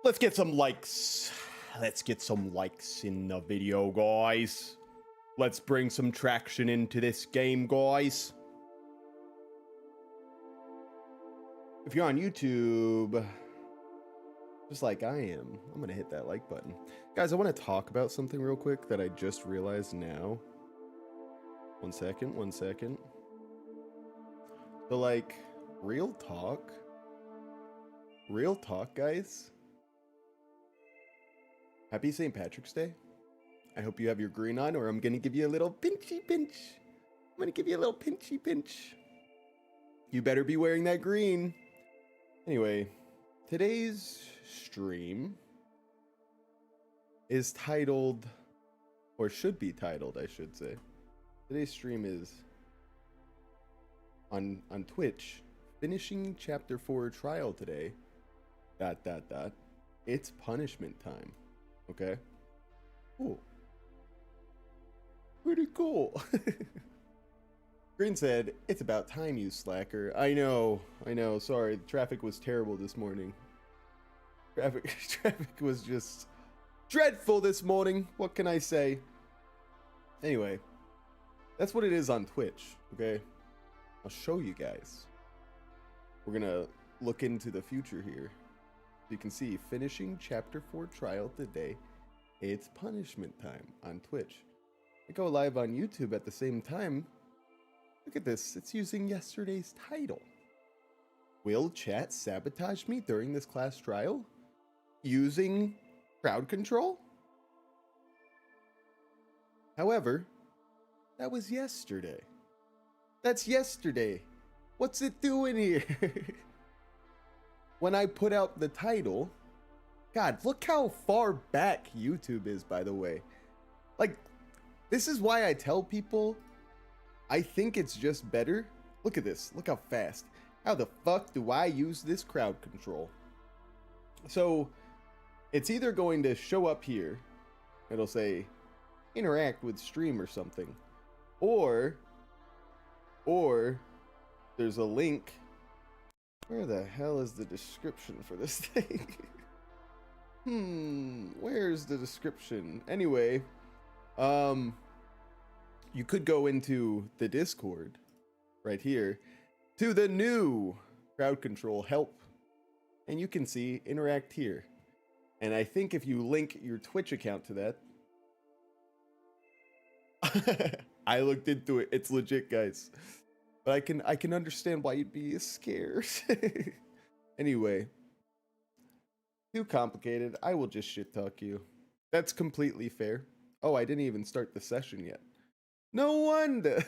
Let's get some likes. Let's get some likes in the video, guys. Let's bring some traction into this game, guys. If you're on YouTube, just like I am, I'm gonna hit that like button. Guys, I want to talk about something real quick that I just realized now. One second. So like, real talk, guys. Happy St. Patrick's Day. I hope you have your green on, or I'm gonna give you a little pinchy pinch. I'm gonna give you a little pinchy pinch. You better be wearing that green. Anyway, today's stream is titled, or should be titled, I should say. Today's stream is on Twitch, finishing chapter 4 trial today, ... It's punishment time. Okay? Cool. Pretty cool. Green said, "It's about time, you slacker." I know. Sorry, the traffic was terrible this morning. Traffic was just dreadful this morning. What can I say? Anyway, that's what it is on Twitch, okay? I'll show you guys. We're gonna look into the future here. You can see, finishing chapter 4 trial today. It's punishment time on Twitch. I go live on YouTube at the same time. Look at this, it's using yesterday's title. Will chat sabotage me during this class trial? Using crowd control? However, that was yesterday. That's yesterday. What's it doing here? When I put out the title, God, look how far back YouTube is, by the way. Like, this is why I tell people, I think it's just better. Look at this, look how fast. How the fuck do I use this crowd control? So, it's either going to show up here, it'll say, interact with stream or something. Or there's a link. Where the hell is the description for this thing? Where's the description? Anyway, you could go into the Discord right here to the new crowd control help, and you can see interact here. And I think if you link your Twitch account to that, I looked into it. It's legit, guys. But I can understand why you'd be scared. Anyway, too complicated. I will just shit talk you. That's completely fair. Oh, I didn't even start the session yet. No wonder.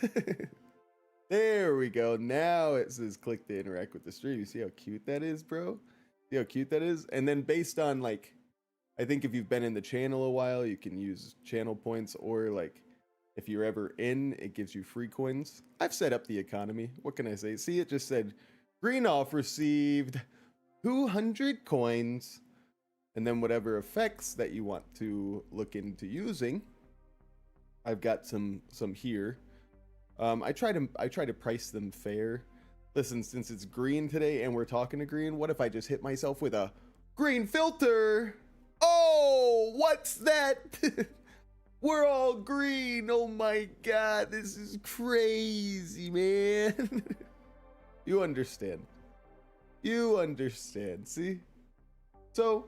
There we go. Now it says click to interact with the stream. You see how cute that is, bro? See how cute that is? And then based on, like, I think if you've been in the channel a while, you can use channel points, or like if you're ever in, it gives you free coins. I've set up the economy. What can I say? See, it just said green off received 200 coins, and then whatever effects that you want to look into using. I've got some here. I try to price them fair. Listen, since it's green today and we're talking to green, what if I just hit myself with a green filter? Oh, what's that? We're all green. Oh my God, this is crazy, man. You understand. You understand, see? So,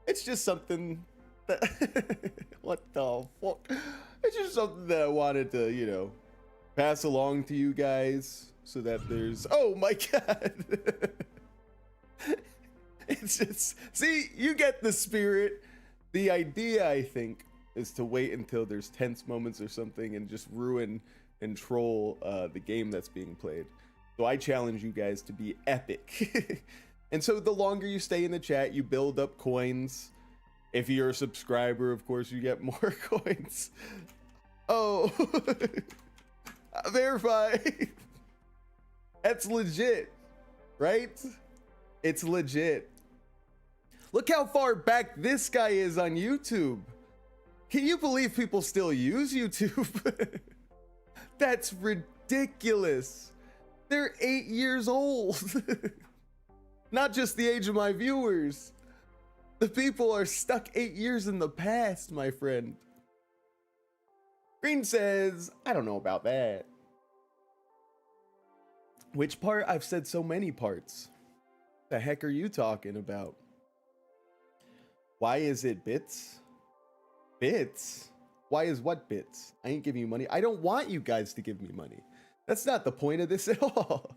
it's just something that, what the fuck? It's just something that I wanted to, you know, pass along to you guys so that there's, oh my God. It's just, see, you get the spirit. The idea, I think, is to wait until there's tense moments or something and just ruin and troll the game that's being played. So I challenge you guys to be epic. And so the longer you stay in the chat, you build up coins. If you're a subscriber, of course, you get more coins. Oh, verify. That's legit, right? It's legit. Look how far back this guy is on YouTube. Can you believe people still use YouTube? That's ridiculous. They're 8 years old. Not just the age of my viewers. 8 years old. They're 8 years old. That's ridiculous. They're 8 years old. That's ridiculous. They're 8 years old. Not just the age of my viewers. That's ridiculous. They're 8 years old. That's ridiculous. They're 8 years old. Not just the age of my viewers. The people are stuck 8 years in the past, my friend. Green says, I don't know about that. Which part? I've said so many parts. The heck are you talking about? Why is it bits? Bits? Why is what bits? I ain't giving you money. I don't want you guys to give me money. That's not the point of this at all.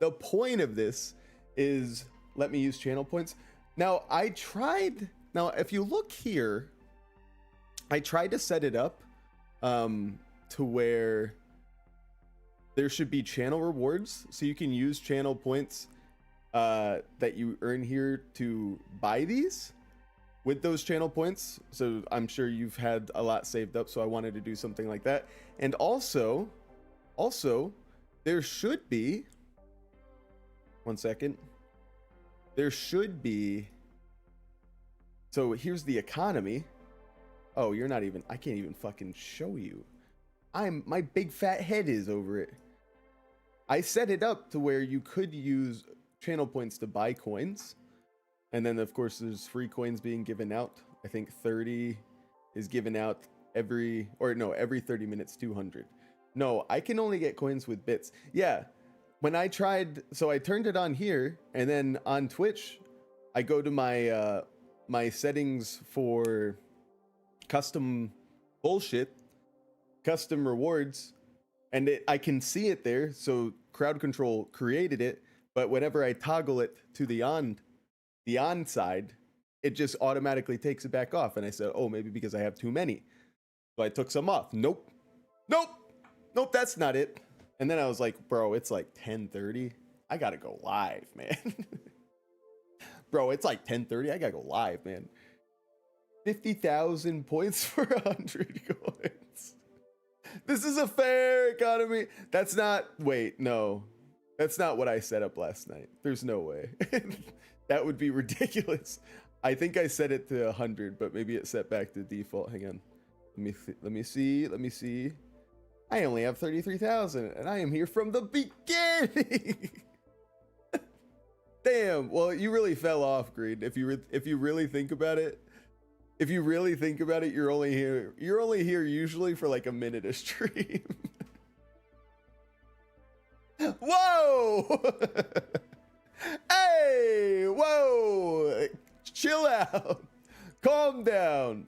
The point of this is let me use channel points. Now, if you look here, I tried to set it up to where there should be channel rewards. So you can use channel points that you earn here to buy these with those channel points. So I'm sure you've had a lot saved up. So I wanted to do something like that. And also, there should be, one second. There should be, so here's the economy. Oh, you're not even, I can't even fucking show you. My big fat head is over it. I set it up to where you could use channel points to buy coins. And then of course there's free coins being given out. I think 30 is given out every 30 minutes, 200. No, I can only get coins with bits. Yeah. When I tried, so I turned it on here, and then on Twitch, I go to my my settings for custom bullshit, custom rewards, and I can see it there. So crowd control created it, but whenever I toggle it to the on side, it just automatically takes it back off. And I said, oh, maybe because I have too many. So I took some off. Nope, that's not it. And then I was like, bro, it's like 10:30. I gotta go live, man. Bro, it's like 10:30. I gotta go live, man. 50,000 points for 100 coins. This is a fair economy. That's not, wait, no. That's not what I set up last night. There's no way. That would be ridiculous. I think I set it to 100, but maybe it set back to default. Hang on. Let me see. I only have 33,000 and I am here from the beginning. Damn. Well, you really fell off, Green. If you really think about it, you're only here usually for like a minute a stream. Whoa. Hey, whoa. Chill out. Calm down.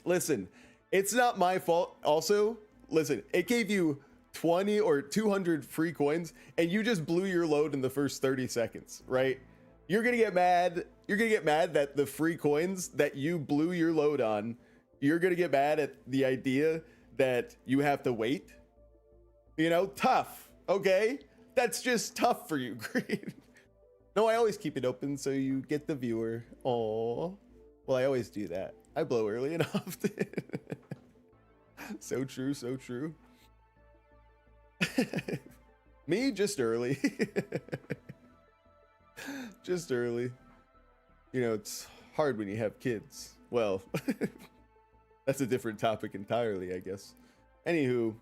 Listen, it's not my fault. Also, listen, it gave you 20 or 200 free coins and you just blew your load in the first 30 seconds, right? You're gonna get mad. You're gonna get mad that the free coins that you blew your load on, you're gonna get mad at the idea that you have to wait. You know, tough, okay? That's just tough for you, Green. No, I always keep it open so you get the viewer. Oh, well, I always do that. I blow early and often. So true, so true. Me, just early. Just early. You know, it's hard when you have kids. Well, that's a different topic entirely, I guess. Anywho,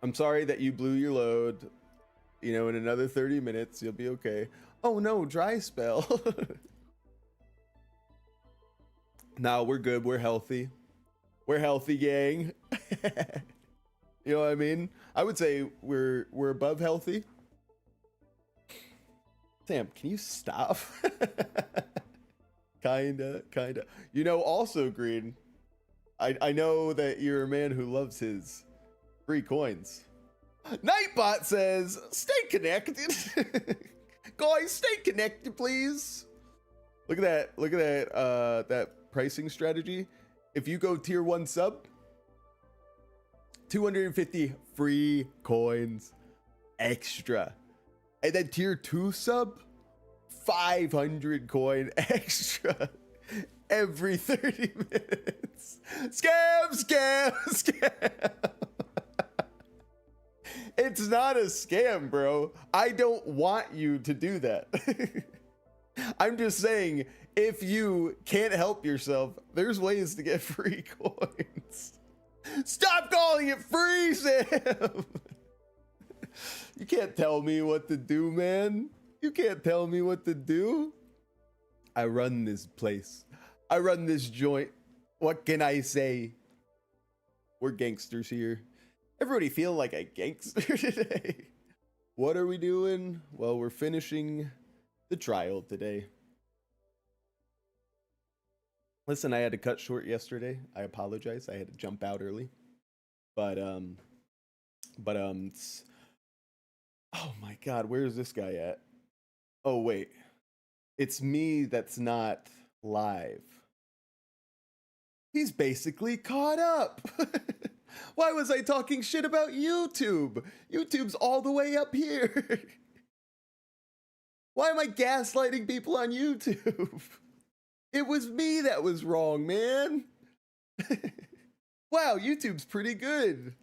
I'm sorry that you blew your load. You know, in another 30 minutes, you'll be okay. Oh no, dry spell. No, we're good. We're healthy. We're healthy, gang. You know what I mean? I would say we're above healthy. Sam, can you stop? Kinda. You know, also, Green, I know that you're a man who loves his free coins. Nightbot says, stay connected. Guys, stay connected, please. Look at that. Look at that. That pricing strategy. If you go tier 1 sub, 250 free coins extra. And then tier 2 sub, 500 coin extra every 30 minutes. Scam. It's not a scam, bro. I don't want you to do that. I'm just saying, if you can't help yourself, there's ways to get free coins. Stop calling it free, Sam. You can't tell me what to do, man. You can't tell me what to do. I run this place. I run this joint. What can I say? We're gangsters here. Everybody feel like a gangster today. What are we doing? Well, we're finishing the trial today. Listen, I had to cut short yesterday. I apologize. I had to jump out early. But oh my God, where is this guy at? Oh wait, it's me that's not live. He's basically caught up. Why was I talking shit about YouTube? YouTube's all the way up here. Why am I gaslighting people on YouTube? It was me that was wrong, man. Wow, YouTube's pretty good.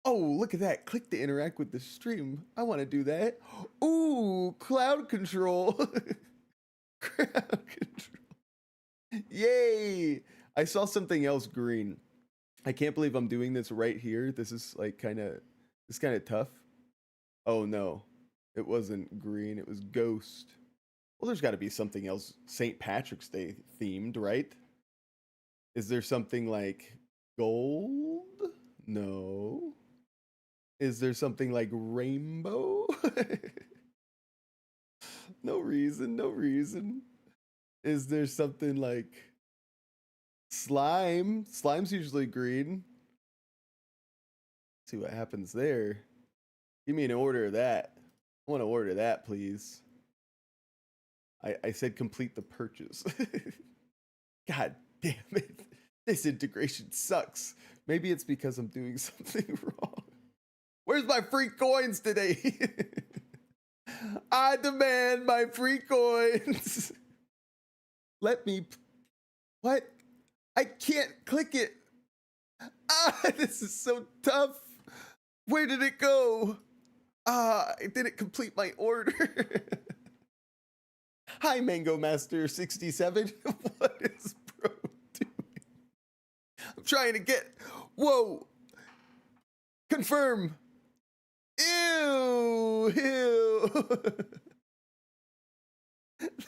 Oh, look at that. Click to interact with the stream. I want to do that. Ooh, cloud control. Crowd control. Yay! I saw something else green. I can't believe I'm doing this right here. This is like kind of tough. Oh no, it wasn't green. It was ghost. Well, there's got to be something else St. Patrick's Day themed, right? Is there something like gold? No. Is there something like rainbow? No reason, no reason. Is there something like slime? Slime's usually green. Let's see what happens there. Give me an order of that. I want to order that, please. I said complete the purchase. God damn it. This integration sucks. Maybe it's because I'm doing something wrong. Where's my free coins today? I demand my free coins. Let me. What? I can't click it. Ah, this is so tough. Where did it go? Ah, I didn't complete my order. Hi, Mango Master 67. What is bro doing? I'm trying to get. Whoa. Confirm. Ew. Ew.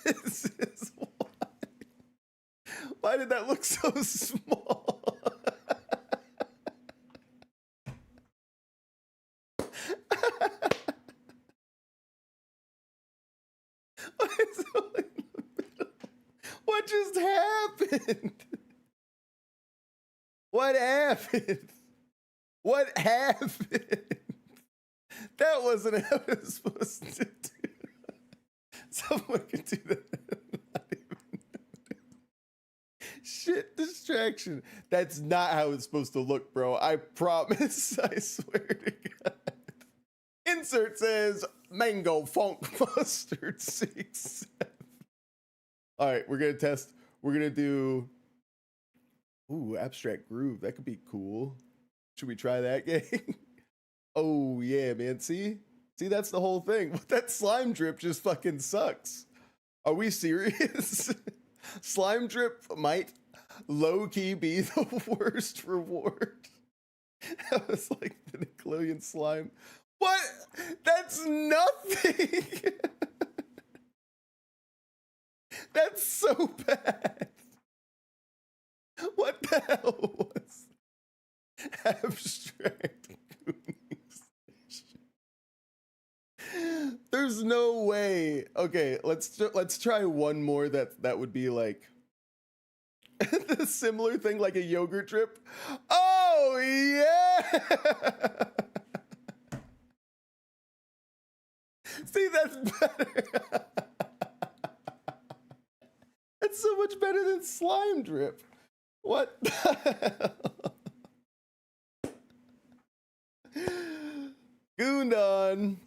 This is why. Why did that look so small? What just happened? What happened? What happened? That wasn't how it was supposed to do. Someone could do that. Not even shit distraction. That's not how it's supposed to look, bro. I promise. I swear to God. Insert says mango funk mustard 6. All right, we're gonna test. We're gonna do. Ooh, abstract groove. That could be cool. Should we try that game? Oh yeah, man. See, that's the whole thing. That slime drip just fucking sucks. Are we serious? Slime drip might low key be the worst reward. That was like the Nickelodeon slime. What? That's nothing. That's so bad. What the hell was abstract gooning? There's no way. Okay, let's try one more that would be like the similar thing, like a yogurt drip. Oh yeah. See, that's better. That's so much better than slime drip. What the hell? Gundon.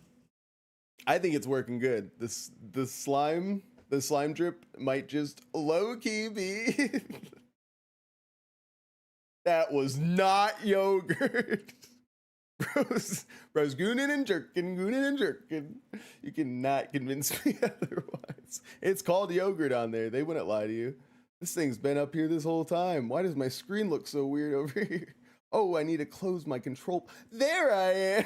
I think it's working good. The slime drip might just low-key be. That was not yogurt. Bro's gooning and jerking. You cannot convince me otherwise. It's called yogurt on there. They wouldn't lie to you. This thing's been up here this whole time. Why does my screen look so weird over here? Oh, I need to close my control. There I am.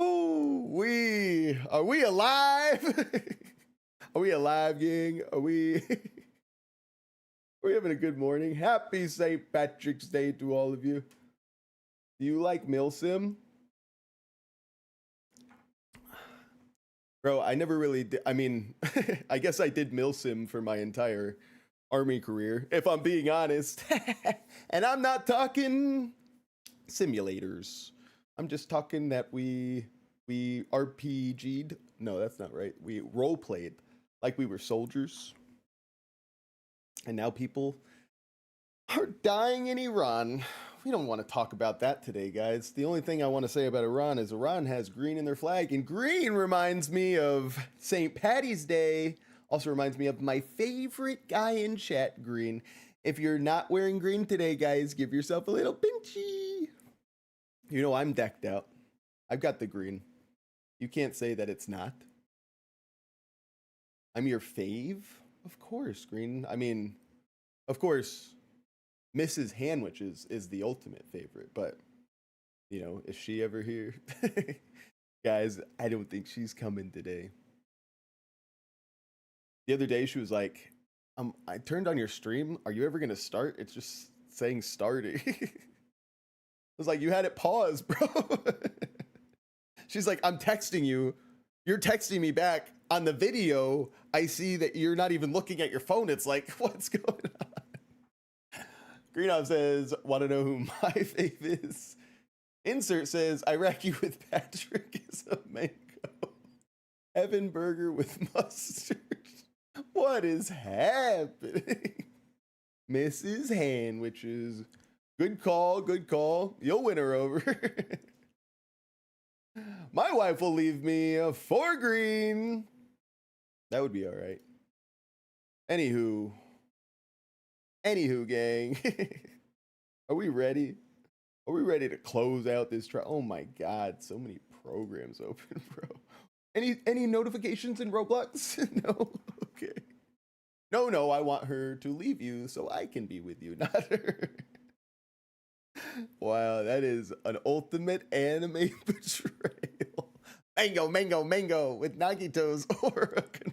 Oh, wee. Are we alive? Are we alive, gang? Are we having a good morning? Happy St. Patrick's Day to all of you. Do you like Milsim? Bro, I never really did. I mean, I guess I did Milsim for my entire army career, if I'm being honest. And I'm not talking simulators. I'm just talking that we RPG'd. No, that's not right. We role played like we were soldiers. And now people are dying in Iran. We don't want to talk about that today, guys. The only thing I want to say about Iran is Iran has green in their flag, and green reminds me of St. Patty's Day. Also reminds me of my favorite guy in chat, Green. If you're not wearing green today, guys, give yourself a little pinchy. You know I'm decked out. I've got the green. You can't say that it's not. I'm your fave? Of course, Green. I mean, of course, Mrs. Hanwiches is the ultimate favorite, but, you know, is she ever here? Guys, I don't think she's coming today. The other day, she was like, I turned on your stream. Are you ever going to start? It's just saying starting. I was like, you had it paused, bro. She's like, I'm texting you. You're texting me back. On the video, I see that you're not even looking at your phone. It's like, what's going on? Greenhouse says, want to know who my fave is? Insert says, Iraqi with Patrick is a mango. Evan Burger with mustard. What is happening? Mrs. Hanwiches. Good call, good call. You'll win her over. My wife will leave me a 4 green. That would be all right. Anywho, gang. Are we ready? Are we ready to close out this trial? Oh my God, so many programs open, bro. Any notifications in Roblox? No? Okay. No, I want her to leave you so I can be with you, not her. Wow, that is an ultimate anime betrayal. Mango with Nagito's aura confirmed.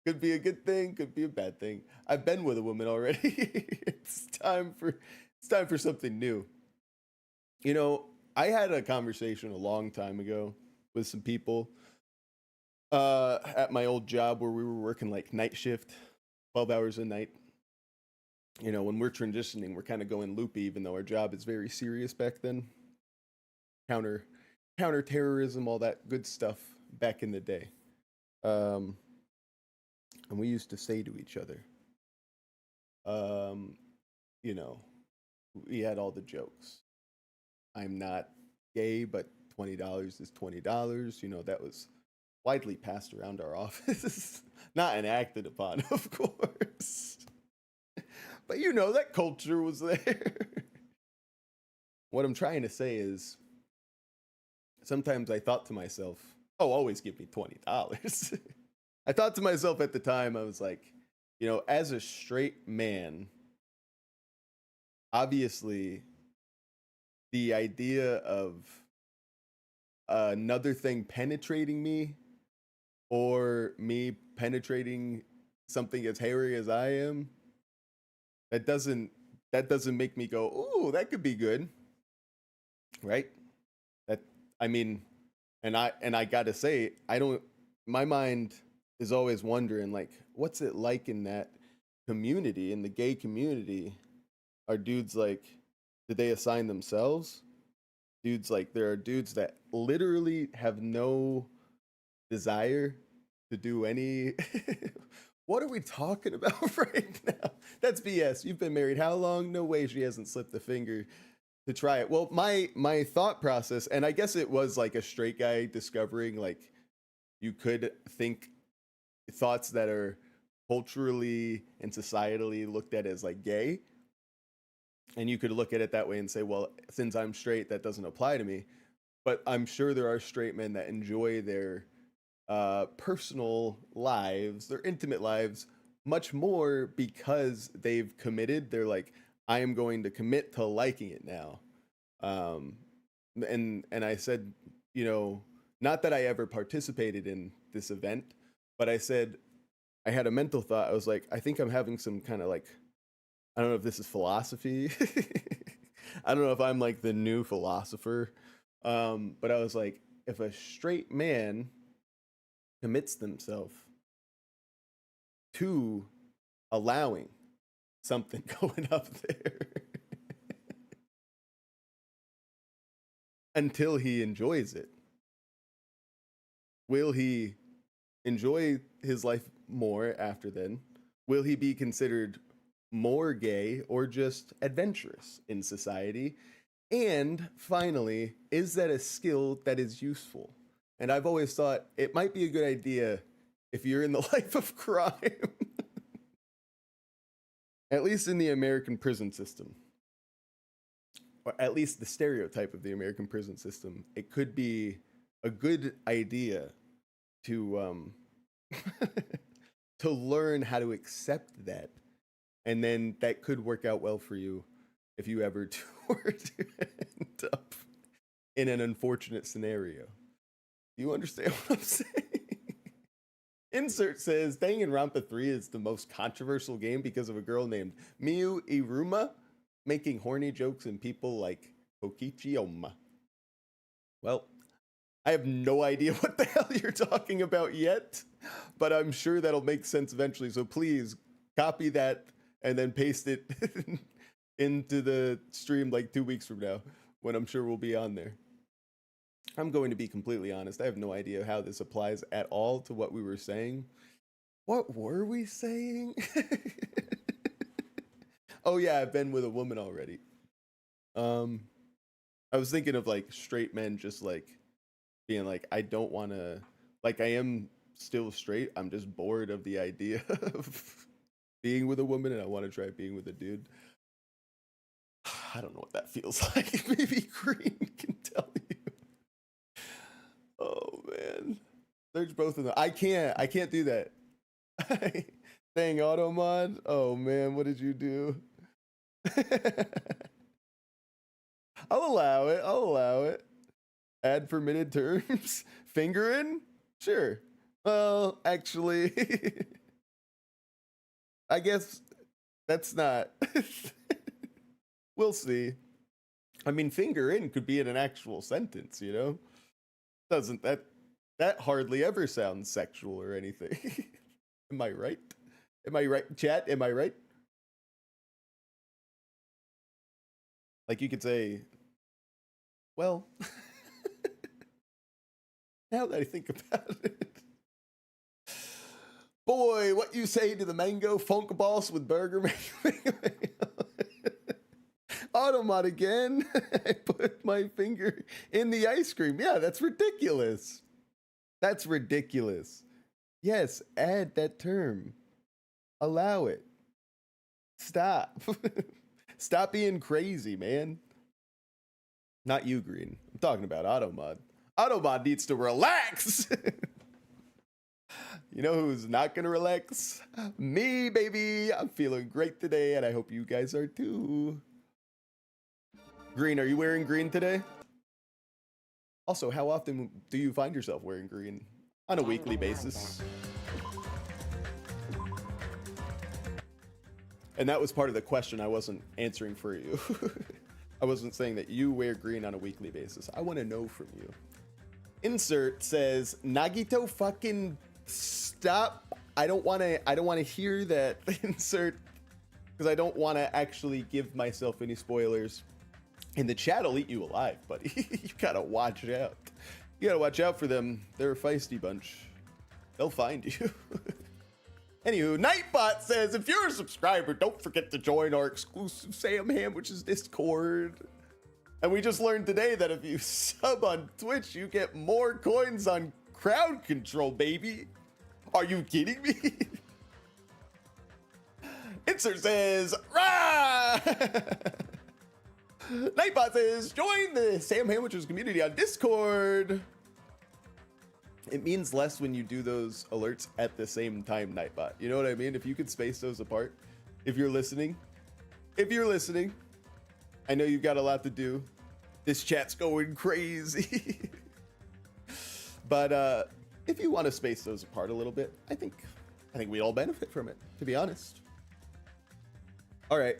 Could be a good thing, could be a bad thing. I've been with a woman already. It's time for something new. You know, I had a conversation a long time ago with some people at my old job where we were working like night shift, 12 hours a night. You know, when we're transitioning, we're kind of going loopy, even though our job is very serious back then. Counter terrorism, all that good stuff back in the day. And we used to say to each other, you know, we had all the jokes. I'm not gay, but $20 is $20. You know, that was widely passed around our office. Not enacted upon, of course. But you know, that culture was there. What I'm trying to say is, sometimes I thought to myself, oh, always give me $20. I thought to myself at the time, I was like, you know, as a straight man, obviously, the idea of another thing penetrating me or me penetrating something as hairy as I am, that doesn't make me go, ooh, that could be good. Right? I mean, and I gotta say, my mind is always wondering, like, what's it like in that community, in the gay community? Are dudes like, did they assign themselves? Dudes like, there are dudes that literally have no desire to do any. What are we talking about right now? That's BS. You've been married how long? No way she hasn't slipped a finger to try it. Well, my thought process, and I guess it was like a straight guy discovering, like, you could think thoughts that are culturally and societally looked at as like gay, and you could look at it that way and say, well, since I'm straight, that doesn't apply to me. But I'm sure there are straight men that enjoy their personal lives, their intimate lives, much more because they've committed. They're like, I am going to commit to liking it now. And I said, you know, not that I ever participated in this event, but I said I had a mental thought. I was like, I think I'm having some kind of like, I don't know if this is philosophy. I don't know if I'm like the new philosopher. But I was like, if a straight man commits themselves to allowing something going up there until he enjoys it, will he enjoy his life more after then? Will he be considered more gay or just adventurous in society? And finally, is that a skill that is useful? And I've always thought it might be a good idea if you're in the life of crime, at least in the American prison system, or at least the stereotype of the American prison system. It could be a good idea to to learn how to accept that, and then that could work out well for you if you ever were to end up in an unfortunate scenario. Do you understand what I'm saying? Insert says Danganronpa 3 is the most controversial game because of a girl named Miyu Iruma making horny jokes and people like Kokichi Oma. Well, I have no idea what the hell you're talking about yet, but I'm sure that'll make sense eventually. So please copy that and then paste it into the stream like 2 weeks from now, when I'm sure we'll be on there. I'm going to be completely honest. I have no idea how this applies at all to what we were saying. What were we saying? Oh yeah, I've been with a woman already. I was thinking of like straight men just like being like, I don't want to, like, I am still straight. I'm just bored of the idea of being with a woman, and I want to try being with a dude. I don't know what that feels like. Maybe Green can tell you. Oh man, search both of them. I can't do that. Dang, auto mod. Oh man, what did you do? I'll allow it. Add permitted terms. Fingering? Sure. Well, actually, I guess that's not. We'll see. I mean, finger in could be in an actual sentence, you know? Doesn't that hardly ever sounds sexual or anything? Am I right? Am I right, chat? Am I right? Like you could say, well, now that I think about it. Boy, what you say to the mango funk boss with burger Automod again. I put my finger in the ice cream. Yeah, that's ridiculous. That's ridiculous. Yes, add that term. Allow it. Stop. Stop being crazy, man. Not you, Green. I'm talking about Automod. Automod needs to relax. You know who's not gonna relax? Me, baby. I'm feeling great today, and I hope you guys are too. Green, are you wearing green today? Also, how often do you find yourself wearing green? On a weekly basis. And that was part of the question I wasn't answering for you. I wasn't saying that you wear green on a weekly basis. I want to know from you. Insert says, Nagito fucking stop. I don't want to hear that. Insert, because I don't want to actually give myself any spoilers. And the chat will eat you alive, buddy. You gotta watch out. You gotta watch out for them. They're a feisty bunch. They'll find you. Anywho, Nightbot says, if you're a subscriber, don't forget to join our exclusive Sam Hamwich's Discord. And we just learned today that if you sub on Twitch, you get more coins on crowd control, baby. Are you kidding me? Insert says, rah! Nightbot says, join the Sam Hamwich's community on Discord. It means less when you do those alerts at the same time, Nightbot. You know what I mean? If you could space those apart, if you're listening, I know you've got a lot to do. This chat's going crazy. But if you want to space those apart a little bit, I think we all benefit from it, to be honest. All right.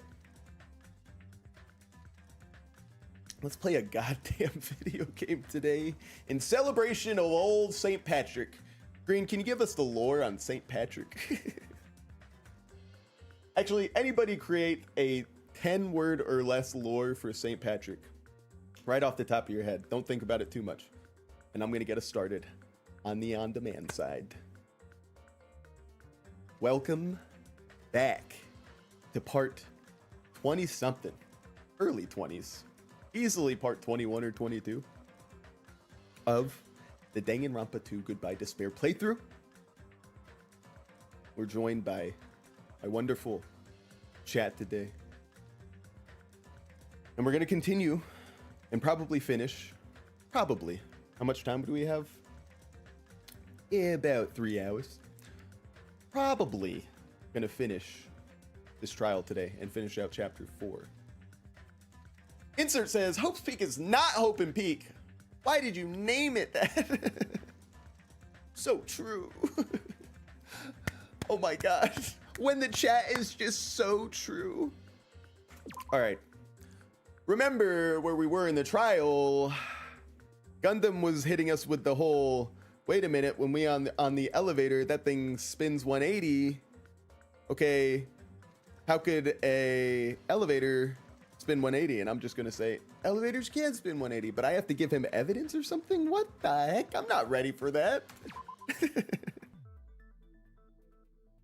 Let's play a goddamn video game today in celebration of old St. Patrick. Green, can you give us the lore on St. Patrick? Actually, anybody create a 10-word or less lore for St. Patrick right off the top of your head. Don't think about it too much. And I'm going to get us started on the on-demand side. Welcome back to part 20-something, early 20s, easily part 21 or 22 of the Danganronpa 2 Goodbye Despair playthrough. We're joined by a wonderful chat today. And we're going to continue and probably finish. Probably. How much time do we have? Yeah, about 3 hours. Probably going to finish this trial today and finish out chapter 4. Insert says, Hope's Peak is not Hope and Peak. Why did you name it that? So true. Oh my god. When the chat is just so true. All right. Remember where we were in the trial. Gundam was hitting us with the whole, wait a minute, when we on the elevator, that thing spins 180. Okay, how could a elevator spin 180? And I'm just gonna say, elevators can spin 180, but I have to give him evidence or something? What the heck? I'm not ready for that.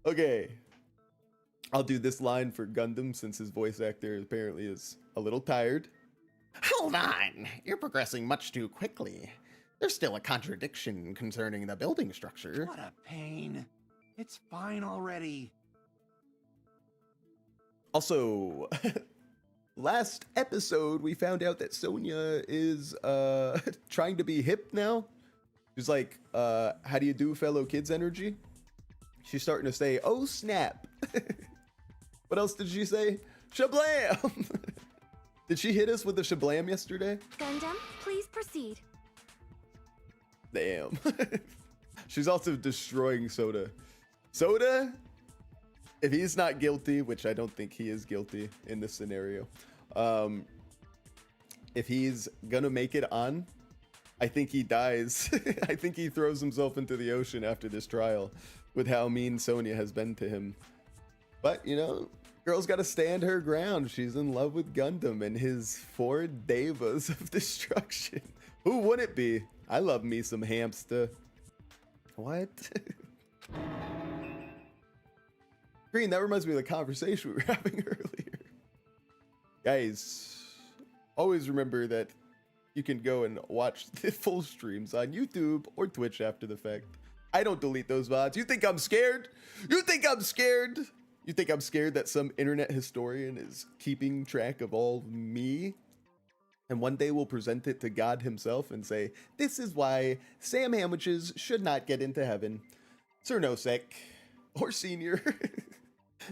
Okay, I'll do this line for Gundam since his voice actor apparently is a little tired. Hold on, you're progressing much too quickly. There's still a contradiction concerning the building structure. What a pain. It's fine already. Also, last episode we found out that Sonya is trying to be hip now. She's like, how do you do, fellow kids energy? She's starting to say, oh snap. What else did she say? Shablam! Did she hit us with the shablam yesterday? Gundam, please proceed. Damn. She's also destroying Soda. Soda, if he's not guilty, which I don't think he is guilty in this scenario, if he's gonna make it on, I think he dies. I think he throws himself into the ocean after this trial with how mean Sonya has been to him. But, you know, girl's got to stand her ground. She's in love with Gundam and his 4 devas of destruction. Who wouldn't be? I love me some hamster. What? Green, that reminds me of the conversation we were having earlier. Guys, always remember that you can go and watch the full streams on YouTube or Twitch after the fact. I don't delete those VODs. You think I'm scared? You think I'm scared? You think I'm scared that some internet historian is keeping track of all me? And one day we'll present it to God himself and say, this is why Sam Hamwiches should not get into heaven. Sir Nosek, or Senior.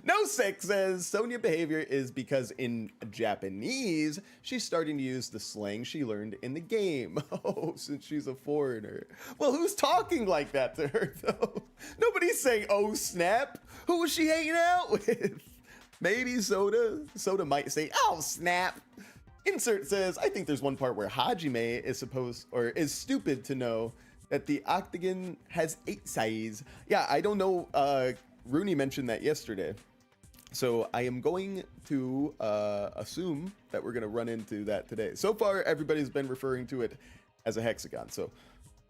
Nosek says Sonya behavior is because in Japanese, she's starting to use the slang she learned in the game. Oh, since she's a foreigner. Well, who's talking like that to her, though? Nobody's saying, oh, snap. Who was she hanging out with? Maybe Soda. Soda might say, oh, snap. Insert says, I think there's one part where Hajime is stupid to know that the octagon has 8 sides. Yeah, I don't know. Rooney mentioned that yesterday. So I am going to assume that we're going to run into that today. So far, everybody's been referring to it as a hexagon. So,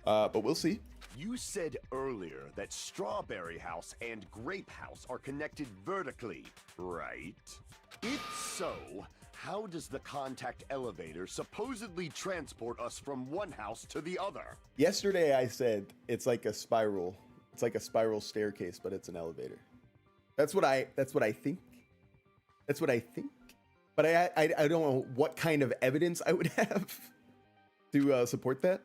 but we'll see. You said earlier that Strawberry House and Grape House are connected vertically, right? If so, how does the contact elevator supposedly transport us from one house to the other? Yesterday I said it's like a spiral. It's like a spiral staircase, but it's an elevator. That's what I think. That's what I think. But I don't know what kind of evidence I would have to support that.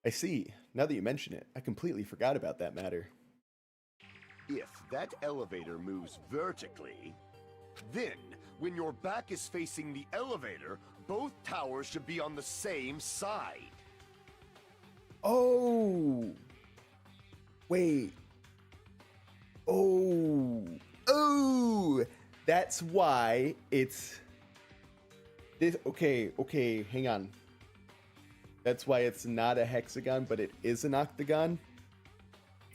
I see. Now that you mention it, I completely forgot about that matter. If that elevator moves vertically, then when your back is facing the elevator, both towers should be on the same side. Oh. Wait. Oh. Oh. That's why it's this. Okay, hang on. That's why it's not a hexagon, but it is an octagon.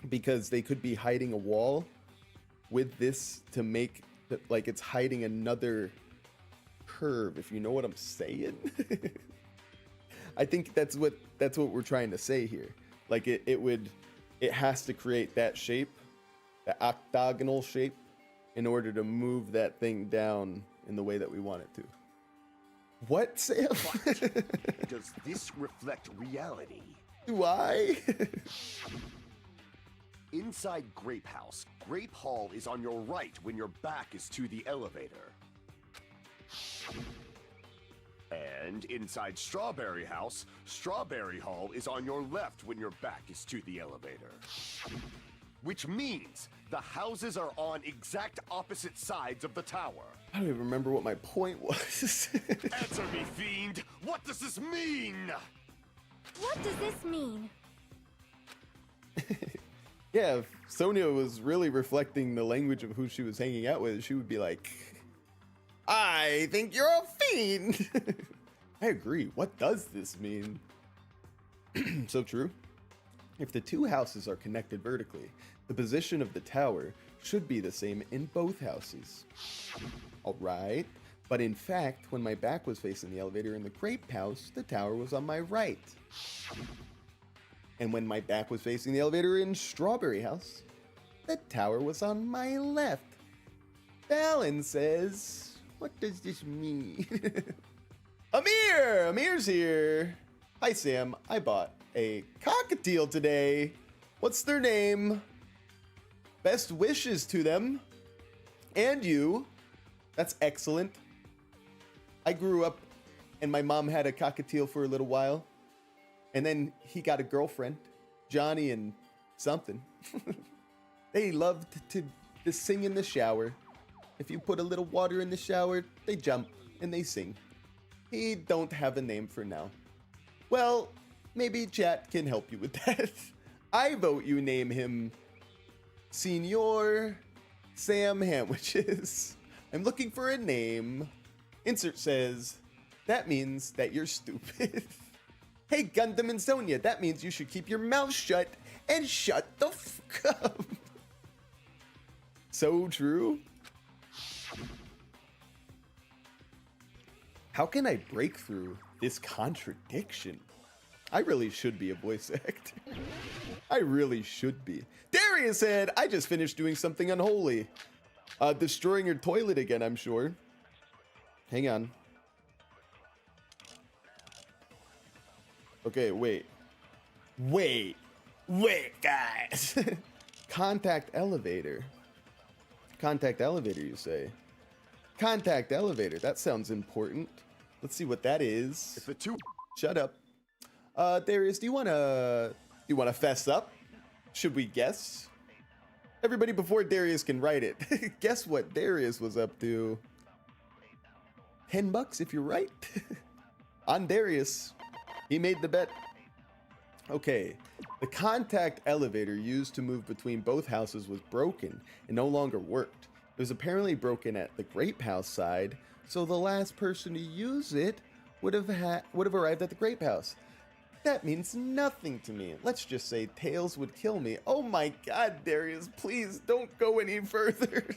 Because they could be hiding a wall with this to make like it's hiding another curve, if you know what I'm saying. I think that's what we're trying to say here. Like it has to create that shape, the octagonal shape, in order to move that thing down in the way that we want it to. What, Sam? Does this reflect reality? Do I? Inside Grape House, Grape Hall is on your right when your back is to the elevator. And inside Strawberry House, Strawberry Hall is on your left when your back is to the elevator. Which means the houses are on exact opposite sides of the tower. I don't even remember what my point was. Answer me, fiend! What does this mean? What does this mean? Yeah, if Sonia was really reflecting the language of who she was hanging out with, she would be like, I think you're a fiend. I agree. What does this mean? So true. If the two houses are connected vertically, the position of the tower should be the same in both houses. All right. But in fact, when my back was facing the elevator in the grape house, the tower was on my right. And when my back was facing the elevator in Strawberry House, the tower was on my left. Fallon says, what does this mean? Amir! Amir's here. Hi, Sam. I bought a cockatiel today. What's their name? Best wishes to them. And you. That's excellent. I grew up and my mom had a cockatiel for a little while. And then he got a girlfriend, Johnny and something. They loved to sing in the shower. If you put a little water in the shower, they jump and they sing. He don't have a name for now. Well, maybe chat can help you with that. I vote you name him Senor Sam Hamwiches. I'm looking for a name. Insert says, that means that you're stupid. Hey, Gundam and Sonia, that means you should keep your mouth shut and shut the fuck up. So true. How can I break through this contradiction? I really should be a voice actor. I really should be. Darius said, I just finished doing something unholy. Destroying your toilet again, I'm sure. Hang on. Okay, wait, guys. Contact elevator. Contact elevator, you say? Contact elevator, that sounds important. Let's see what that is. If the two... Shut up. Darius, do you wanna fess up? Should we guess? Everybody before Darius can write it. Guess what Darius was up to. $10 if you're right. On Darius. He made the bet. Okay, the contact elevator used to move between both houses was broken and no longer worked. It was apparently broken at the grape house side, so the last person to use it would have arrived at the grape house. That means nothing to me. Let's just say Tails would kill me. Oh my god, Darius, please don't go any further.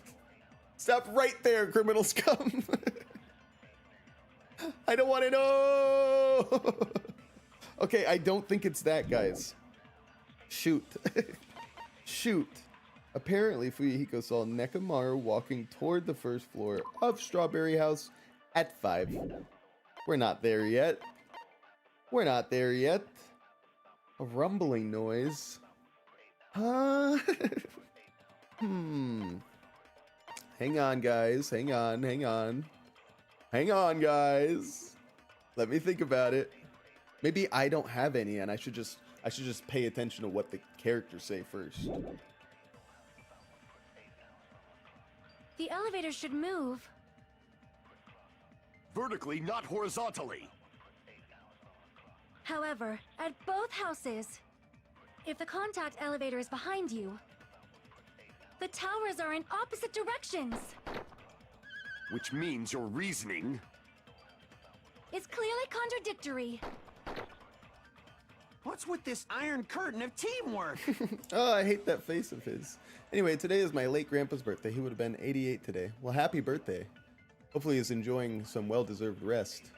Stop right there, criminal scum. I don't want to know. Okay, I don't think it's that, guys. Shoot. Shoot. Apparently, Fuyuhiko saw Nekomaru walking toward the first floor of Strawberry House at 5. We're not there yet. We're not there yet. A rumbling noise. Huh? Hang on, guys. Hang on, hang on. Hang on, guys. Let me think about it. Maybe I don't have any, and I should just pay attention to what the characters say first. The elevator should move. Vertically, not horizontally. However, at both houses, if the contact elevator is behind you, the towers are in opposite directions. Which means your reasoning... It's clearly contradictory. What's with this iron curtain of teamwork? Oh, I hate that face of his. Anyway, today is my late grandpa's birthday. He would have been 88 today. Well, happy birthday. Hopefully he's enjoying some well-deserved rest.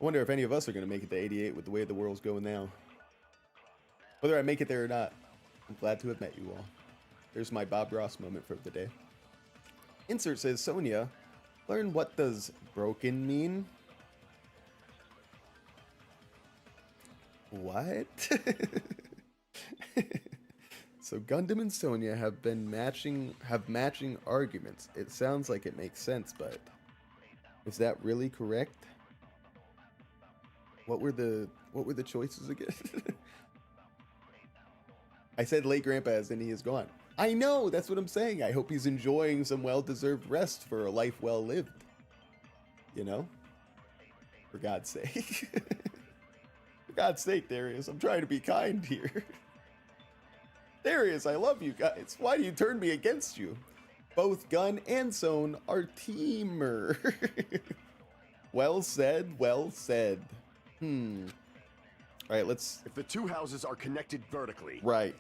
I wonder if any of us are going to make it to 88 with the way the world's going now. Whether I make it there or not, I'm glad to have met you all. There's my Bob Ross moment for the day. Insert says, Sonia, learn what does broken mean? What? So Gundam and Sonia have matching arguments. It sounds like it makes sense, but is that really correct? What were the choices again? I said late grandpa as in he is gone. I know, that's what I'm saying. I hope he's enjoying some well-deserved rest for a life well lived. You know? For God's sake. For God's sake, Darius, I'm trying to be kind here. Darius, I love you guys. Why do you turn me against you? Both Gun and Son are teamer. Well said, well said. Alright, let's... If the two houses are connected vertically... Right.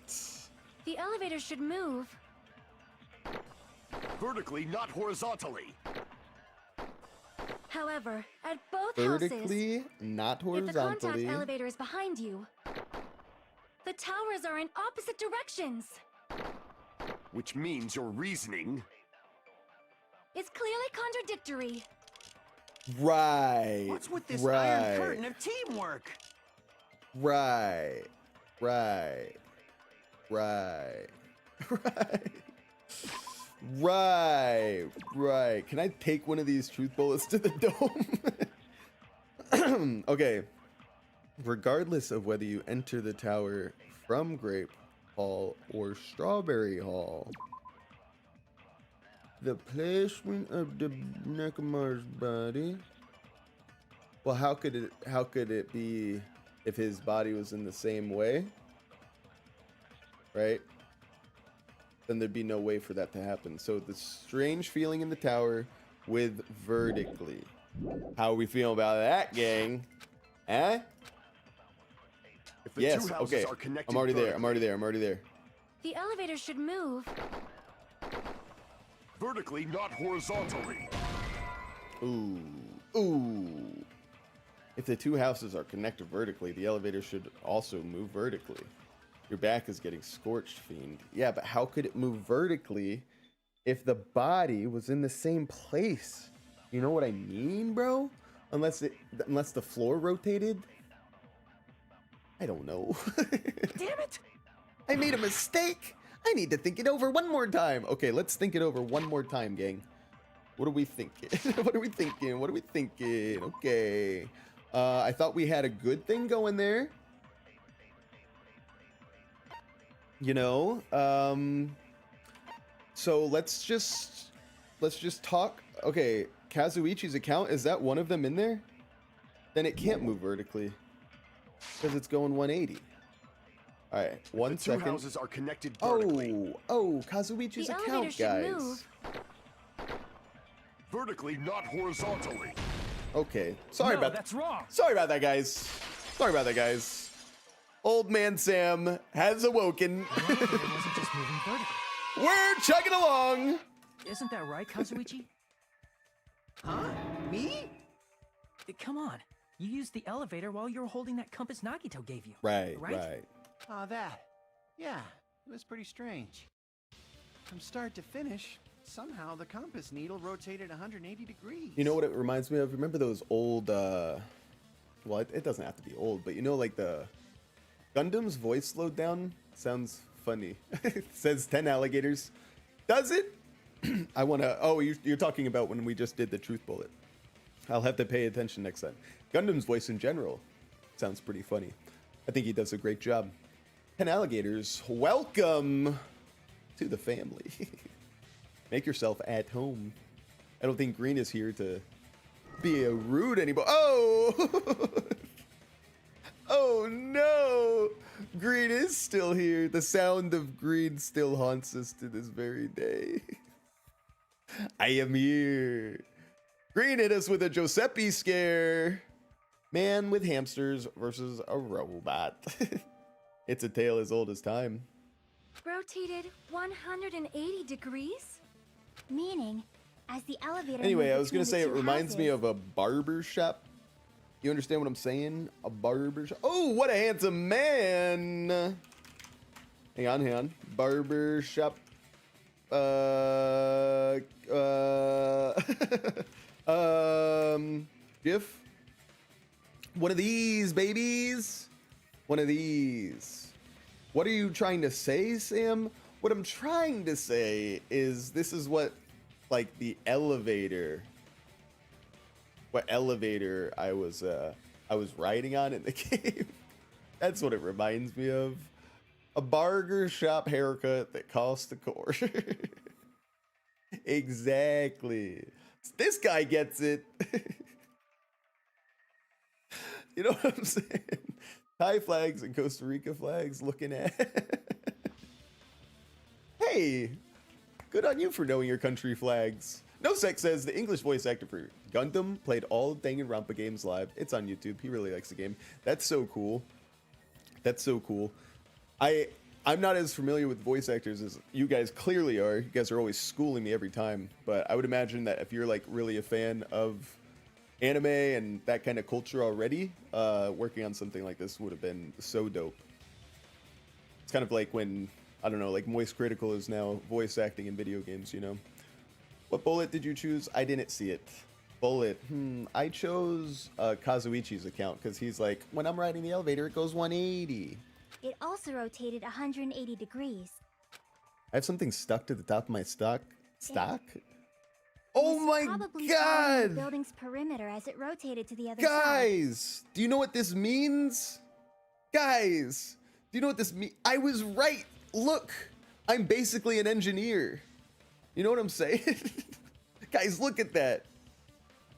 The elevator should move. Vertically, not horizontally. However, at both Vertically, houses, not if the contact horizontally. elevator is behind you, the towers are in opposite directions. Which means your reasoning... It's clearly contradictory. Right. What's with this right. iron curtain of teamwork? Right. Right. Right. Right. Right. Can I take one of these truth bullets to the dome? Okay. Regardless of whether you enter the tower from Grape Hall or Strawberry Hall, the placement of the Nekomaru's body. Well, how could it be if his body was in the same way? Right? Then there'd be no way for that to happen. So the strange feeling in the tower with vertically. How are we feeling about that, gang? Eh? If the Yes, two houses okay. are connected I'm already there. vertically- I'm already there. I'm already there. The elevator should move. Vertically, not horizontally. Ooh. Ooh. If the two houses are connected vertically, the elevator should also move vertically. Your back is getting scorched, fiend. Yeah, but how could it move vertically if the body was in the same place? You know what I mean, bro? Unless the floor rotated? I don't know. Damn it! I made a mistake. I need to think it over one more time. Okay, let's think it over one more time, gang. What are we thinking? What are we thinking? What are we thinking? Okay. I thought we had a good thing going there. You know, so let's just talk. Okay, Kazuichi's account, is that one of them in there? Then it can't move vertically because it's going 180. All right, one The two second. houses are connected vertically. Oh, Kazuichi's The elevator account, should guys. move. Vertically, not horizontally. Okay, sorry No, about that's wrong. Sorry about that, guys. Sorry about that, guys. Old man Sam has awoken. The elevator wasn't just moving vertically. We're chugging along. Isn't that right, Kazuichi? Huh? Me? Come on. You used the elevator while you were holding that compass Nagito gave you. Right. Oh, that. Yeah, it was pretty strange. From start to finish, somehow the compass needle rotated 180 degrees. You know what it reminds me of? Remember those old, well, it doesn't have to be old, but you know, like the Gundam's voice slowed down? Sounds funny. It says 10 alligators. Does it? I want to, oh, you're talking about when we just did the truth bullet. I'll have to pay attention next time. Gundam's voice in general sounds pretty funny. I think he does a great job. 10 alligators, welcome to the family. Make yourself at home. I don't think Green is here to be a rude anybody. Oh! Oh no! Green is still here. The sound of green still haunts us to this very day. I am here. Green hit us with a Giuseppe scare. Man with hamsters versus a robot. It's a tale as old as time. Rotated 180 degrees? Meaning, as the elevator Anyway, moved I was gonna between say the it two reminds me houses- of a barber shop. You understand what I'm saying? A barber shop. Oh, what a handsome man! Hang on. Barber shop. GIF. One of these, babies. One of these. What are you trying to say, Sam? What I'm trying to say is this is what, like, the elevator. What elevator I was riding on in the game. That's what it reminds me of. A barber shop haircut that costs a quarter. Exactly. This guy gets it. You know what I'm saying? Thai flags and Costa Rica flags looking at. Hey, good on you for knowing your country flags. No Sex says the English voice actor for Gundam played all Danganronpa games live. It's on YouTube. He really likes the game. That's so cool. That's so cool. I'm not as familiar with voice actors as you guys clearly are. You guys are always schooling me every time. But I would imagine that if you're like really a fan of anime and that kind of culture already, working on something like this would have been so dope. It's kind of like when, I don't know, like Moist Critical is now voice acting in video games, you know? What bullet did you choose? I didn't see it. Bullet. I chose Kazuichi's account because he's like, when I'm riding the elevator, it goes 180. It also rotated 180 degrees. I have something stuck to the top of my stock. Stock? It Oh was my probably following the god! building's perimeter as it rotated to the other side. Guys, do you know what this means? Guys, do you know what this means? I was right. Look, I'm basically an engineer. You know what I'm saying? Guys, look at that.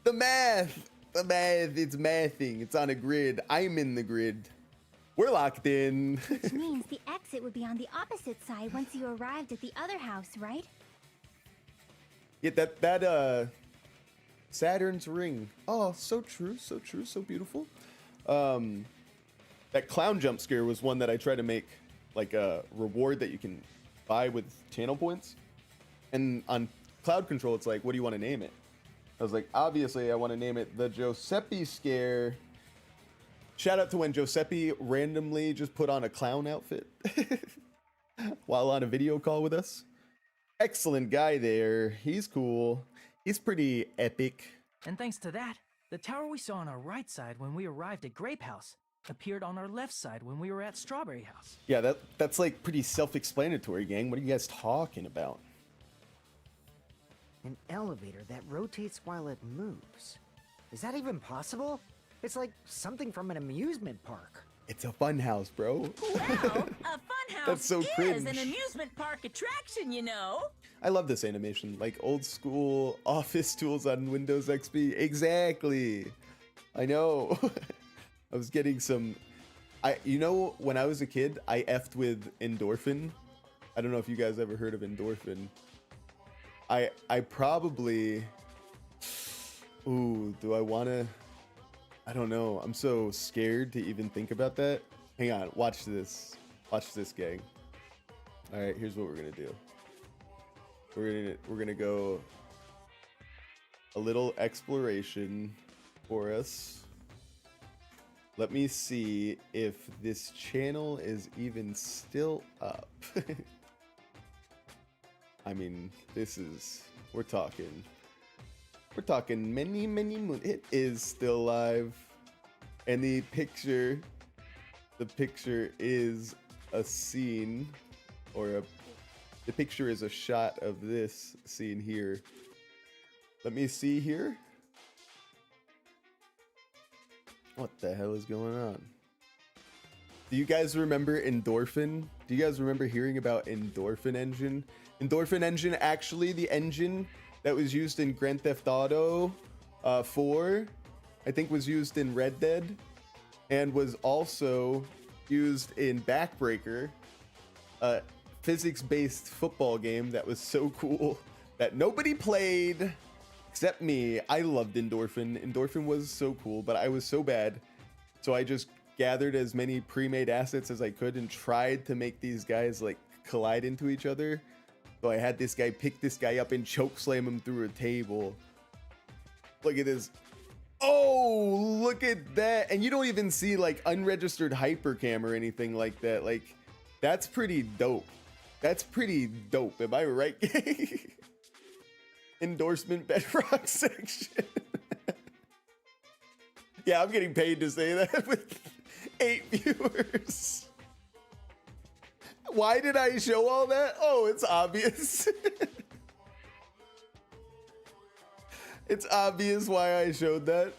The math, it's mathing. It's on a grid. I'm in the grid. We're locked in. Which means the exit would be on the opposite side once you arrived at the other house, right? Yeah, that Saturn's ring. Oh, so true, so true, so beautiful. That clown jump scare was one that I tried to make like a reward that you can buy with channel points. And on Cloud Control, it's like, what do you want to name it? I was like, obviously, I want to name it the Giuseppe Scare. Shout out to when Giuseppe randomly just put on a clown outfit while on a video call with us. Excellent guy there. He's cool. He's pretty epic. And thanks to that, the tower we saw on our right side when we arrived at Grape House appeared on our left side when we were at Strawberry House. Yeah, that's like pretty self-explanatory, gang. What are you guys talking about? An elevator that rotates while it moves. Is that even possible? It's like something from an amusement park. It's a fun house, bro. Well, a funhouse That's so is cringe. an amusement park attraction, you know. I love this animation, like old school office tools on Windows XP. Exactly. I know. I was getting some. You know, when I was a kid, I effed with endorphin. I don't know if you guys ever heard of endorphin. I probably. Ooh, do I want to? I don't know. I'm so scared to even think about that. Hang on. Watch this. Watch this, gang. All right. Here's what we're gonna do. We're gonna go a little exploration for us. Let me see if this channel is even still up. I mean, we're talking many moons. It is still live. And the picture is a scene, or the picture is a shot of this scene here. Let me see here. What the hell is going on? Do you guys remember Endorphin? Do you guys remember hearing about Endorphin Engine? Endorphin Engine, actually the engine that was used in Grand Theft Auto 4, I think, was used in Red Dead, and was also used in Backbreaker, a physics-based football game that was so cool that nobody played except me. I loved Endorphin. Endorphin was so cool, but I was so bad. So I just gathered as many pre-made assets as I could and tried to make these guys like collide into each other. So I had this guy pick this guy up and choke slam him through a table. Look at this. Oh, look at that. And you don't even see like unregistered hypercam or anything like that. Like, that's pretty dope. That's pretty dope. Am I right? Endorsement Bedrock section. Yeah, I'm getting paid to say that with 8 viewers. Why did I show all that? Oh, it's obvious. It's obvious why I showed that.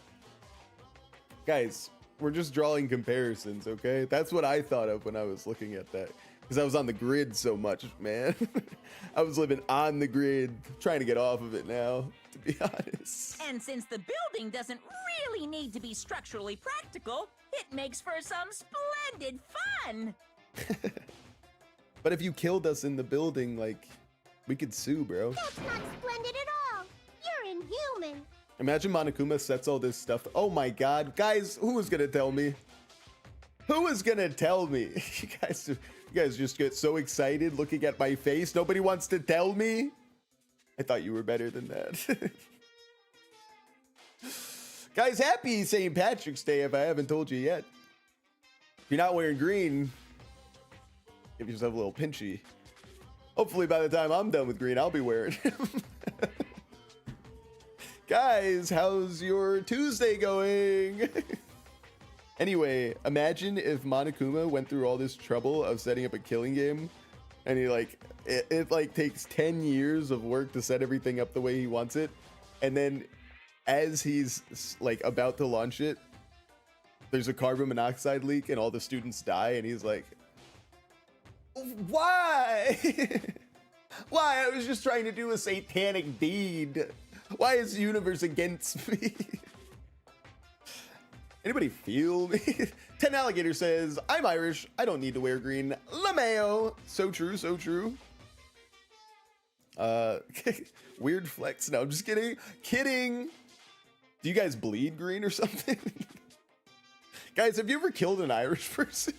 Guys, we're just drawing comparisons, okay? That's what I thought of when I was looking at that. Because I was on the grid so much, man. I was living on the grid, trying to get off of it now, to be honest. And since the building doesn't really need to be structurally practical, it makes for some splendid fun. But if you killed us in the building, like, we could sue, bro. That's not splendid at all. You're inhuman. Imagine Monokuma sets all this stuff. Oh my god. Guys, who was gonna tell me? Who was gonna tell me? You guys just get so excited looking at my face. Nobody wants to tell me. I thought you were better than that. Guys, happy St. Patrick's Day if I haven't told you yet. If you're not wearing green, give yourself a little pinchy. Hopefully by the time I'm done with green, I'll be wearing him. Guys, how's your Tuesday going? Anyway, imagine if Monokuma went through all this trouble of setting up a killing game, and he like it like takes 10 years of work to set everything up the way he wants it, and then as he's like about to launch it, there's a carbon monoxide leak and all the students die, and he's like, why? Why? I was just trying to do a satanic deed. Why is the universe against me? Anybody feel me? 10 Alligator says, I'm Irish. I don't need to wear green. LeMayo. So true, so true. Weird flex. No, I'm just kidding. Kidding. Do you guys bleed green or something? Guys, have you ever killed an Irish person?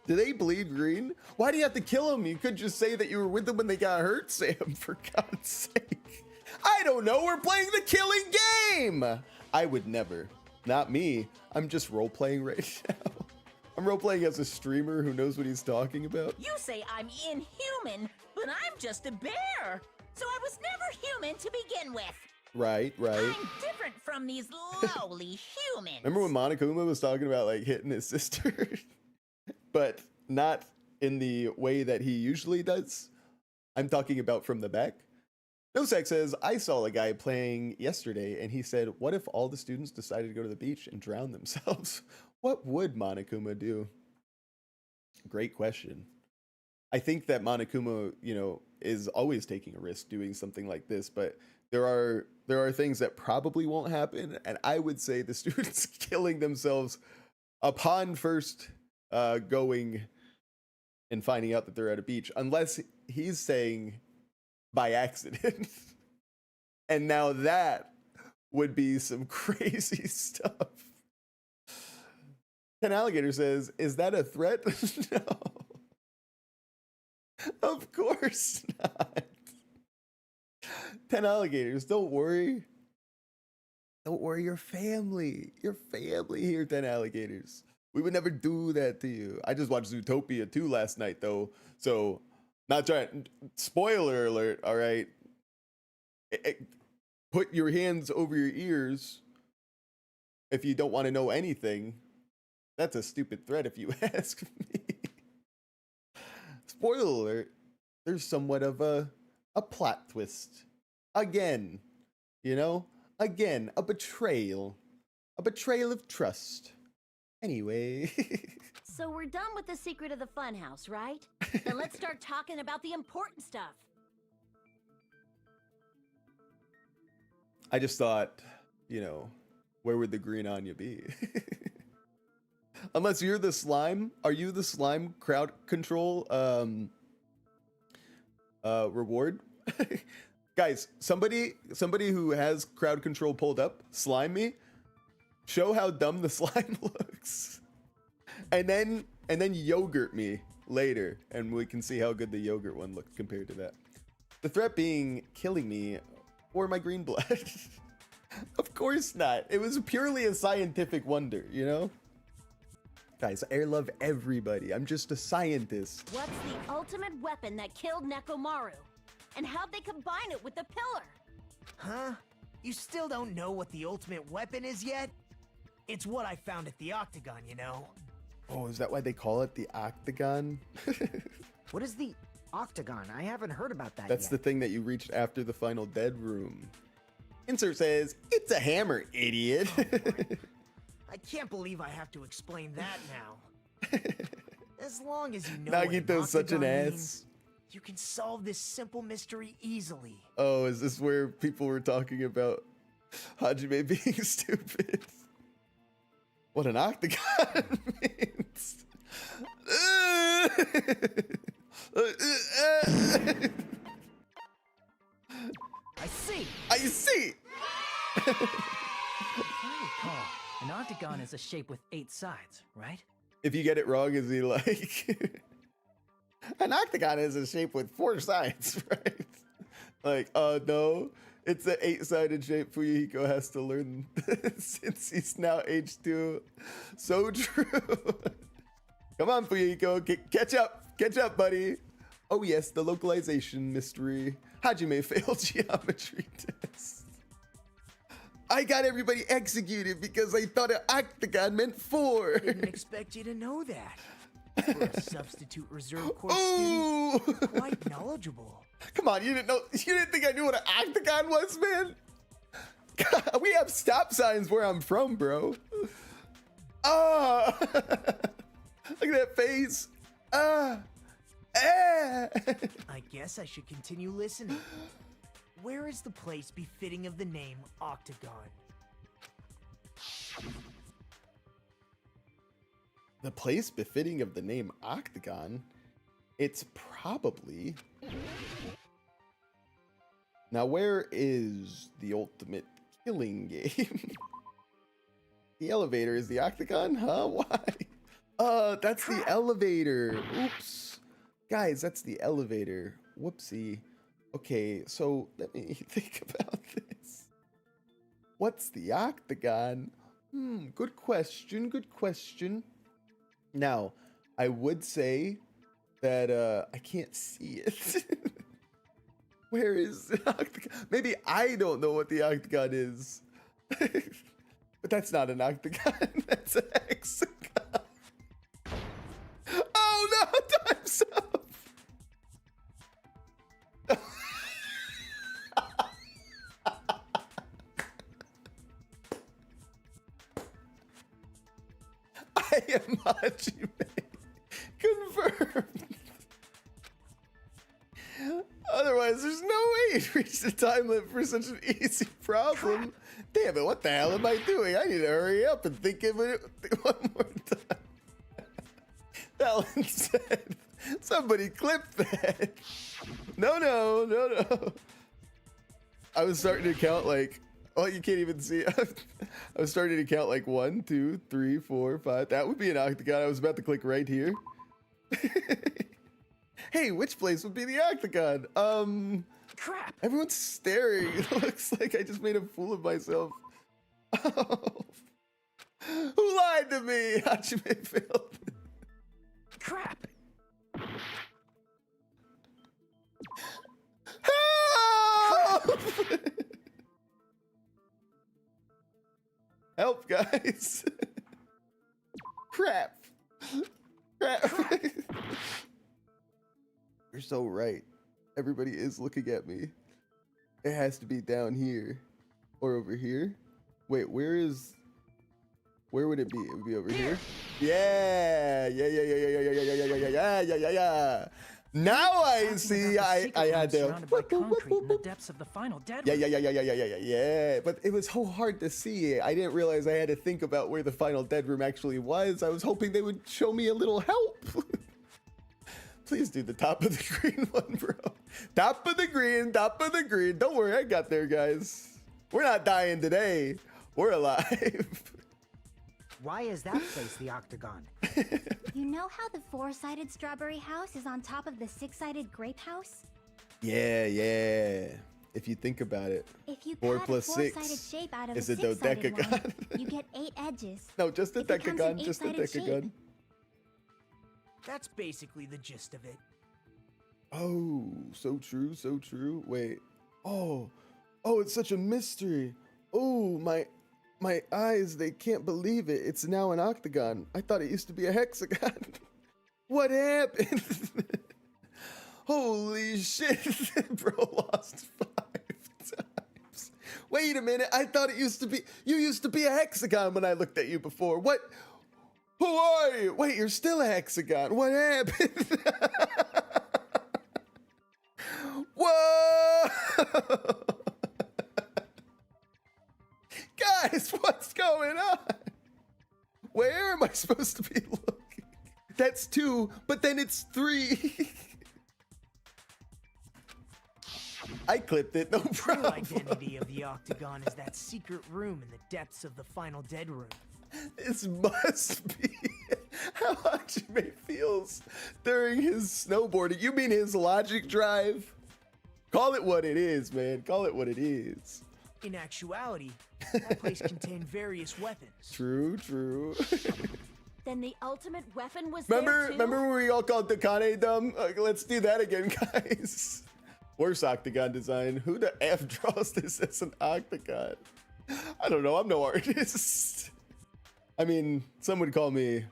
Do they bleed green? Why do you have to kill them? You could just say that you were with them when they got hurt, Sam, for God's sake. I don't know. We're playing the killing game. I would never. Not me. I'm just role-playing right now. I'm role-playing as a streamer who knows what he's talking about. You say I'm inhuman, but I'm just a bear. So I was never human to begin with. Right. I'm different from these lowly humans. Remember when Monokuma was talking about like hitting his sister? But not in the way that he usually does. I'm talking about from the back. Nosek says, I saw a guy playing yesterday and he said, what if all the students decided to go to the beach and drown themselves? What would Monokuma do? Great question. I think that Monokuma, is always taking a risk doing something like this, but there are things that probably won't happen, and I would say the students killing themselves upon first going and finding out that they're at a beach, unless he's saying by accident. And now that would be some crazy stuff. 10 Alligator says, is that a threat? No. Of course not. 10 Alligators, don't worry. Don't worry, your family here, 10 Alligators. We would never do that to you. I just watched Zootopia 2 last night, though, so not trying. Spoiler alert, all right? Put your hands over your ears if you don't want to know anything. That's a stupid threat if you ask me. Spoiler alert, there's somewhat of a plot twist. Again, Again, a betrayal. A betrayal of trust. Anyway. So we're done with the secret of the funhouse, right? Then let's start talking about the important stuff. I just thought, you know, where would the green Anya be? Unless you're the slime. Are you the slime crowd control reward? Guys, somebody who has crowd control pulled up, slime me. Show how dumb the slime looks. And then yogurt me later, and we can see how good the yogurt one looked compared to that. The threat being killing me or my green blood. Of course not. It was purely a scientific wonder, you know? Guys, I love everybody. I'm just a scientist. What's the ultimate weapon that killed Nekomaru? And how'd they combine it with the pillar? Huh? You still don't know what the ultimate weapon is yet? It's what I found at the Octagon, you know? Oh, is that why they call it the Octagon? What is the Octagon? I haven't heard about that That's yet. the thing that you reached after the final dead room. Insert says, it's a hammer, idiot. I can't believe I have to explain that now. As long as you know what an Nagito's such an octagon ass. means, you can solve this simple mystery easily. Oh, is this where people were talking about Hajime being stupid? What an octagon means. I see! I see! If I recall, an octagon is a shape with 8 sides, right? If you get it wrong, is he like... An octagon is a shape with 4 sides, right? Like, no, it's an 8-sided shape. Fuyuhiko has to learn since he's now age 2. So true. Come on, Fuyuhiko, catch up, buddy. Oh yes, the localization mystery. Hajime failed geometry test. I got everybody executed because I thought an octagon meant 4. Didn't expect you to know that. For a substitute reserve course Ooh! student, quite knowledgeable. Come on, you didn't think I knew what an octagon was, man? God, we have stop signs where I'm from, bro. Ah! Look at that face. Ah! Ah! I guess I should continue listening. Where is the place befitting of the name Octagon? The place befitting of the name Octagon? It's probably... Now, where is the ultimate killing game? The elevator is the Octagon? Huh? Why? That's the elevator. Oops. Guys, that's the elevator. Whoopsie. Okay, so let me think about this. What's the Octagon? Good question, good question. Now, I would say that I can't see it. Where is the Octagon? Maybe I don't know what the Octagon is. But that's not an Octagon, that's a hexagon. Oh no, time's up. I am Hajime. Confirmed. Otherwise, there's no way you'd reach the time limit for such an easy problem. Damn it, what the hell am I doing? I need to hurry up and think of it one more time. Alan said, somebody clip that. No. I was starting to count like, oh, you can't even see. I was starting to count like 1, 2, 3, 4, 5. That would be an octagon. I was about to click right here. Hey, which place would be the octagon? Crap! Everyone's staring. It looks like I just made a fool of myself. Oh. Who lied to me? Hajime failed. Crap! Help! Help, guys. Crap. You're so right. Everybody is looking at me. It has to be down here or over here. Wait, where would it be? It would be over here. Yeah. Now I Talking see. about the I secret had room to. surrounded by concrete in the depths of the final dead Yeah, room. yeah. But it was so hard to see. I didn't realize I had to think about where the final dead room actually was. I was hoping they would show me a little help. Please do the top of the green one, bro. Top of the green, top of the green. Don't worry, I got there, guys. We're not dying today. We're alive. Why is that place the octagon? You know how the four-sided strawberry house is on top of the six-sided grape house? Yeah. If you think about it. If you 4 cut plus a 6 four-sided shape out of is a a six-sided one, dodecagon. you get 8 edges. No, just a It becomes an decagon. Just a eight-sided shape. decagon. That's basically the gist of it. Oh, so true, so true. Wait. Oh, it's such a mystery. Oh, my eyes, they can't believe it. It's now an octagon. I thought it used to be a hexagon. What happened? Holy shit. Bro lost 5 times. Wait a minute. I thought you used to be a hexagon when I looked at you before. What? Who are you? Wait, you're still a hexagon. What happened? Whoa! Guys, what's going on? Where am I supposed to be looking? That's 2, but then it's 3. I clipped it, no True problem. identity of the octagon is that secret room in the depths of the final dead room. This must be how Hajime feels during his snowboarding. You mean his logic drive? Call it what it is, man. Call it what it is. In actuality, that place contained various weapons. True. Then the ultimate weapon was Remember there too? when we all called Dakane dumb? Let's do that again, guys. Worst octagon design. Who the F draws this as an octagon? I don't know. I'm no artist. I mean, some would call me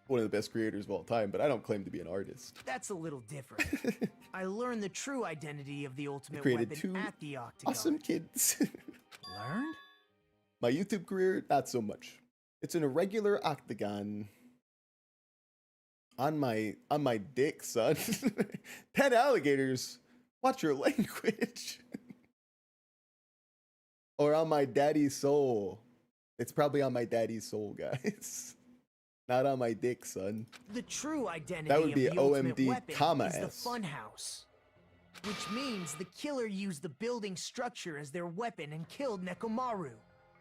one of the best creators of all time, but I don't claim to be an artist. That's a little different. I learned the true identity of the ultimate Created weapon 2 at the octagon. awesome kids. Learned? My YouTube career, not so much. It's an irregular octagon. On my dick, son. 10 alligators. Watch your language. Or on my daddy's soul. It's probably on my daddy's soul, guys. Not on my dick, son. The true identity That would of be the ultimate OMD weapon comma is the S. funhouse. Which means the killer used the building structure as their weapon and killed Nekomaru.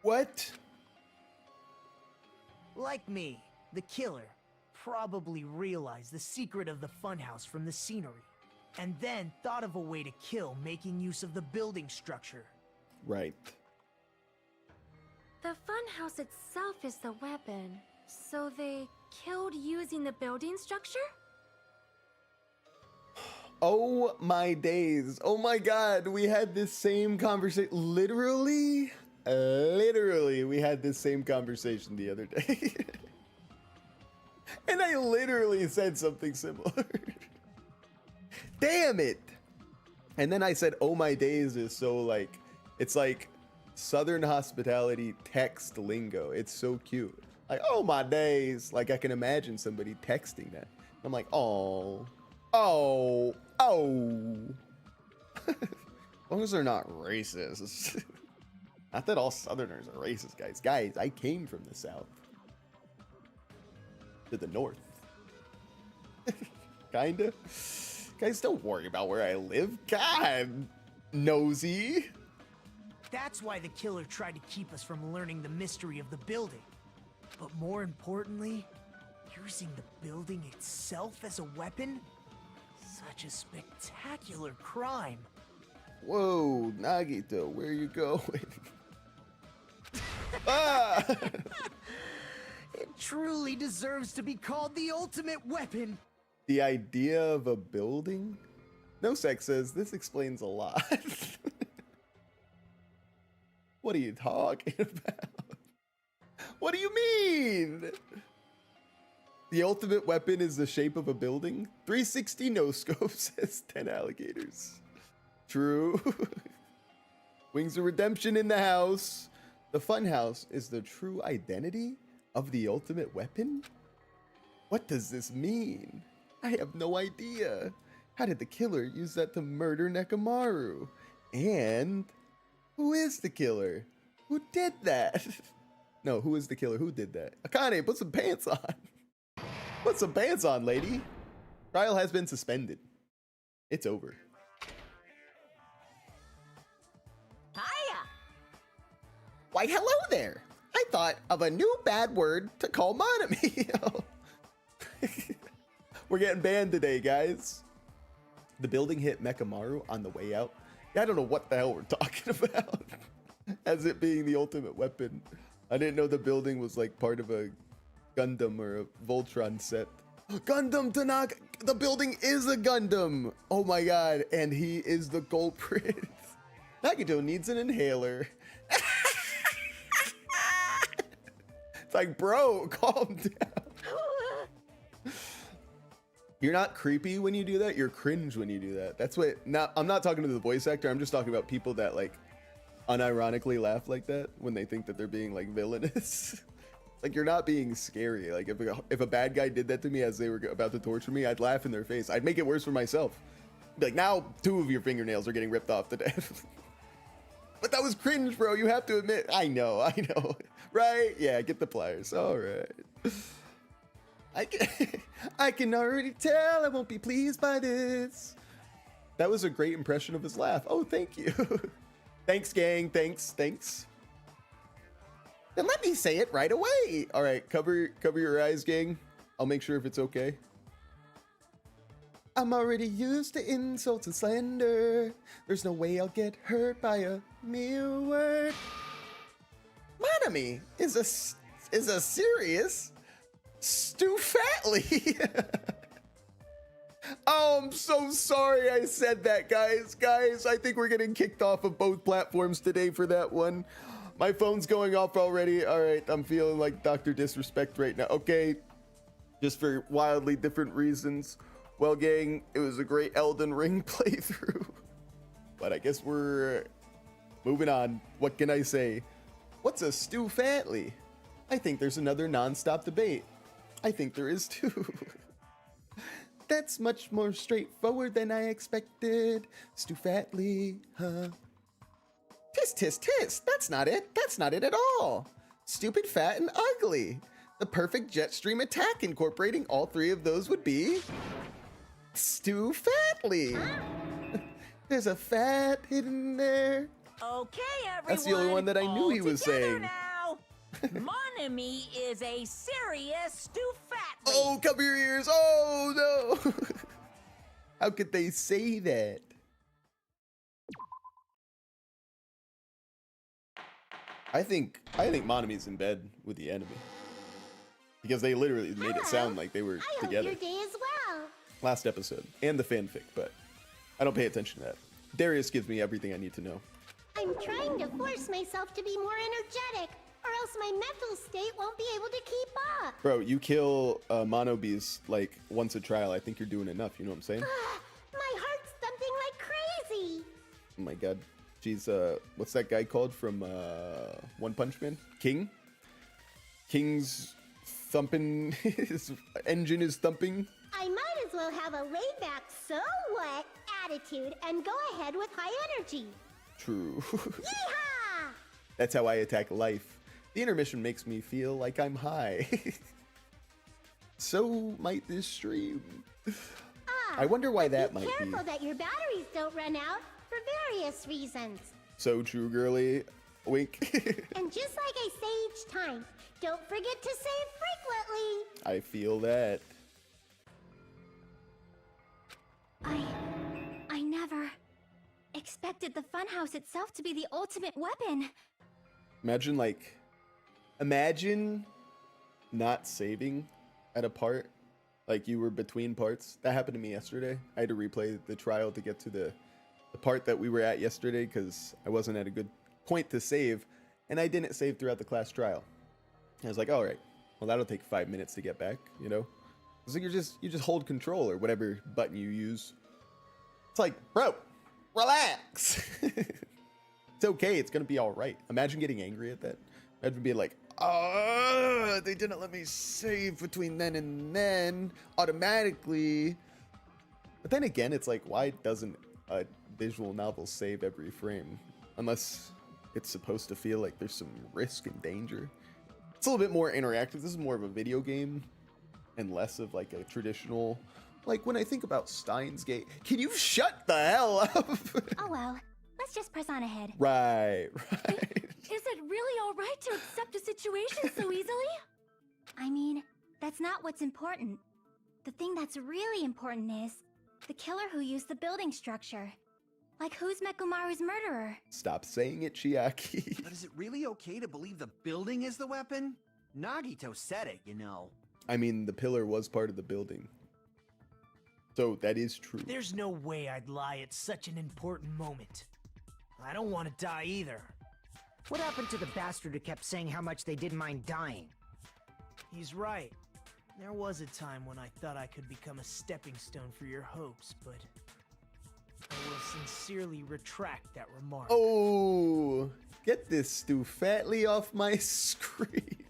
What? Like me, the killer probably realized the secret of the funhouse from the scenery, and then thought of a way to kill making use of the building structure. Right. The funhouse itself is the weapon, so they killed using the building structure? Oh my days. Oh my god, we had this same conversation. Literally, we had this same conversation the other day. And I literally said something similar. Damn it. And then I said, oh my days is so like, it's like Southern hospitality text lingo. It's so cute. Like, oh my days. Like I can imagine somebody texting that. I'm like, oh. As long as they're not racist. Not that all Southerners are racist, guys. Guys, I came from the South. To the North. Kinda. Guys, don't worry about where I live. God, nosy. That's why the killer tried to keep us from learning the mystery of the building. But more importantly, using the building itself as a weapon? Such a spectacular crime. Whoa, Nagito, where are you going? Ah! It truly deserves to be called the ultimate weapon. The idea of a building? No Sex says this explains a lot. What are you talking about? What do you mean? The ultimate weapon is the shape of a building? 360 no scope says 10 alligators. True. Wings of Redemption in the house. The funhouse is the true identity of the ultimate weapon? What does this mean? I have no idea. How did the killer use that to murder Nekomaru? And who is the killer? Who did that? No, who is the killer? Who did that? Akane, put some pants on. Put some pants on, lady. Trial has been suspended. It's over. Hiya! Why, hello there. I thought of a new bad word to call Monami. We're getting banned today, guys. The building hit Nekomaru on the way out. Yeah, I don't know what the hell we're talking about. As it being the ultimate weapon. I didn't know the building was like part of a Gundam or a Voltron set. Gundam Tanaka! The building is a Gundam! Oh my god, and he is the culprit. Nagito needs an inhaler. It's like, bro, calm down. You're not creepy when you do that, you're cringe when you do that. That's what, I'm not talking to the voice actor, I'm just talking about people that like unironically laugh like that when they think that they're being like villainous. Like, you're not being scary. Like, if a bad guy did that to me as they were about to torture me, I'd laugh in their face. I'd make it worse for myself. Be like, now 2 of your fingernails are getting ripped off to death. But that was cringe, bro. You have to admit. I know. Right? Yeah, get the pliers. All right. I can already tell I won't be pleased by this. That was a great impression of his laugh. Oh, thank you. Thanks, gang. Thanks. Then let me say it right away. All right, cover your eyes, gang. I'll make sure if it's okay. I'm already used to insults and slander. There's no way I'll get hurt by a mere word. Monami is a serious Stu Fatley. Oh, I'm so sorry I said that, guys. Guys, I think we're getting kicked off of both platforms today for that one. My phone's going off already. All right, I'm feeling like Dr. Disrespect right now. Okay, just for wildly different reasons. Well, gang, it was a great Elden Ring playthrough. But I guess we're moving on. What can I say? What's a Stu Fatley? I think there's another non-stop debate. I think there is too. That's much more straightforward than I expected. Stu Fatley, huh? Tisk, tisk, tisk. That's not it. That's not it at all. Stupid, fat, and ugly. The perfect jet stream attack incorporating all 3 of those would be Stu Fatley. There's a fat hidden there. Okay, everyone. That's the only one that I knew he was saying. Now. Monami is a serious Stu Fatley. Oh, cover your ears. Oh, no. How could they say that? I think Monami's in bed with the enemy. Because they literally made it sound like they were together. I hope your day is well. Last episode. And the fanfic, but I don't pay attention to that. Darius gives me everything I need to know. I'm trying to force myself to be more energetic, or else my mental state won't be able to keep up. Bro, you kill Mono Beast like once a trial. I think you're doing enough, you know what I'm saying? My heart's thumping like crazy. Oh my god. She's what's that guy called from One Punch Man? King? King's thumping, his engine is thumping. I might as well have a laid-back, so what attitude and go ahead with high energy. True. Yeehaw! That's how I attack life. The intermission makes me feel like I'm high. So might this stream. I wonder why that might be. Be careful that your batteries don't run out for various reasons. So true, girly. Wink. And just like I say each time, don't forget to save frequently. I feel that. I never expected the funhouse itself to be the ultimate weapon. Imagine not saving at a part, like you were between parts. That happened to me yesterday. I had to replay the trial to get to the part that we were at yesterday because I wasn't at a good point to save, and I didn't save throughout the class trial. I was like, all right, well, that'll take 5 minutes to get back, you know? It's like you just hold control or whatever button you use. It's like, bro, relax. It's okay. It's gonna be all right. Imagine getting angry at that. Imagine being like, They didn't let me save between then and then automatically. But then again, it's like, why doesn't a visual novel save every frame? Unless it's supposed to feel like there's some risk and danger. It's a little bit more interactive. This is more of a video game and less of like a traditional, like when I think about Steins Gate. Can you shut the hell up? Oh well, let's just press on ahead. Right. Is it really alright to accept a situation so easily? I mean, that's not what's important. The thing that's really important is the killer who used the building structure. Like, who's Nekomaru's murderer? Stop saying it, Chiaki. But is it really okay to believe the building is the weapon? Nagito said it, you know. I mean, the pillar was part of the building. So that is true. There's no way I'd lie at such an important moment. I don't want to die either. What happened to the bastard who kept saying how much they didn't mind dying? He's right. There was a time when I thought I could become a stepping stone for your hopes, but I will sincerely retract that remark. Oh, get this Stu Fatley off my screen.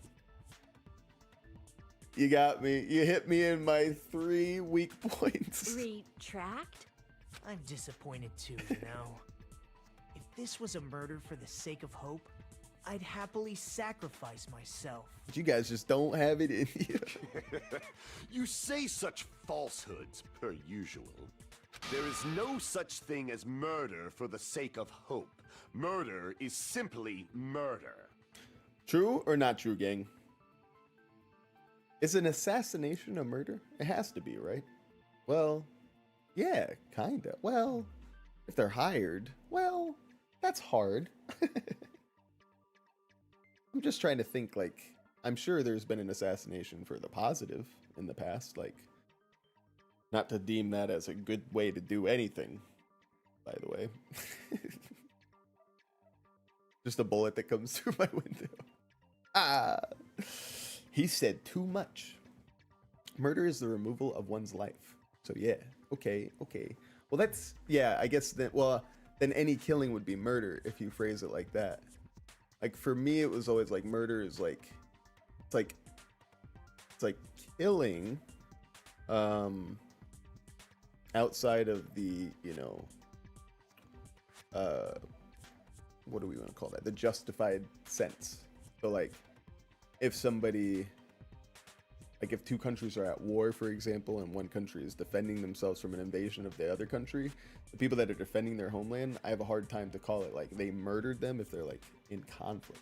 You got me. You hit me in my 3 weak points. Retract? I'm disappointed too, you know. If this was a murder for the sake of hope, I'd happily sacrifice myself. But you guys just don't have it in you. You say such falsehoods, per usual. There is no such thing as murder for the sake of hope. Murder is simply murder. True or not true, gang? Is an assassination a murder? It has to be, right? Well, yeah, kinda. Well, if they're hired, well, that's hard. I'm just trying to think, like, I'm sure there's been an assassination for the positive in the past, like, not to deem that as a good way to do anything, by the way. Just a bullet that comes through my window. Ah, he said too much. Murder is the removal of one's life. So yeah, okay. Well, that's, yeah, I guess that, well, then any killing would be murder if you phrase it like that. Like for me, it was always like murder is like, it's like killing, outside of the, you know, what do we want to call that? The justified sense. So like, if somebody, like if two countries are at war, for example, and one country is defending themselves from an invasion of the other country, the people that are defending their homeland, I have a hard time to call it like they murdered them if they're like in conflict.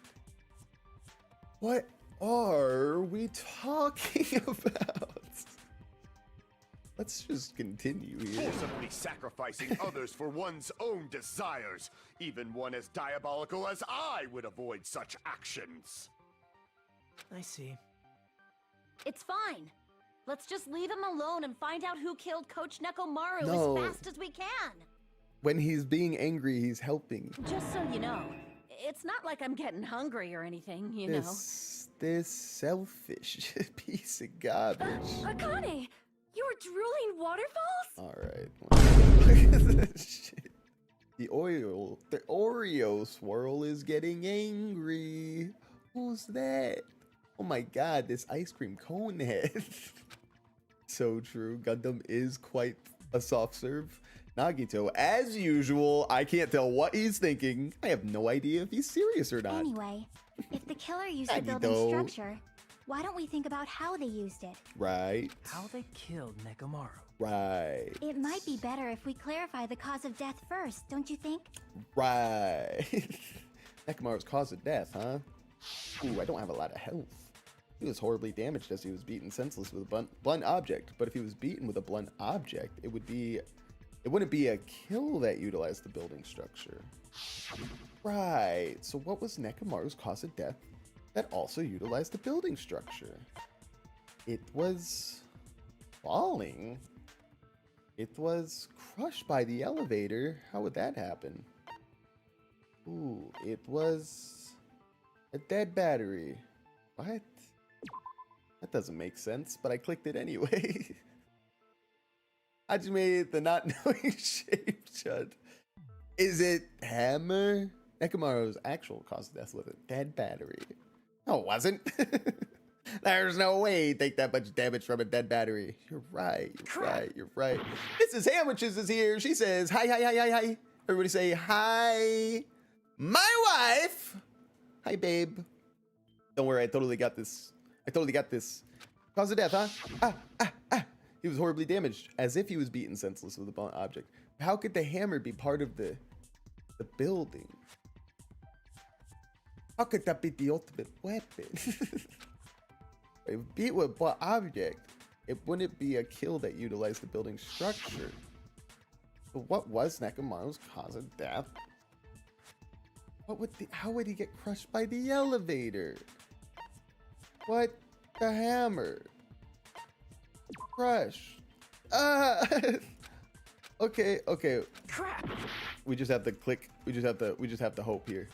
What are we talking about? Let's just continue here. Forcibly sacrificing others for one's own desires. Even one as diabolical as I would avoid such actions. I see. It's fine. Let's just leave him alone and find out who killed Coach Nekomaru No. as fast as we can. When he's being angry, he's helping. Just so you know, it's not like I'm getting hungry or anything, you know. This selfish piece of garbage. Akane, you were drooling waterfalls? All right. Look at this shit. The Oreo swirl is getting angry. Who's that? Oh my god, this ice cream cone head. So true. Gundam is quite a soft serve. Nagito, as usual, I can't tell what he's thinking. I have no idea if he's serious or not. Anyway, if the killer used the Nagito. building structure, why don't we think about how they used it? Right. How they killed Nekomaru. Right. It might be better if we clarify the cause of death first, don't you think? Right. Nekomaru's cause of death, huh? Ooh, I don't have a lot of health. He was horribly damaged as he was beaten senseless with a blunt object. But if he was beaten with a blunt object, it wouldn't be a kill that utilized the building structure. Right. So what was Nekomaru's cause of death that also utilized the building structure? It was falling. It was crushed by the elevator. How would that happen? Ooh, it was a dead battery. What? That doesn't make sense, but I clicked it anyway. I just made the not knowing shape shut. Is it hammer? Nekomaru's actual cause of death was a dead battery. No, it wasn't. There's no way you take that much damage from a dead battery. You're right. You're right. You're right. Mrs. Sandwiches is here. She says, hi, hi, hi, hi, hi. Everybody say, hi. My wife. Hi, babe. Don't worry. I totally got this. I totally got this. Cause of death, huh? He was horribly damaged, as if he was beaten senseless with a blunt object. How could the hammer be part of the building? How could that be the ultimate weapon? If beat with what object, it wouldn't be a kill that utilized the building structure. But what was Nekomaru's cause of death? How would he get crushed by the elevator? What? The hammer. Crush. Okay. Crap! We just have to click. We just have to hope here.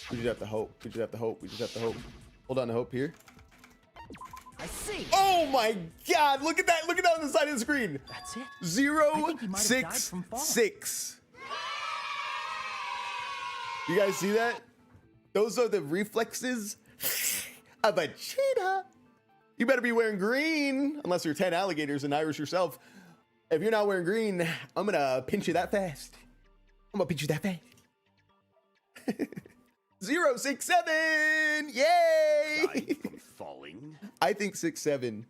We just have to hope. We just have to hope. We just have to hope. Hold on to hope here. I see! Oh my god! Look at that! Look at that on the side of the screen! That's it. I 0, think he might have died 6, from falling. 6. You guys see that? Those are the reflexes of a cheetah. You better be wearing green, unless you're 10 alligators and Irish yourself. If you're not wearing green, I'm gonna pinch you that fast. I'm gonna pinch you that fast. 0, 6, 7! Yay! Died from falling. I think 6, 7.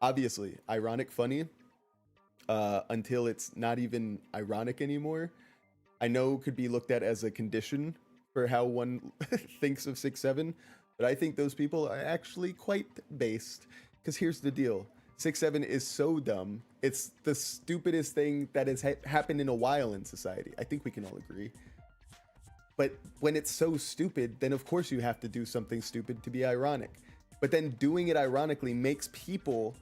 Obviously, ironic funny. Until it's not even ironic anymore. I know it could be looked at as a condition for how one thinks of 6, 7. But I think those people are actually quite based. Because here's the deal. 6, 7 is so dumb. It's the stupidest thing that has happened in a while in society. I think we can all agree. But when it's so stupid, then of course you have to do something stupid to be ironic. But then doing it ironically makes people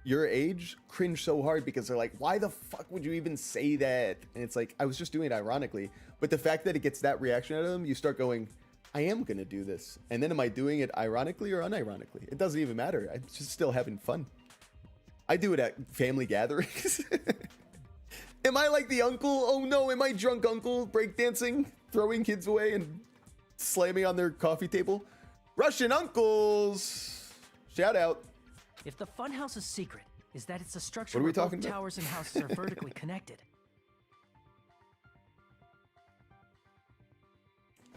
your age cringe so hard because they're like, why the fuck would you even say that? And it's like, I was just doing it ironically. But the fact that it gets that reaction out of them, you start going, I am gonna do this. And then am I doing it ironically or unironically? It doesn't even matter. I'm just still having fun. I do it at family gatherings. Am I like the uncle? Oh no, am I drunk uncle breakdancing, throwing kids away and slamming on their coffee table? Russian uncles! Shout out. If the funhouse's secret is that it's a structure What are we where both talking about? towers and houses are vertically connected.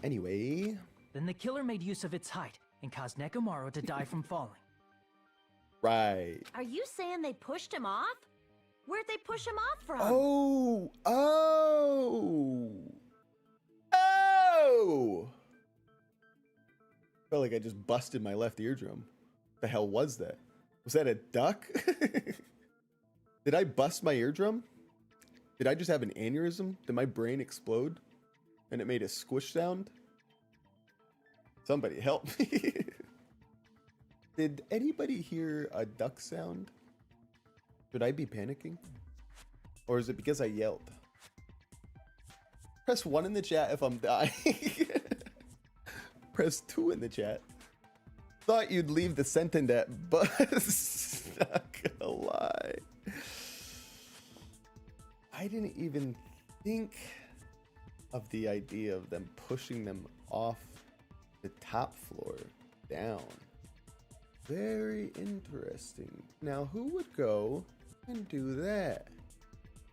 Anyway. Then the killer made use of its height and caused Nekomaru to die from falling. Right. Are you saying they pushed him off? Where'd they push him off from? Oh! Felt like I just busted my left eardrum. The hell was that? Was that a duck? Did I bust my eardrum? Did I just have an aneurysm? Did my brain explode? And it made a squish sound? Somebody help me. Did anybody hear a duck sound? Should I be panicking? Or is it because I yelled? Press 1 in the chat if I'm dying. Press 2 in the chat. Thought you'd leave the sentence at buzz. Not gonna lie. I didn't even think of the idea of them pushing them off the top floor down. Very interesting. Now, who would go and do that?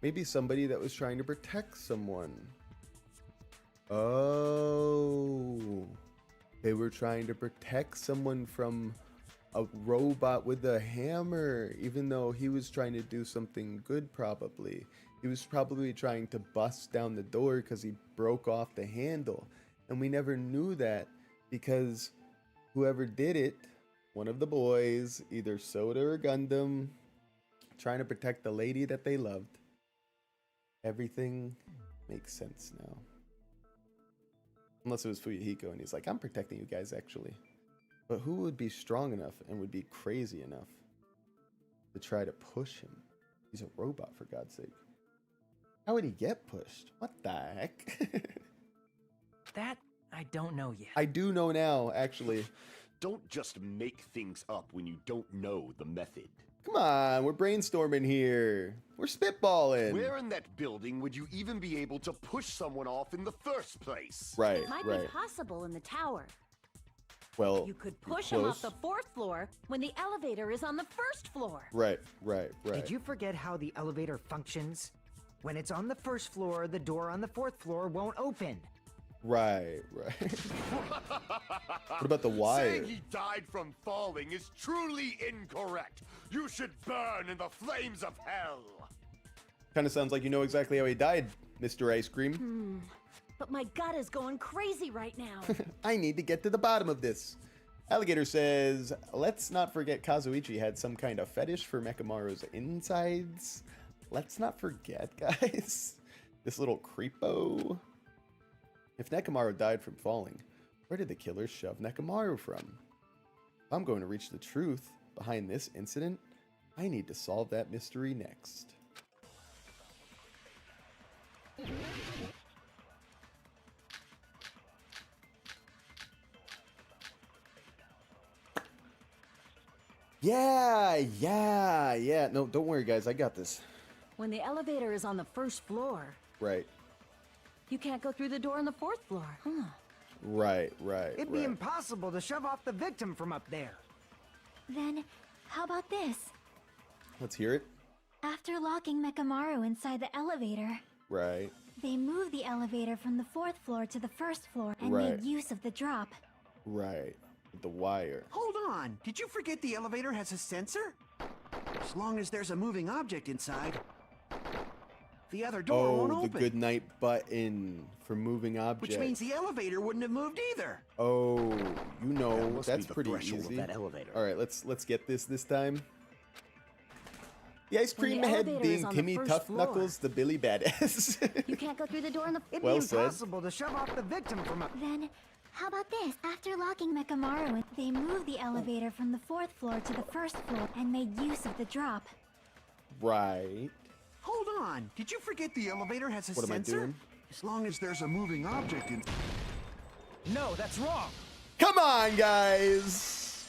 Maybe somebody that was trying to protect someone. Oh. They were trying to protect someone from a robot with a hammer, even though he was trying to do something good probably. He was probably trying to bust down the door because he broke off the handle. And we never knew that because whoever did it, one of the boys, either Soda or Gundam, trying to protect the lady that they loved. Everything makes sense now. Unless it was Fuyuhiko and he's like, I'm protecting you guys actually. But who would be strong enough and would be crazy enough to try to push him? He's a robot, for God's sake. How would he get pushed? What the heck? That I don't know yet. I do know now, actually. Don't just make things up when you don't know the method. Come on, we're brainstorming here. We're spitballing. Where in that building would you even be able to push someone off in the first place? Right, It might right. be possible in the tower. Well, You could you're push him off close. the 4th floor when the elevator is on the 1st floor. Right. Did you forget how the elevator functions? When it's on the 1st floor, the door on the 4th floor won't open. Right. What about the wire? Saying he died from falling is truly incorrect. You should burn in the flames of hell. Kind of sounds like you know exactly how he died, Mr. Ice Cream. But my gut is going crazy right now. I need to get to the bottom of this. Alligator says, let's not forget Kazuichi had some kind of fetish for Nekomaru's insides. Let's not forget, guys. This little creepo. If Nekomaru died from falling, where did the killer shove Nekomaru from? If I'm going to reach the truth behind this incident, I need to solve that mystery next. Yeah. No, don't worry, guys. I got this. When the elevator is on the 1st floor, Right. you can't go through the door on the 4th floor. Right. It'd be impossible to shove off the victim from up there. Then, how about this? Let's hear it. After locking Nekomaru inside the elevator, Right. they moved the elevator from the 4th floor to the 1st floor and Right. made use of the drop. Right. With the wire. Hold on. Did you forget the elevator has a sensor? As long as there's a moving object inside, the other door won't Oh, the open. good night button for moving objects. Which means the elevator wouldn't have moved either. Oh, you know, That must be that's the pretty threshold of easy. that elevator. All right, let's get this time. The ice When the cream head elevator being is on the Timmy 1st Tough floor. Knuckles, the Billy Badass. You can't go through the door on the... It'd Well be said. impossible to shove off the victim from up. Then, how about this? After locking Nekomaru, they moved the elevator from the 4th floor to the 1st floor and made use of the drop. Right. Hold on. Did you forget the elevator has a What am I sensor? doing? As long as there's a moving object in... No, that's wrong. Come on, guys.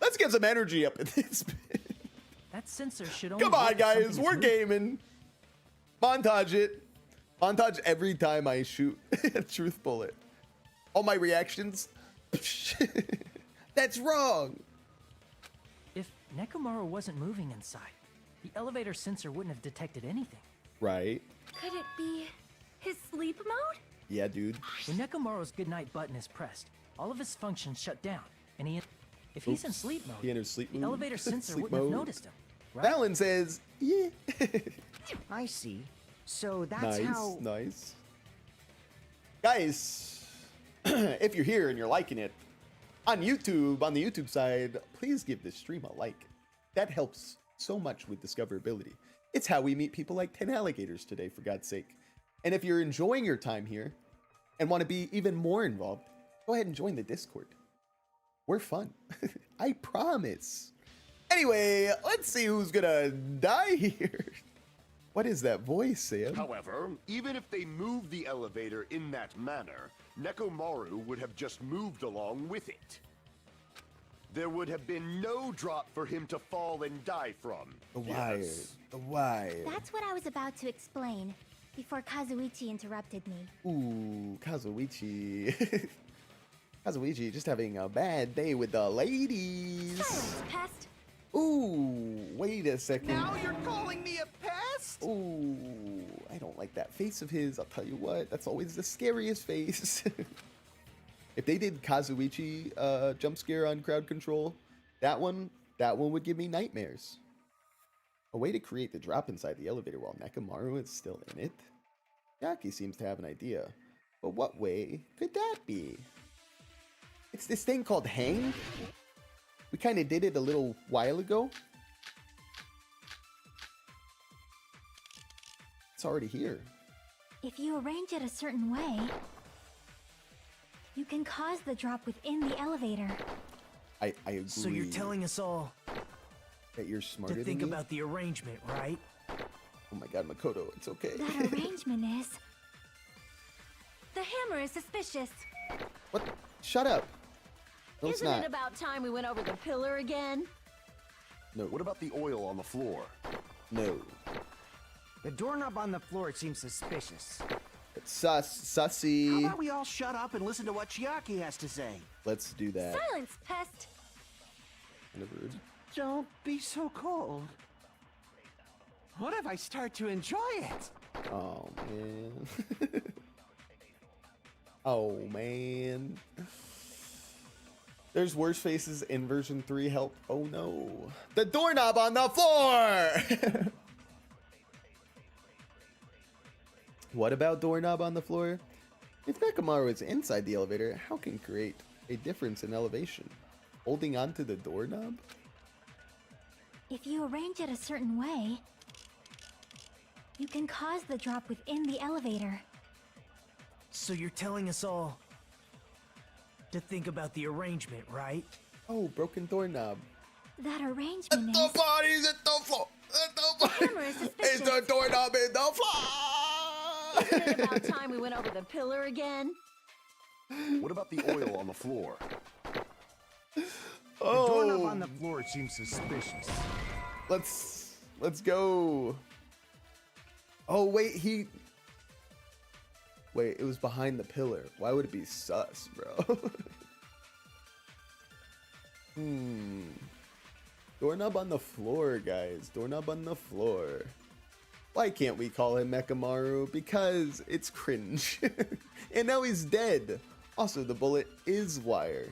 Let's get some energy up in this bit. That sensor should only. Come on, work if guys. something is We're moving. gaming. Montage it. Montage every time I shoot a truth bullet. All my reactions. That's wrong. If Nekomaru wasn't moving inside, the elevator sensor wouldn't have detected anything. Right. Could it be his sleep mode? Yeah, dude. When Nekomaru's goodnight button is pressed, all of his functions shut down, and if he's in sleep mode, He enters sleep the mode. elevator sensor Sleep wouldn't mode. have noticed him. Right? Valen says, yeah. I see. So that's how... Nice. Guys, if you're here and you're liking it, on YouTube, on the YouTube side, please give this stream a like. That helps so much with discoverability. It's how we meet people like 10 alligators today, for God's sake. And if you're enjoying your time here and want to be even more involved, go ahead and join the Discord. We're fun. I promise. Anyway, let's see who's gonna die here. What is that voice, Sam? However, even if they moved the elevator in that manner, Nekomaru would have just moved along with it. There would have been no drop for him to fall and die from. The wire. Yes. The wire. That's what I was about to explain before Kazuichi interrupted me. Ooh, Kazuichi. Kazuichi just having a bad day with the ladies. Silence, pest! Ooh, wait a second. Now you're calling me a pest? Ooh, I don't like that face of his. I'll tell you what, that's always the scariest face. If they did Kazuichi jump scare on crowd control, that one would give me nightmares. A way to create the drop inside the elevator while Nekomaru is still in it? Yaki seems to have an idea, but what way could that be? It's this thing called hang. We kind of did it a little while ago. It's already here. If you arrange it a certain way, you can cause the drop within the elevator. I agree. So you're telling us all that you're smarter to than think me? about the arrangement, right? Oh my god, Makoto, it's okay. That arrangement is... The hammer is suspicious. What? Shut up. No, it's Isn't not. it about time we went over the pillar again? No. What about the oil on the floor? No. The doorknob on the floor seems suspicious. That Sussy. How about we all shut up and listen to what Chiaki has to say? Let's do that. Silence, pest! Kind of rude. Don't be so cold. What if I start to enjoy it? Oh, man. Oh, man. There's worse faces in version 3. Help. Oh, no. The doorknob on the floor! What about doorknob on the floor? If Nekomaru is inside the elevator, how can it create a difference in elevation? Holding onto the doorknob? If you arrange it a certain way, you can cause the drop within the elevator. So you're telling us all to think about the arrangement, right? Oh, broken doorknob. That arrangement The is... body's at the floor. The camera is suspicious. It's the doorknob in the floor. Isn't it about time we went over the pillar again? What about the oil on the floor? Oh, The doorknob on the floor seems suspicious. let's go. Oh wait, wait, it was behind the pillar. Why would it be sus, bro? Doorknob on the floor, guys. Doorknob on the floor. Why can't we call him Nekomaru? Because it's cringe. And now he's dead. Also, the bullet is wire.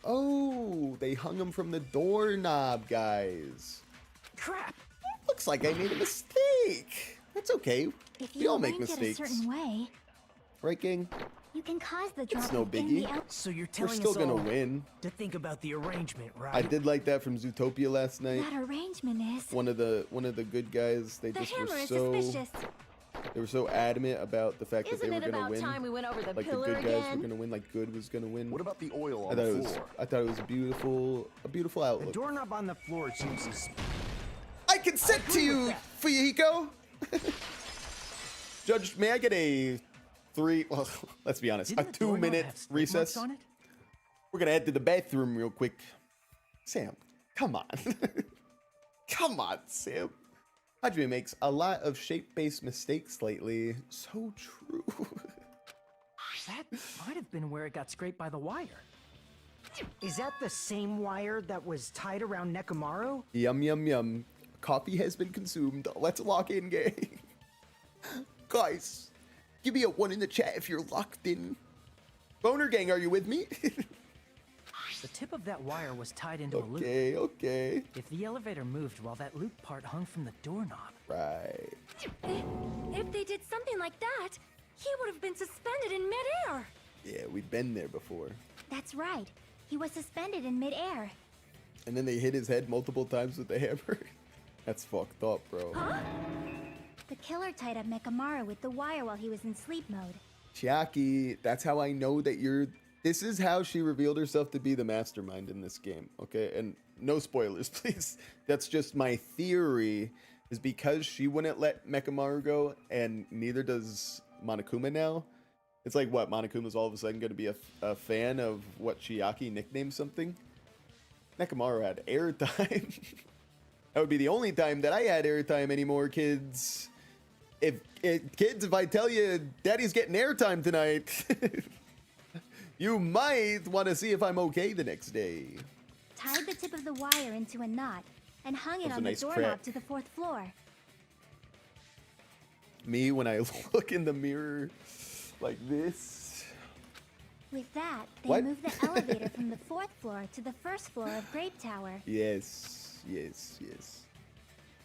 Oh, they hung him from the doorknob, guys. Crap! Looks like I made a mistake. That's okay. If We you all make arrange it a mistakes. certain way, Right, gang? you can cause the drop It's no within biggie. the elevator. So you're We're telling still us gonna all win. to think about the arrangement, right? I did like that from Zootopia last night. That arrangement is... One of the good guys, they The just were hammer is so suspicious. they were so adamant about the fact that Isn't they it were gonna about win. time we went over the Like the pillar good guys were again? gonna win, like good was gonna win. What about the oil I on thought the it was floor? a beautiful The outlook. doorknob on the floor seems suspicious. I consent to you, Fuyuhiko. Judge, may I get a 3? Well, let's be honest, Didn't a the doorknob 2-minute have skid recess. marks on it? We're gonna head to the bathroom real quick. Sam, come on. Come on, Sam. Hajime makes a lot of shape-based mistakes lately. So true. That might have been where it got scraped by the wire. Is that the same wire that was tied around Nekomaru? Yum, yum, yum. Coffee has been consumed. Let's lock in, gang. Guys, give me a 1 in the chat if you're locked in. Boner gang, are you with me? The tip of that wire was tied into a loop. Okay. If the elevator moved while that loop part hung from the doorknob, Right. If they did something like that, he would have been suspended in midair. Yeah, we've been there before. That's right. He was suspended in midair. And then they hit his head multiple times with the hammer. That's fucked up, bro. The killer tied up Nekomaru with the wire while he was in sleep mode. Chiaki, that's how I know that you're... This is how she revealed herself to be the mastermind in this game, okay? And no spoilers, please. That's just my theory, is because she wouldn't let Nekomaru go, and neither does Monokuma now. It's like, what, Monokuma's all of a sudden going to be a fan of what Chiaki nicknamed something? Nekomaru had airtime. That would be the only time that I had airtime anymore, kids. Kids, if I tell you Daddy's getting airtime tonight, you might want to see if I'm okay the next day. Tied the tip of the wire into a knot and hung it That's a on the nice doorknob crack. to the 4th floor. Me, when I look in the mirror like this. With that, they What? moved the elevator from the 4th floor to the 1st floor of Grape Tower Yes.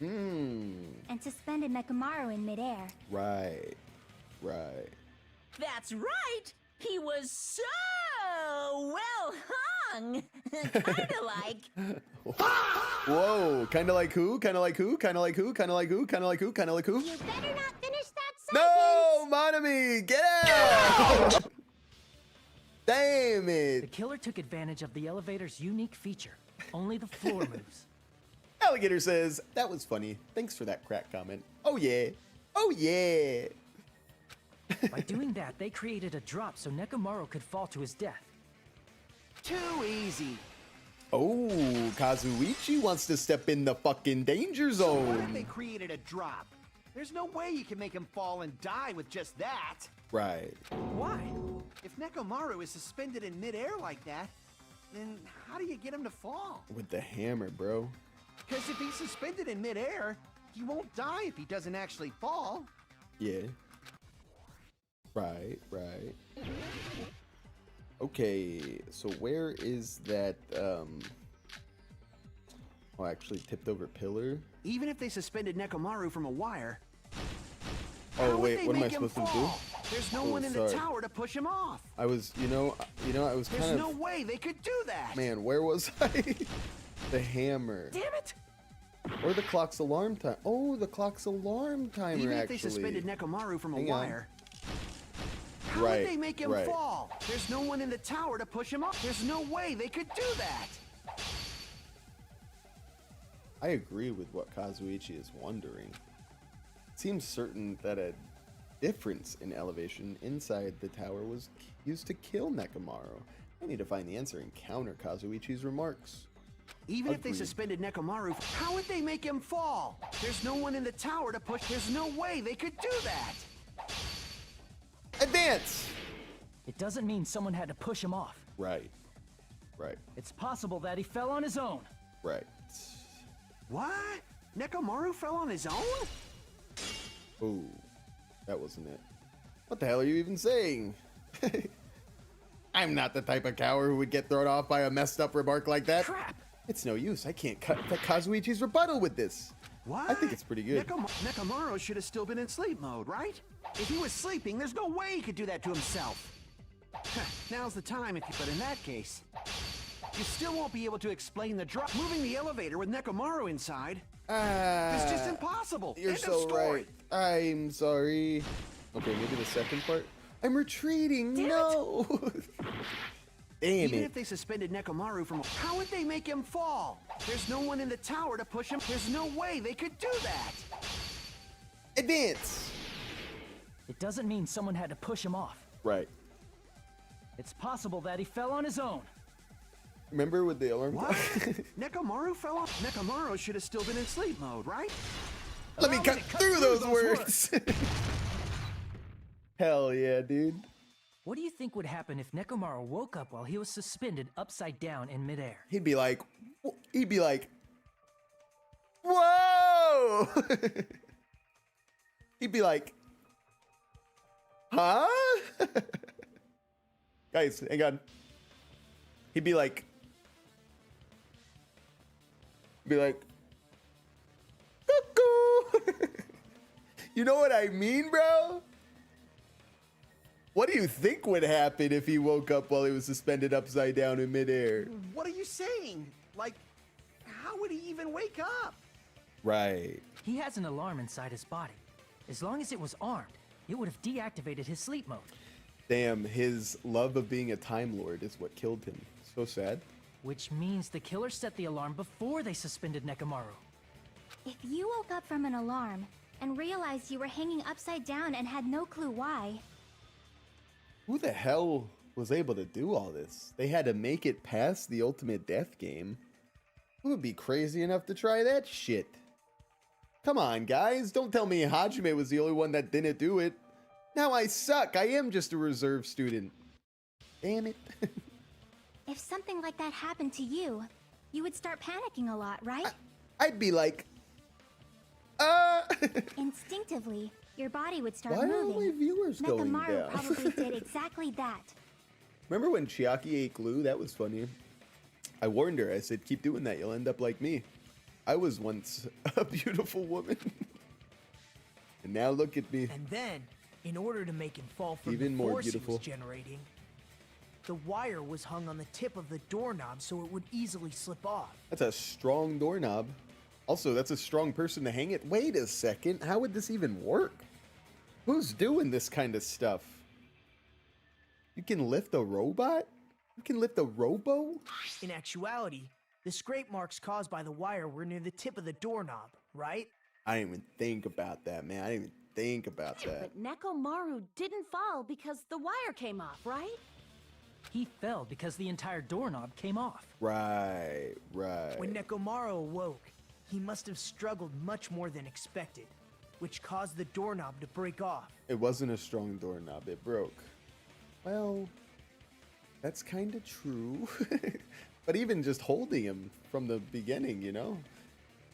and suspended Nekomaru in midair. Right. That's right! He was so well hung! Kinda like... Whoa, kinda like who? Kinda like who? Kinda like who? Kinda like who? Kinda like who? Kinda like who? You better not finish that sentence! No, Monami, get out! Damn the it! killer took advantage of the elevator's unique feature. Only the floor moves. Alligator says, that was funny. Thanks for that crack comment. Oh yeah. By doing that, they created a drop so Nekomaru could fall to his death. Too easy. Oh, Kazuichi wants to step in the fucking danger So what if zone. they created a drop? There's no way you can make him fall and die with just that. Right. Why? If Nekomaru is suspended in midair like that, then how do you get him to fall? With the hammer, bro. Because if he's suspended in midair, he won't die if he doesn't actually fall. Yeah. Right, right. Okay, so where is that, oh, actually tipped over pillar? Even if they suspended Nekomaru from a wire, Oh, how would wait, they what am I make him supposed to do? fall? There's no Oh, one in the sorry. tower to push him off. I was, I was There's kind of, no way they could do that. man, where was I? The hammer. Damn it! Or the clock's alarm time. Oh, the clock's alarm timer, Even if actually. they suspended Nekomaru from a Hang on. wire, how Right, would they make him right. fall? There's no one in the tower to push him off. There's no way they could do that. I agree with what Kazuichi is wondering. It seems certain that a difference in elevation inside the tower was used to kill Nekomaru. I need to find the answer and counter Kazuichi's remarks. Even if they Agreed. suspended Nekomaru, how would they make him fall? There's no one in the tower to push. There's no way they could do that. Advance! It doesn't mean someone had to push him off. Right. Right. It's possible that he fell on his own. Right. What? Nekomaru fell on his own? Ooh. That wasn't it. What the hell are you even saying? I'm not the type of coward who would get thrown off by a messed up remark like that. Crap! It's no use. I can't cut Kazuichi's rebuttal with this. What? I think it's pretty good. Nekomaru should have still been in sleep mode, right? If he was sleeping, there's no way he could do that to himself. Now's the time, but in that case, you still won't be able to explain the drop. Moving the elevator with Nekomaru inside. It's just impossible. You're End of so story. right. I'm sorry. Okay, maybe the second part. I'm retreating. No. Damn Even it. if they suspended Nekomaru from, how would they make him fall? There's no one in the tower to push him. There's no way they could do that. Advance. It doesn't mean someone had to push him off. Right. It's possible that he fell on his own. Remember with the alarm What? clock? Nekomaru fell off. Nekomaru should have still been in sleep mode, right? Let me cut through those words. Hell yeah, dude. What do you think would happen if Nekomaru woke up while he was suspended upside down in midair? He'd be like, whoa! He'd be like, huh? Guys, hang on. He'd be like, cuckoo. You know what I mean, bro? What do you think would happen if he woke up while he was suspended upside down in midair? What are you saying? Like, how would he even wake up? Right. He has an alarm inside his body. As long as it was armed, it would have deactivated his sleep mode. Damn, his love of being a Time Lord is what killed him. So sad. Which means the killer set the alarm before they suspended Nekomaru. If you woke up from an alarm and realized you were hanging upside down and had no clue why, Who the hell was able to do all this? They had to make it past the ultimate death game. Who would be crazy enough to try that shit? Come on, guys. Don't tell me Hajime was the only one that didn't do it. Now I suck. I am just a reserve student. Damn it. if something like that happened to you, you would start panicking a lot, right? I'd be like, Instinctively, your body would start Why are all moving. my viewers going Nekomaru down? probably did exactly that. Remember when Chiaki ate glue? That was funny. I warned her. I said, keep doing that. You'll end up like me. I was once a beautiful woman. And now look at me. And then, in order to make him fall from Even the more force beautiful. he was generating, the wire was hung on the tip of the doorknob so it would easily slip off. That's a strong doorknob. Also, that's a strong person to hang it. Wait a second. How would this even work? Who's doing this kind of stuff? You can lift a robot? You can lift a robo? In actuality, the scrape marks caused by the wire were near the tip of the doorknob, right? I didn't even think about that, man. I didn't even think about that. But Nekomaru didn't fall because the wire came off, right? He fell because the entire doorknob came off. Right, right. When Nekomaru awoke, he must have struggled much more than expected. which caused the doorknob to break off. It wasn't a strong doorknob, it broke. Well, that's kind of true. But even just holding him from the beginning, you know?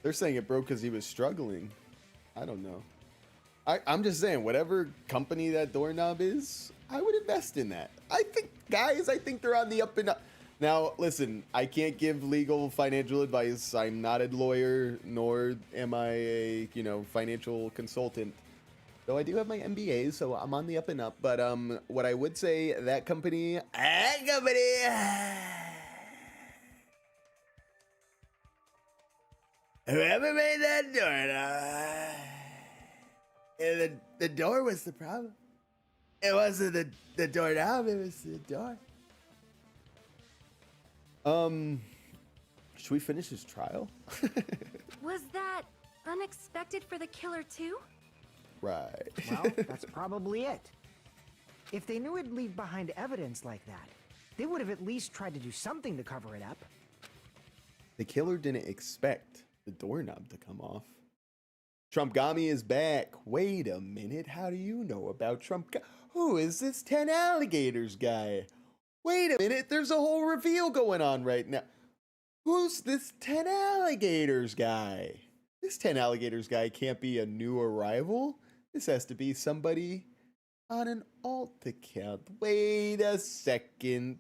They're saying it broke because he was struggling. I don't know. I'm just saying, whatever company that doorknob is, I would invest in that. I think, guys, they're on the up and up. Now, listen, I can't give legal financial advice. I'm not a lawyer, nor am I a, financial consultant. Though I do have my MBA, so I'm on the up and up. But what I would say, that company, whoever made that doorknob, the door was the problem. It wasn't the doorknob, it was the door. Should we finish his trial? Was that unexpected for the killer too? Right. Well, that's probably it. If they knew it'd leave behind evidence like that, they would have at least tried to do something to cover it up. The killer didn't expect the doorknob to come off. Trumpgami is back. Wait a minute, how do you know about Who is this 10 alligators guy? Wait a minute, there's a whole reveal going on right now. Who's this 10 alligators guy? This 10 alligators guy can't be a new arrival. This has to be somebody on an alt account. Wait a second.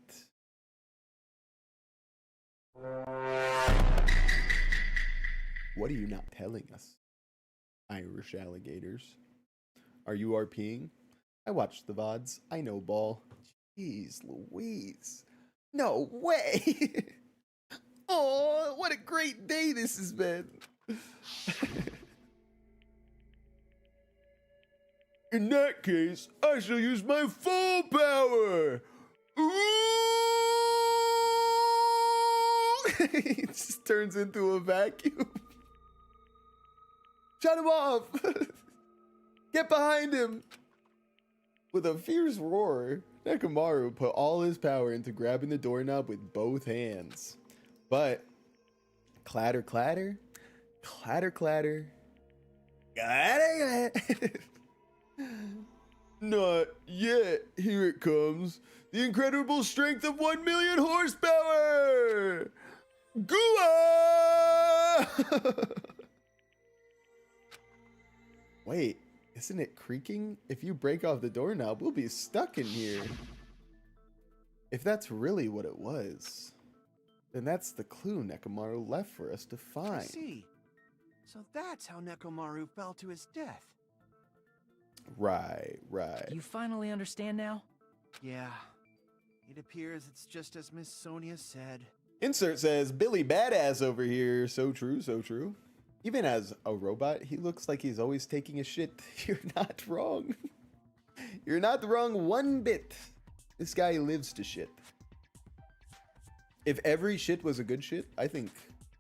What are you not telling us? Irish alligators. Are you RPing? I watched the VODs. I know ball. Jeez Louise. No way. Oh, what a great day this has been. In that case, I shall use my full power. Ooh! He just turns into a vacuum. Shut him off! Get behind him! With a fierce roar, Nekomaru put all his power into grabbing the doorknob with both hands. But, clatter, clatter, clatter, clatter, clatter, clatter. Not yet. Here it comes. The incredible strength of 1 million horsepower! Gua! Wait, isn't it creaking? If you break off the doorknob, we'll be stuck in here. If that's really what it was, then that's the clue Nekomaru left for us to find. I see. So that's how Nekomaru fell to his death. Right. You finally understand now? Yeah. It appears it's just as Miss Sonia said. Insert says, Billy Badass over here. So true, so true. Even as a robot, he looks like he's always taking a shit. You're not wrong. You're not wrong one bit. This guy lives to shit. If every shit was a good shit, I think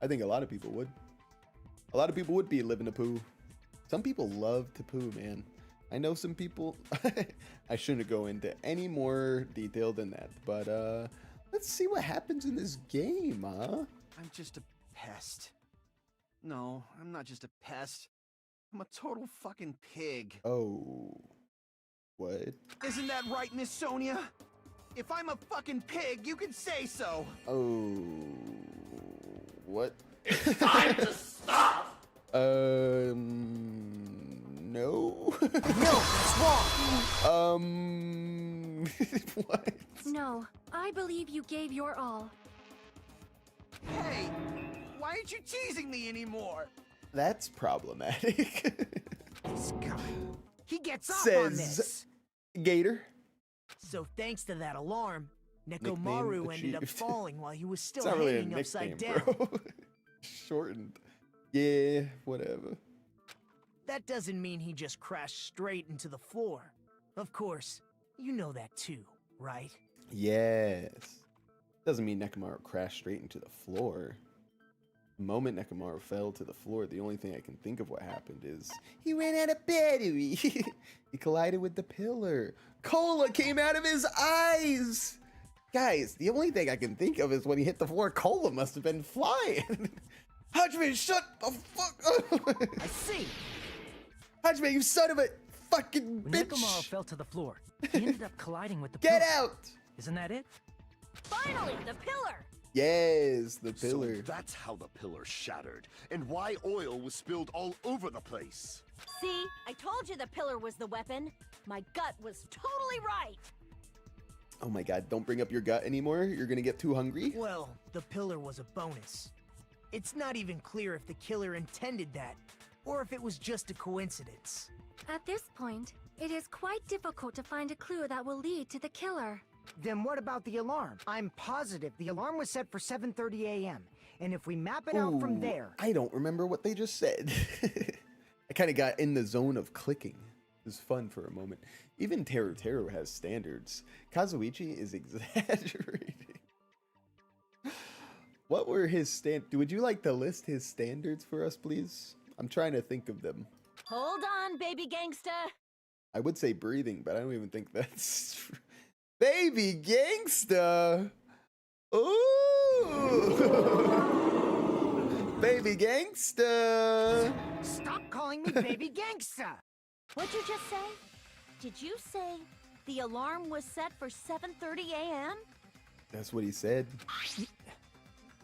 a lot of people would. A lot of people would be living to poo. Some people love to poo, man. I know some people. I shouldn't go into any more detail than that, but let's see what happens in this game, huh? I'm just a pest. No, I'm not just a pest. I'm a total fucking pig. Oh. What? Isn't that right, Miss Sonia? If I'm a fucking pig, you can say so. Oh. What? It's time to stop! No. No, that's wrong. What? No, I believe you gave your all. Hey, why aren't you teasing me anymore? That's problematic. This guy. He gets up on Says this. Gator. So thanks to that alarm, Nickname Nekomaru ended up achieved. falling while he was still It's not really a hanging upside nickname, down. bro. Shortened. Yeah, whatever. That doesn't mean he just crashed straight into the floor. Of course, you know that too, right? Yes. Doesn't mean Nekomaru crashed straight into the floor. The moment Nekomaru fell to the floor, the only thing I can think of what happened is he ran out of battery. He collided with the pillar. Cola came out of his eyes. Guys, the only thing I can think of is when he hit the floor, Cola must have been flying. Hajime, shut the fuck up. I see. Hajime, you son of a fucking When bitch! Nekomaru fell to the floor, he ended up colliding with the Get pillar. out! Isn't that it? Finally, the pillar! Yes, the pillar. So that's how the pillar shattered, and why oil was spilled all over the place. See, I told you the pillar was the weapon. My gut was totally right. Oh my god, don't bring up your gut anymore. You're gonna get too hungry. Well, the pillar was a bonus. It's not even clear if the killer intended that, or if it was just a coincidence. At this point, it is quite difficult to find a clue that will lead to the killer. Then what about the alarm? I'm positive the alarm was set for 7:30 a.m. And if we map it out from Ooh, there... I don't remember what they just said. I kind of got in the zone of clicking. It was fun for a moment. Even Teru has standards. Kazuichi is exaggerating. What were his would you like to list his standards for us, please? I'm trying to think of them. Hold on, baby gangsta. I would say breathing, but I don't even think that's true. Baby gangsta! Ooh! Baby gangsta! Stop calling me baby gangsta! What'd you just say? Did you say the alarm was set for 7:30 a.m.? That's what he said.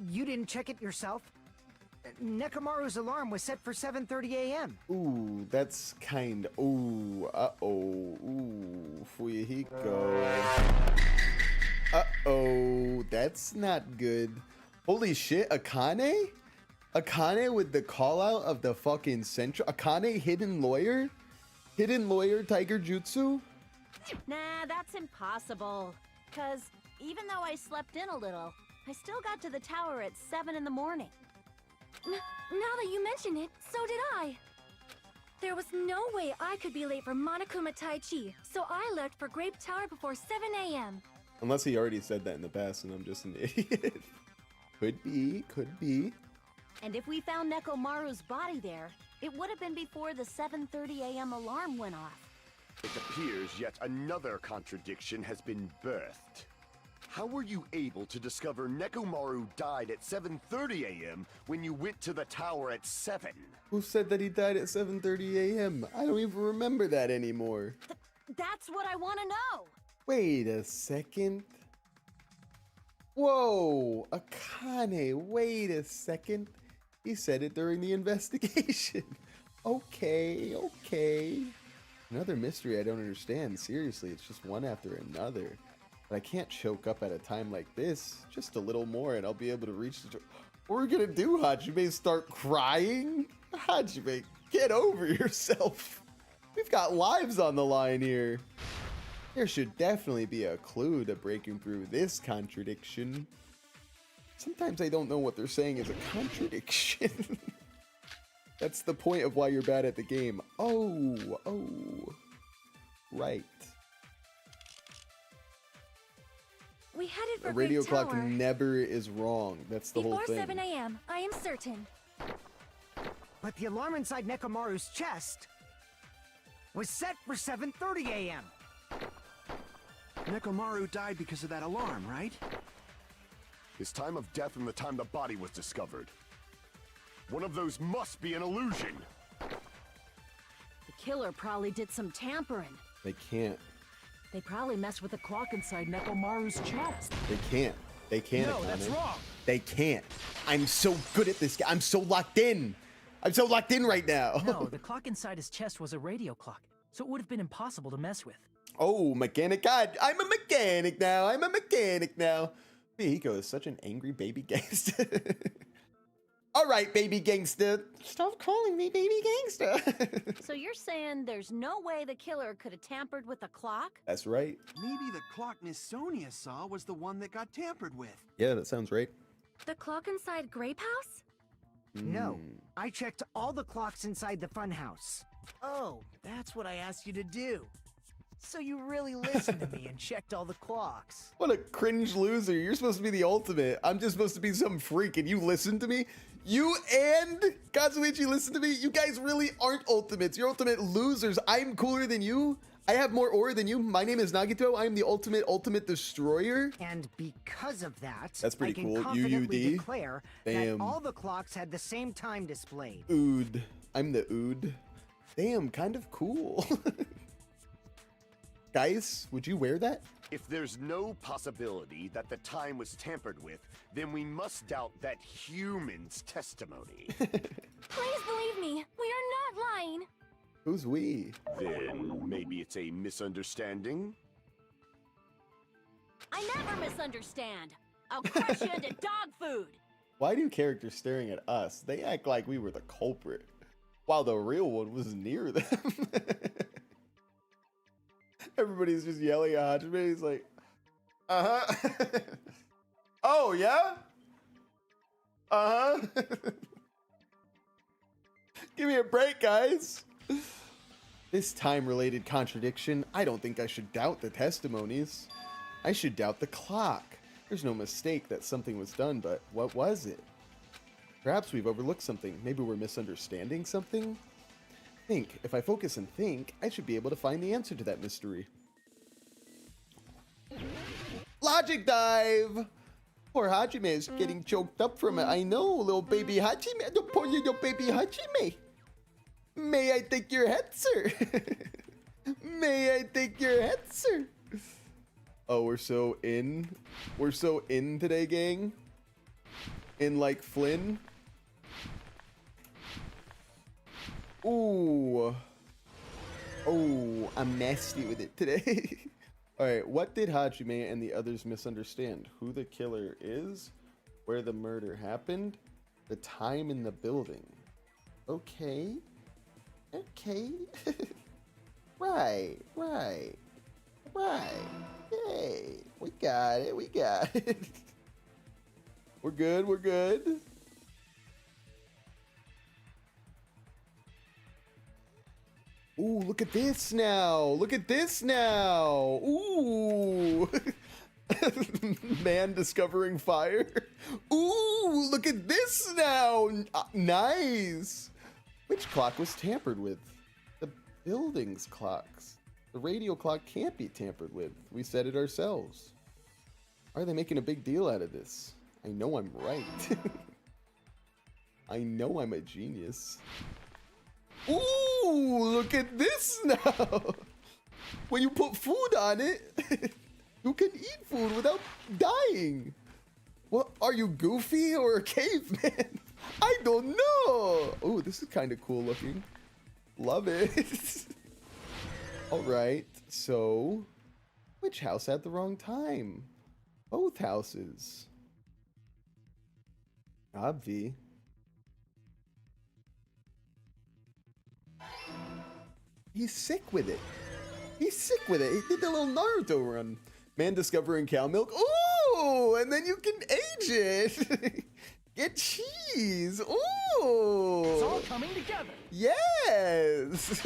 You didn't check it yourself? Nekomaru's alarm was set for 7:30 a.m. Ooh, that's kind. Ooh, uh-oh. Ooh, Fuyahiko. Uh-oh, that's not good. Holy shit, Akane? Akane with the call out of the fucking central. Akane, hidden lawyer? Hidden lawyer, Tiger Jutsu? Nah, that's impossible. Cause even though I slept in a little, I still got to the tower at 7 in the morning. Now that you mention it, so did I. There was no way I could be late for Monokuma Tai Chi, so I left for Grape Tower before 7 a.m. Unless he already said that in the past and I'm just an idiot. Could be, could be. And if we found Nekomaru's body there, it would have been before the 7:30 a.m. alarm went off. It appears yet another contradiction has been birthed. How were you able to discover Nekomaru died at 7:30 a.m. when you went to the tower at 7? Who said that he died at 7:30 a.m.? I don't even remember that anymore. That's what I want to know. Wait a second. Whoa, Akane, wait a second. He said it during the investigation. Okay, okay. Another mystery I don't understand. Seriously, it's just one after another. But I can't choke up at a time like this. Just a little more and I'll be able to reach the... What are we gonna do, Hajime? Start crying? Hajime, get over yourself. We've got lives on the line here. There should definitely be a clue to breaking through this contradiction. Sometimes I don't know what they're saying is a contradiction. That's the point of why you're bad at the game. Oh, right. We headed for A radio Grape clock Tower never is wrong. That's the whole before thing. 7 a.m., I am certain. But the alarm inside Nekomaru's chest was set for 7:30 a.m. Nekomaru died because of that alarm, right? His time of death and the time the body was discovered. One of those must be an illusion. The killer probably did some tampering. They can't. They probably messed with the clock inside Nekomaru's chest. They can't. They can't. No, that's Akane. wrong. They can't. I'm so good at this game. I'm so locked in. I'm so locked in right now. No, the clock inside his chest was a radio clock, so it would have been impossible to mess with. Oh, mechanic God. I'm a mechanic now. I'm a mechanic now. Mihiko is such an angry baby gangster. All right, baby gangster. Stop calling me baby gangster. So you're saying there's no way the killer could have tampered with the clock? That's right. Maybe the clock Miss Sonia saw was the one that got tampered with. Yeah, that sounds right. The clock inside Grape House? No, I checked all the clocks inside the funhouse. Oh, that's what I asked you to do. So you really listened to me and checked all the clocks. What a cringe loser. You're supposed to be the ultimate. I'm just supposed to be some freak and you listen to me? You and Kazuichi listen to me? You guys really aren't ultimates. You're ultimate losers. I'm cooler than you. I have more aura than you. My name is Nagito. I am the ultimate destroyer. And because of that, That's pretty I can cool. confidently UUD? declare Damn. that all the clocks had the same time displayed. Ood. I'm the Ood. Damn, kind of cool. Guys, would you wear that? If there's no possibility that the time was tampered with, then we must doubt that human's testimony. Please believe me, we are not lying. Who's we? Then maybe it's a misunderstanding? I never misunderstand. I'll crush you into dog food. Why do characters staring at us? They act like we were the culprit, while the real one was near them. Everybody's just yelling at Hajime. He's like, uh-huh. Oh, yeah? Uh-huh. Give me a break, guys. This time-related contradiction, I don't think I should doubt the testimonies. I should doubt the clock. There's no mistake that something was done, but what was it? Perhaps we've overlooked something. Maybe we're misunderstanding something? Think. If I focus and think, I should be able to find the answer to that mystery. Logic dive! Poor Hajime is getting choked up from it. I know, little baby Hajime. The poor little baby Hajime. May I take your head, sir? May I take your head, sir? Oh, we're so in today, gang. In like Flynn. Ooh. Oh, I'm nasty with it today. Alright, what did Hajime and the others misunderstand? Who the killer is? Where the murder happened? The time in the building. Okay. Okay. Right. Hey, we got it. We're good. Ooh, look at this now. Ooh. Man discovering fire. Ooh, look at this now. Nice. Which clock was tampered with? The building's clocks. The radio clock can't be tampered with. We said it ourselves. Why are they making a big deal out of this? I know I'm right. I know I'm a genius. Ooh, look at this now. When you put food on it, you can eat food without dying. What, are you Goofy or a caveman? I don't know. Oh, this is kind of cool looking. Love it. All right, so which house had the wrong time? Both houses. Obvi. He's sick with it. He did the little Naruto run. Man discovering cow milk. Ooh, and then you can age it. Get cheese. Ooh. It's all coming together. Yes.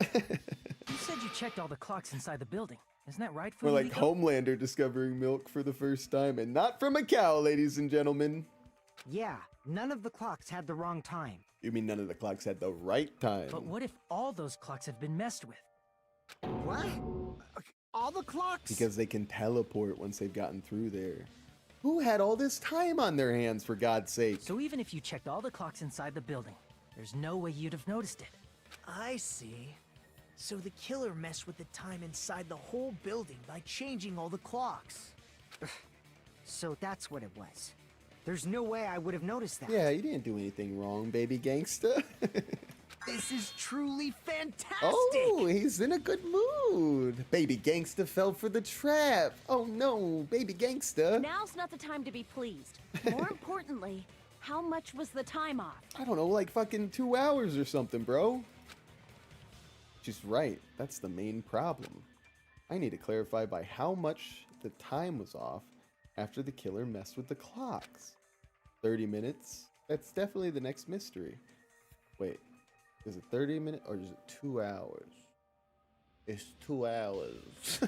You said you checked all the clocks inside the building. Isn't that right, We're like Fumiko? Homelander discovering milk for the first time, and not from a cow, ladies and gentlemen. Yeah, none of the clocks had the wrong time. You mean none of the clocks had the right time? But what if all those clocks have been messed with? What? All the clocks? Because they can teleport once they've gotten through there. Who had all this time on their hands, for God's sake? So even if you checked all the clocks inside the building, there's no way you'd have noticed it. I see. So the killer messed with the time inside the whole building by changing all the clocks. So that's what it was. There's no way I would have noticed that. Yeah, you didn't do anything wrong, baby gangsta. This is truly fantastic! Oh, he's in a good mood. Baby gangsta fell for the trap. Oh no, baby gangsta. Now's not the time to be pleased. More importantly, how much was the time off? I don't know, like fucking 2 hours or something, bro. She's right. That's the main problem. I need to clarify by how much the time was off after the killer messed with the clocks. 30 minutes? That's definitely the next mystery. Wait, is it 30 minutes or is it 2 hours? It's 2 hours.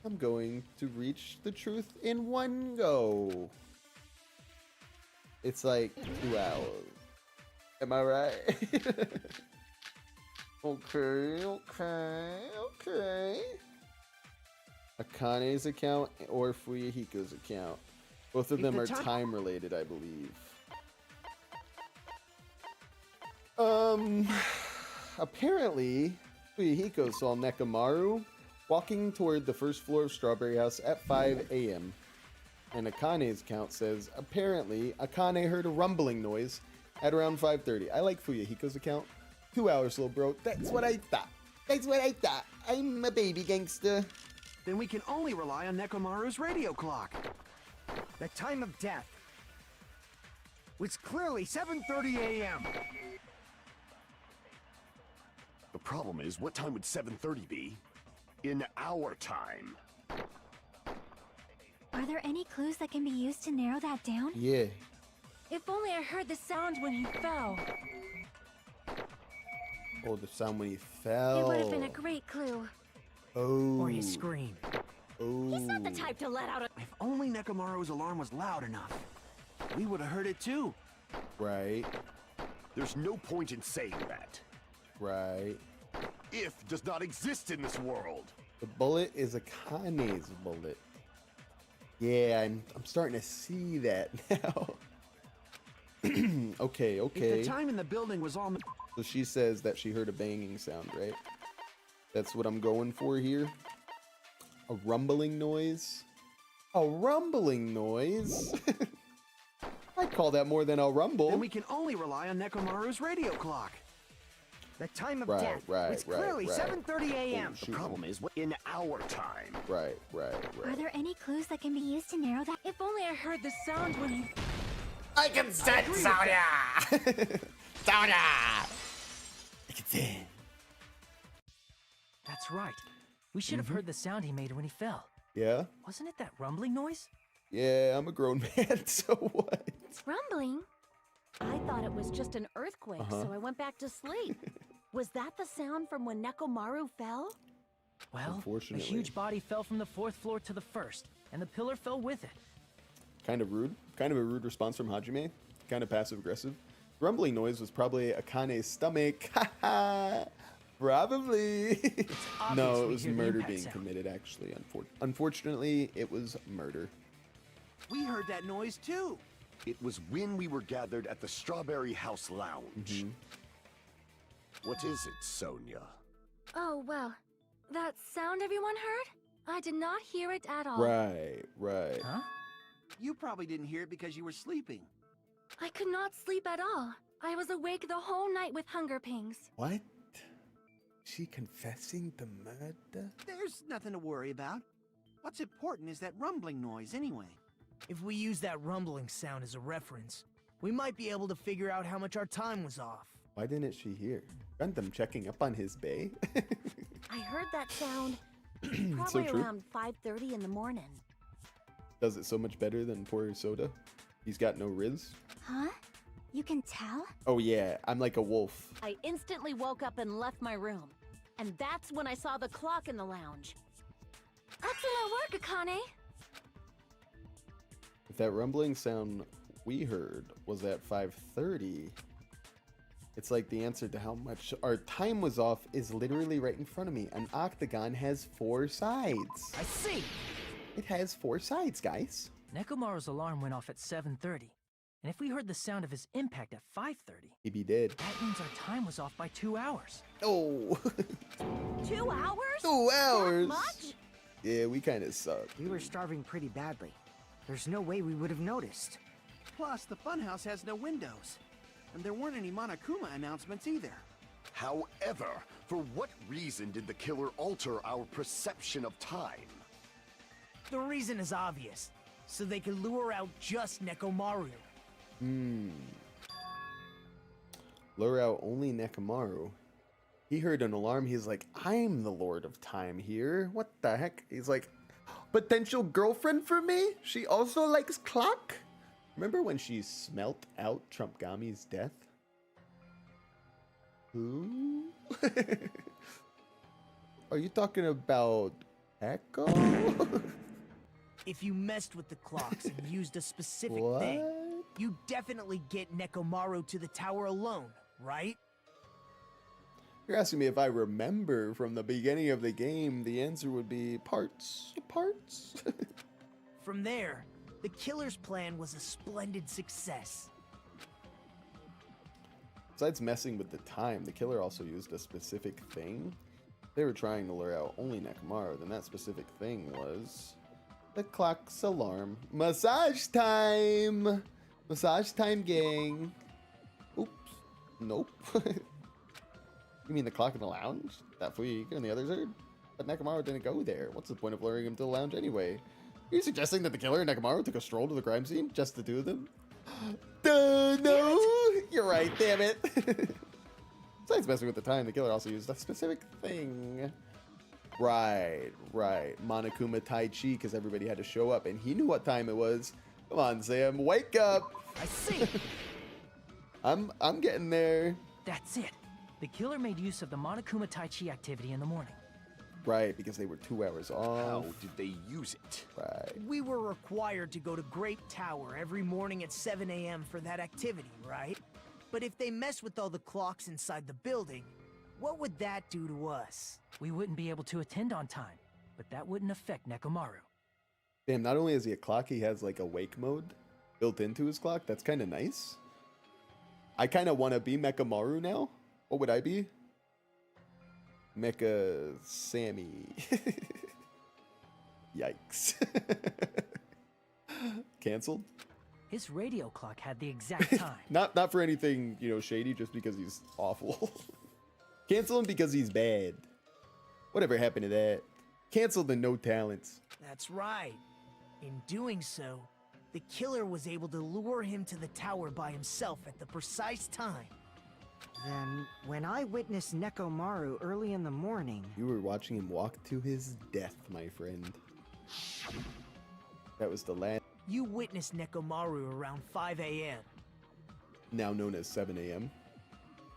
I'm going to reach the truth in one go. It's like 2 hours. Am I right? Okay. Akane's account or Fuyahiko's account. Both of them are time related, I believe. Apparently, Fuyuhiko saw Nekomaru walking toward the first floor of Strawberry House at 5 a.m. And Akane's account says, apparently, Akane heard a rumbling noise at around 5:30. I like Fuyuhiko's account. 2 hours, little bro. That's what I thought. That's what I thought. I'm a baby gangster. Then we can only rely on Nekomaru's radio clock. The time of death was clearly 7:30 a.m. The problem is, what time would 7:30 be? In our time. Are there any clues that can be used to narrow that down? Yeah. If only I heard the sound when he fell. Oh, the sound when he fell. It would have been a great clue. Oh. Or his scream. Oh. He's not the type to let out a... If only Nekomaru's alarm was loud enough, we would have heard it too. Right. There's no point in saying that. Right. If does not exist in this world. The bullet is Akane's bullet. Yeah, I'm starting to see that now. Okay. If the time in the building was all... So she says that she heard a banging sound, right? That's what I'm going for here. A rumbling noise. A rumbling noise? I'd call that more than a rumble. Then we can only rely on Nekomaru's radio clock. The time of Right, death right, was right, clearly right. 7:30 a.m. The problem is, in our time. Right. Are there any clues that can be used to narrow that? If only I heard the sound when he... I can sense Sonya! Sonya! I can sense. That's right. We should have heard the sound he made when he fell. Yeah? Wasn't it that rumbling noise? Yeah, I'm a grown man, so what? Rumbling? I thought it was just an earthquake, so I went back to sleep. Was that the sound from when Nekomaru fell? Well, a Unfortunately. huge body fell from the 4th floor to the 1st, and the pillar fell with it. Kind of rude. Kind of a rude response from Hajime. Kind of passive-aggressive. Rumbling noise was probably Akane's stomach. Probably. obvious No, it we was hear the murder impact being sound. committed, actually. Unfortunately, it was murder. We heard that noise too. It was when we were gathered at the Strawberry House Lounge. What is it, Sonia? Oh, well. That sound everyone heard? I did not hear it at all. Right. Huh? You probably didn't hear it because you were sleeping. I could not sleep at all. I was awake the whole night with hunger pangs. What? She confessing to murder? There's nothing to worry about. What's important is that rumbling noise anyway. If we use that rumbling sound as a reference, we might be able to figure out how much our time was off. Why didn't she hear? Random checking up on his bay. I heard that sound So probably true. around 5:30 in the morning. Does it so much better than poor Soda. He's got no riz. Huh? You can tell? Oh yeah, I'm like a wolf. I instantly woke up and left my room. And that's when I saw the clock in the lounge. Excellent work, Akane! If that rumbling sound we heard was at 5:30, it's like the answer to how much our time was off is literally right in front of me. An octagon has 4 sides. I see! It has 4 sides, guys. Nekomaru's alarm went off at 7:30, and if we heard the sound of his impact at 5:30, He'd be dead. that means our time was off by 2 hours. Oh, 2 hours? 2 hours. That much? Yeah, we kind of suck. We were starving pretty badly. There's no way we would have noticed. Plus, the funhouse has no windows. And there weren't any Monokuma announcements either. However, for what reason did the killer alter our perception of time? The reason is obvious. So they could lure out just Nekomaru. Lure out only Nekomaru. He heard an alarm. He's like, I'm the Lord of Time here. What the heck? He's like, potential girlfriend for me? She also likes clock? Remember when she smelt out Trumpgami's death? Who? Are you talking about Echo? If you messed with the clocks and used a specific What? thing, you definitely get Nekomaru to the tower alone, right? You're asking me if I remember from the beginning of the game. The answer would be parts. Parts? From there, the killer's plan was a splendid success. Besides messing with the time, the killer also used a specific thing. They were trying to lure out only Nekomaru, then that specific thing was the clock's alarm. Massage time! Massage time, gang. Oops. Nope. You mean the clock in the lounge? That freak and the others heard? But Nekomaru didn't go there. What's the point of luring him to the lounge anyway? Are you suggesting that the killer and Nekomaru took a stroll to the crime scene? Just the two of them? No! You're right, damn it. Besides messing with the time, the killer also used a specific thing. Right. Monokuma Tai Chi, because everybody had to show up, and he knew what time it was. Come on, Sam, wake up! I see. I'm getting there. That's it. The killer made use of the Monokuma Tai Chi activity in the morning. Right, because they were 2 hours off. How did they use it? Right. We were required to go to Grape Tower every morning at 7 a.m. for that activity, right? But if they mess with all the clocks inside the building, what would that do to us? We wouldn't be able to attend on time, but that wouldn't affect Nekomaru. Damn, not only has he a clock, he has like a wake mode built into his clock. That's kind of nice. I kind of want to be Nekomaru now. What would I be? Mecha Sammy. Yikes. Canceled? His radio clock had the exact time. Not for anything, you know, shady, just because he's awful. Cancel him because he's bad. Whatever happened to that? Cancel the no talents. That's right. In doing so, the killer was able to lure him to the tower by himself at the precise time. Then, when I witnessed Nekomaru early in the morning... You were watching him walk to his death, my friend. That was the last... You witnessed Nekomaru around 5 a.m. Now known as 7 a.m.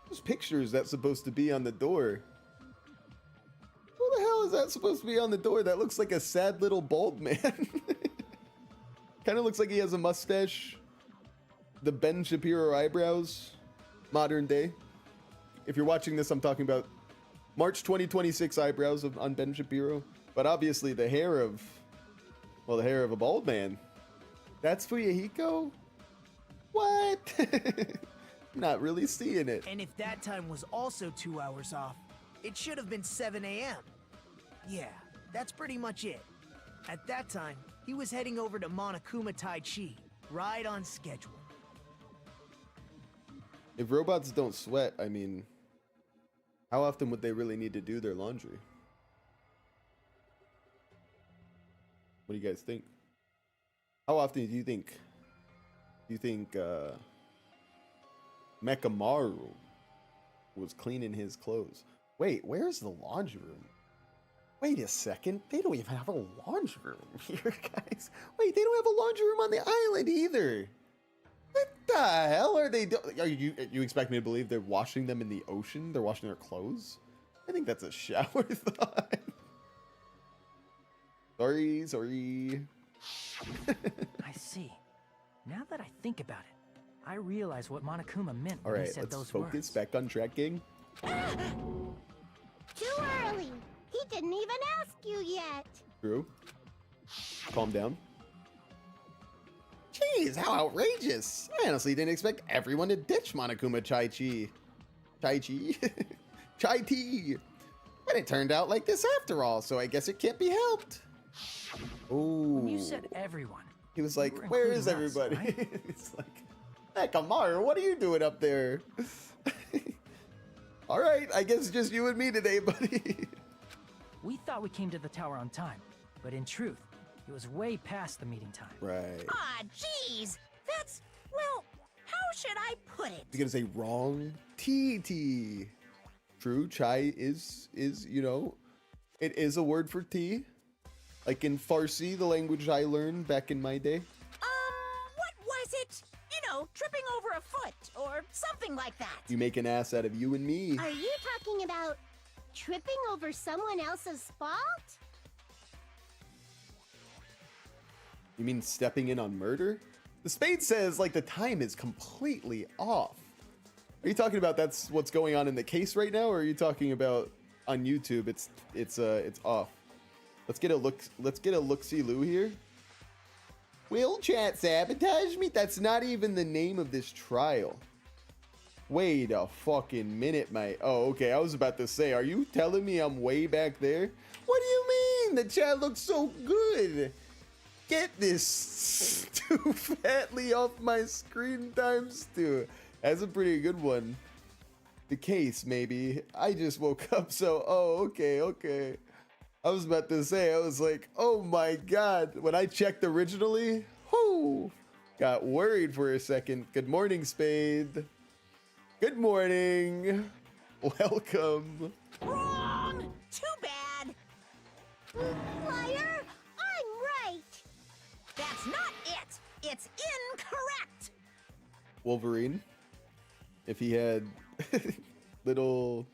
Those pictures that's supposed to be on the door. What the hell is that supposed to be on the door? That looks like a sad little bald man. Kind of looks like he has a mustache. The Ben Shapiro eyebrows. Modern day. If you're watching this, I'm talking about March 2026 eyebrows on Ben Shapiro. But obviously the hair of... Well, the hair of a bald man. That's Fuyahiko? What? Not really seeing it. And if that time was also 2 hours off, it should have been 7 a.m. Yeah, that's pretty much it. At that time, he was heading over to Monokuma Tai Chi, right on schedule. If robots don't sweat, I mean, how often would they really need to do their laundry? What do you guys think? How often do you think Nekomaru was cleaning his clothes? Wait, where's the laundry room? Wait a second, they don't even have a laundry room here, guys. Wait, they don't have a laundry room on the island either. What the hell are they doing? You expect me to believe they're washing them in the ocean? They're washing their clothes? I think that's a shower thought. Sorry. I see. Now that I think about it, I realize what Monokuma meant when he Alright, said let's those focus. words. Back on track, gang. Too early. He didn't even ask you yet. True. Calm down. Jeez, how outrageous! I honestly didn't expect everyone to ditch Monokuma Chai Tea. But it turned out like this after all, so I guess it can't be helped. Oh. When you said everyone, He was you like, were where is including us, everybody? right? It's like, Nekomaru, what are you doing up there? Alright, I guess it's just you and me today, buddy. We thought we came to the tower on time, but in truth, it was way past the meeting time. Right. Ah, jeez. That's, well, how should I put it? You're gonna say wrong. Tea. True, chai is, you know, it is a word for tea. Like in Farsi, the language I learned back in my day. What was it? You know, tripping over a foot or something like that. You make an ass out of you and me. Are you talking about tripping over someone else's fault? You mean stepping in on murder? The spade says like the time is completely off. Are you talking about that's what's going on in the case right now, or are you talking about on YouTube it's off? Let's get a look-see Lou here. Will chat sabotage me? That's not even the name of this trial. Wait a fucking minute, mate. Oh, okay. I was about to say, are you telling me I'm way back there? What do you mean? The chat looks so good. Get this Stu Fatley off my screen times 2. That's a pretty good one. The case, maybe. I just woke up, so, oh, okay. I was about to say, I was like, oh my god. When I checked originally, whoo, got worried for a second. Good morning, Spade. Good morning. Welcome. Wrong! Too bad! Liar! I'm right! That's not it! It's incorrect! Wolverine. If he had little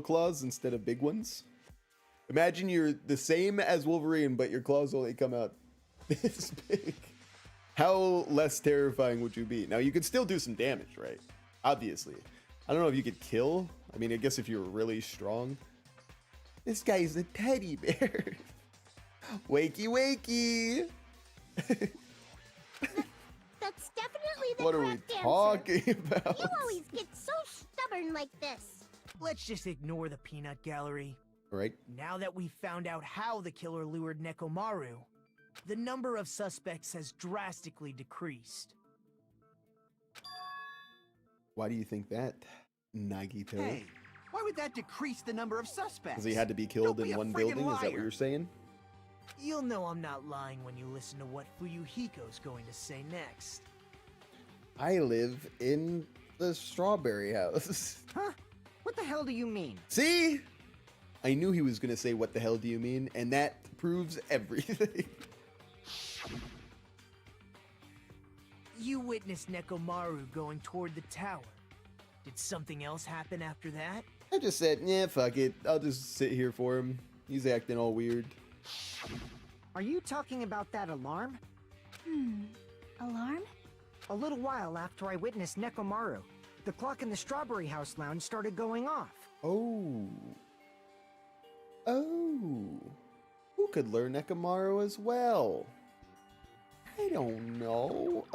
claws instead of big ones. Imagine you're the same as Wolverine, but your claws only come out this big. How less terrifying would you be? Now, you could still do some damage, right? Obviously. I don't know if you could kill. I mean, I guess if you're really strong. This guy's a teddy bear. Wakey, wakey. That's definitely the What are we correct answer. talking about? You always get so stubborn like this. Let's just ignore the peanut gallery. Right? Now that we've found out how the killer lured Nekomaru, the number of suspects has drastically decreased. Why do you think that, Nagito? Hey, why would that decrease the number of suspects? Because he had to be killed Don't be in a one friggin' building? Is that what liar. you're saying? You'll know I'm not lying when you listen to what Fuyuhiko's going to say next. I live in the strawberry house. Huh? What the hell do you mean? See? I knew he was going to say, what the hell do you mean? And that proves everything. You witnessed Nekomaru going toward the tower. Did something else happen after that? I just said, yeah, fuck it. I'll just sit here for him. He's acting all weird. Are you talking about that alarm? Alarm? A little while after I witnessed Nekomaru, the clock in the Strawberry House lounge started going off. Oh. Who could learn Nekomaru as well? I don't know.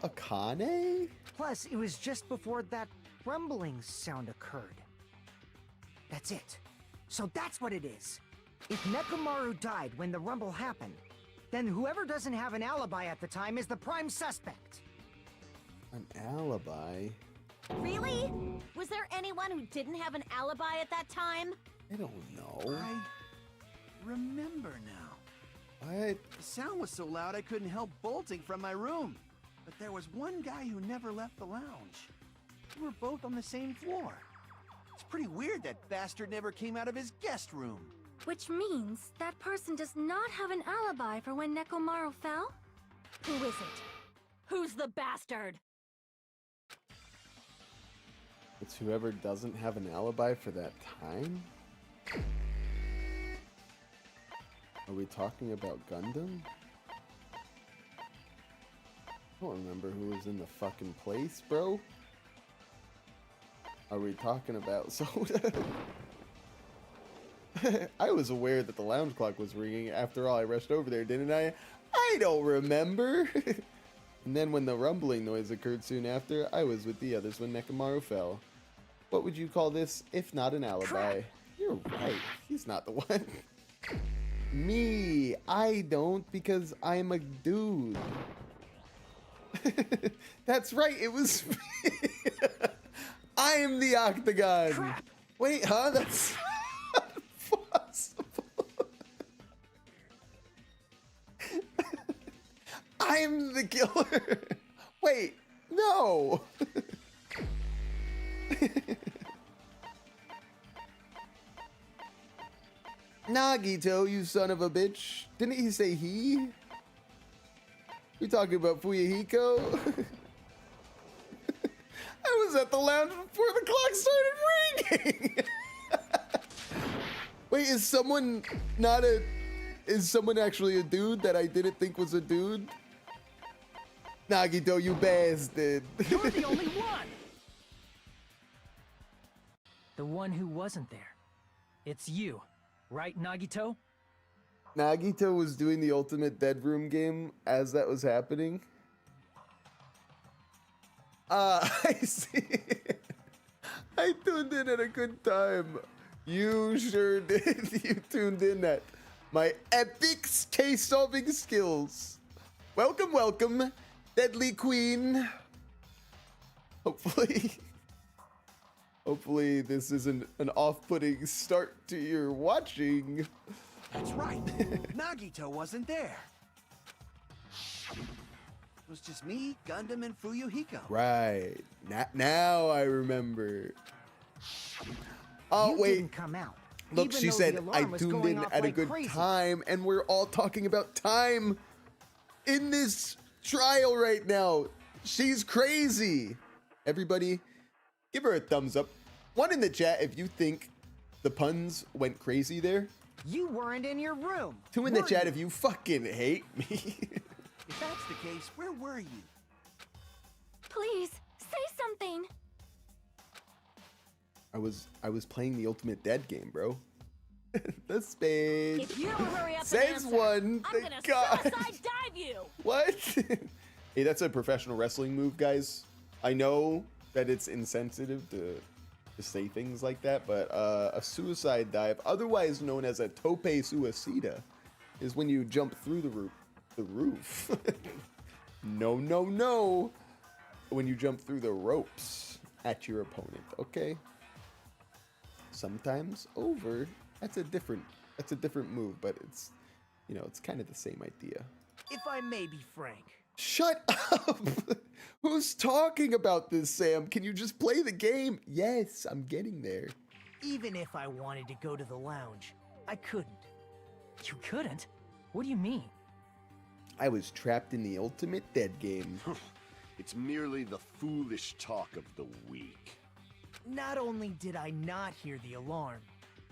Akane? Plus, it was just before that rumbling sound occurred. That's it. So that's what it is. If Nekomaru died when the rumble happened, then whoever doesn't have an alibi at the time is the prime suspect. An alibi? Really? Was there anyone who didn't have an alibi at that time? I don't know. I remember now. What? The sound was so loud I couldn't help bolting from my room. But there was one guy who never left the lounge. We were both on the same floor. It's pretty weird that bastard never came out of his guest room. Which means that person does not have an alibi for when Nekomaru fell? Who is it? Who's the bastard? It's whoever doesn't have an alibi for that time? Are we talking about Gundam? I don't remember who was in the fucking place, bro. Are we talking about Soda? I was aware that the lounge clock was ringing. After all, I rushed over there, didn't I? I don't remember. And then when the rumbling noise occurred soon after, I was with the others when Nekomaru fell. What would you call this, if not an alibi? Crap. You're right. He's not the one. Me. I don't, because I'm a dude. That's right. It was me. I am the Octagon. Crap. Wait, huh? That's not possible. I'm the killer. Wait, no. Nagito, you son of a bitch. Didn't he say he? We talking about Fuyuhiko? I was at the lounge before the clock started ringing. Wait, is someone actually a dude that I didn't think was a dude? Nagito, you bastard. You're the only one! The one who wasn't there. It's you, right, Nagito? Nagito was doing the ultimate dead room game as that was happening. I see. I tuned in at a good time. You sure did. You tuned in at my epic case solving skills. Welcome, welcome, Deadly Queen. Hopefully this isn't an off-putting start to your watching. That's right. Nagito wasn't there. It was just me, Gundam, and Fuyuhiko. Right. Now I remember. Oh, You wait. didn't come out. Look, even she though said the I alarm was tuned going in off at a like good crazy. time, and we're all talking about time in this trial right now. She's crazy. Everybody, give her a thumbs up. One in the chat if you think the puns went crazy there. You weren't in your room. Two in the were chat you? if you fucking hate me. If that's the case, where were you? Please, say something. I was playing the Ultimate Dead game, bro. The spade. If you don't hurry up and Says answer, one. I'm Thank gonna God. suicide dive you. What? Hey, that's a professional wrestling move, guys. I know that it's insensitive to say things like that, but a suicide dive, otherwise known as a tope suicida, is when you jump through the roof. No, no, no. When you jump through the ropes at your opponent, okay? Sometimes over. That's a different move, but it's, you know, it's kind of the same idea. If I may be frank, Shut up! Who's talking about this, Sam? Can you just play the game? Yes, I'm getting there. even if I wanted to go to the lounge, I couldn't. You couldn't? What do you mean? I was trapped in the Ultimate Dead game. It's merely the foolish talk of the weak. Not only did I not hear the alarm,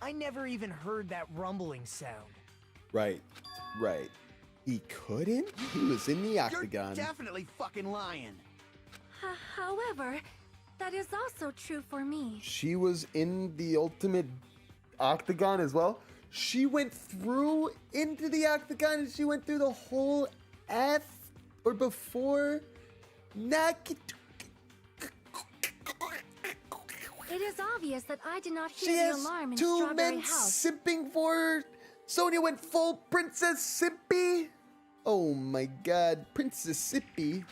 I never even heard that rumbling sound. Right, right. He couldn't? He was in the octagon. You're definitely fucking lying. However, that is also true for me. She was in the Ultimate Octagon as well. She went through into the octagon and she went through the whole F or before. It is obvious that I did not She hear the has alarm in two Strawberry men House. simping for her. Sonia went full Princess Sippy. Oh my god, Princess Sippy.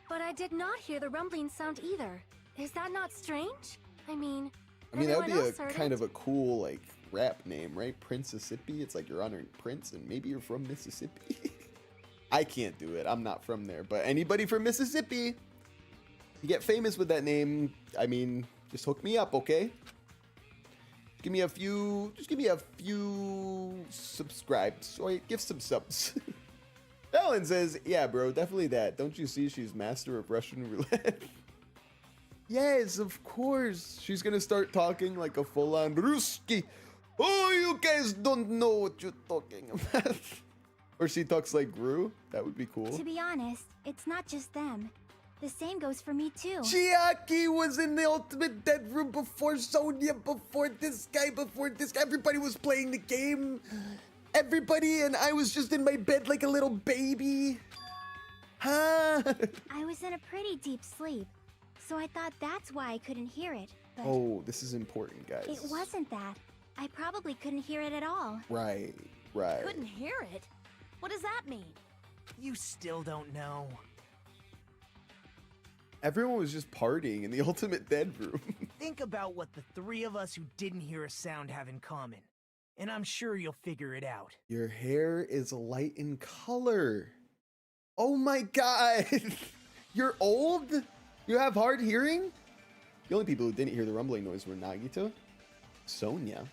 But I did not hear the rumbling sound either. Is that not strange? I mean, I mean, that would be a everyone else heard kind it. of a cool, like, rap name, right? Princessippi. It's like you're honoring Prince, and maybe you're from Mississippi. I can't do it. I'm not from there. But anybody from Mississippi, you get famous with that name, I mean, just hook me up, okay? Give me a few, just give me a few subscribes. Or give some subs. Ellen says, yeah, bro, definitely that. Don't you see she's master of Russian roulette? Yes, of course. She's gonna start talking like a full-on Ruski. Oh, you guys don't know what you're talking about. Or she talks like Gru. That would be cool. To be honest, it's not just them. The same goes for me too. Chiaki was in the Ultimate Dead room before Sonia, before this guy, before this guy. Everybody was playing the game. Everybody, and I was just in my bed like a little baby. Huh? I was in a pretty deep sleep, so I thought that's why I couldn't hear it. But Oh, this is important, guys. it wasn't that. I probably couldn't hear it at all. Right, right. Couldn't hear it? What does that mean? You still don't know. Everyone was just partying in the Ultimate Dead room. Think about what the three of us who didn't hear a sound have in common, and I'm sure you'll figure it out. Your hair is light in color. Oh my god. You're old? You have hard hearing? The only people who didn't hear the rumbling noise were Nagito, Sonia,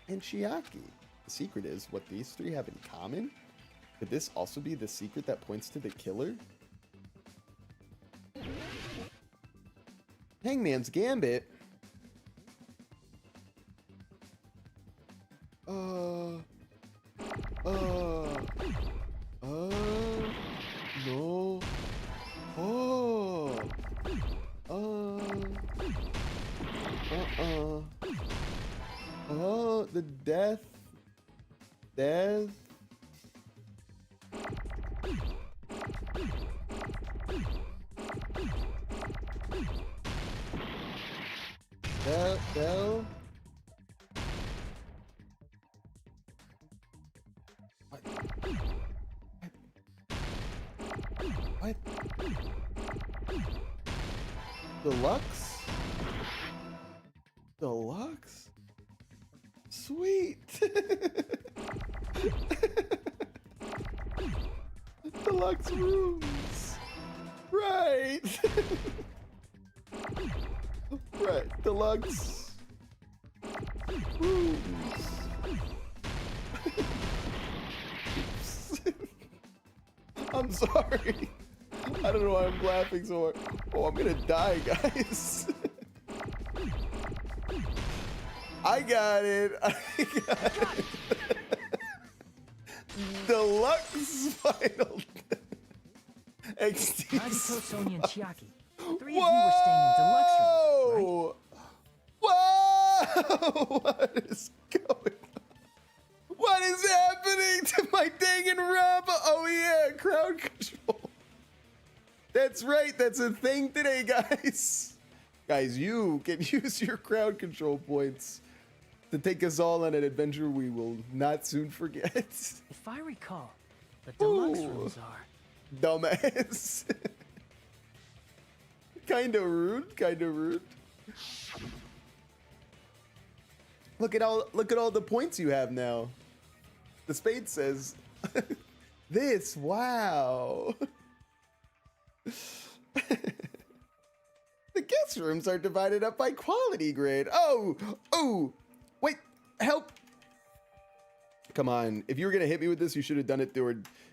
and Chiaki. The secret is what these three have in common. Could this also be the secret that points to the killer? Hangman's Gambit? No. The death. Bell. What? Deluxe? Deluxe? Sweet. Deluxe rooms. Right. Right. Deluxe rooms. I'm sorry. I don't know why I'm laughing so hard. Oh, I'm gonna die, guys. I got it. I got it. Deluxe final. XD. Nagito, Sonia, and Chiaki. Three of you were staying in deluxe rooms, right? Whoa! What is going on? What is happening to my Danganronpa? Oh yeah, crowd control. That's right, that's a thing today, guys. Guys, you can use your crowd control points to take us all on an adventure we will not soon forget. If I recall, the deluxe Ooh. rooms are... Dumbass. Kinda rude, kinda rude. Look at all the points you have now. The spade says this, wow. The guest rooms are divided up by quality grade. Oh, wait, help. Come on, if you were gonna hit me with this, you should have done it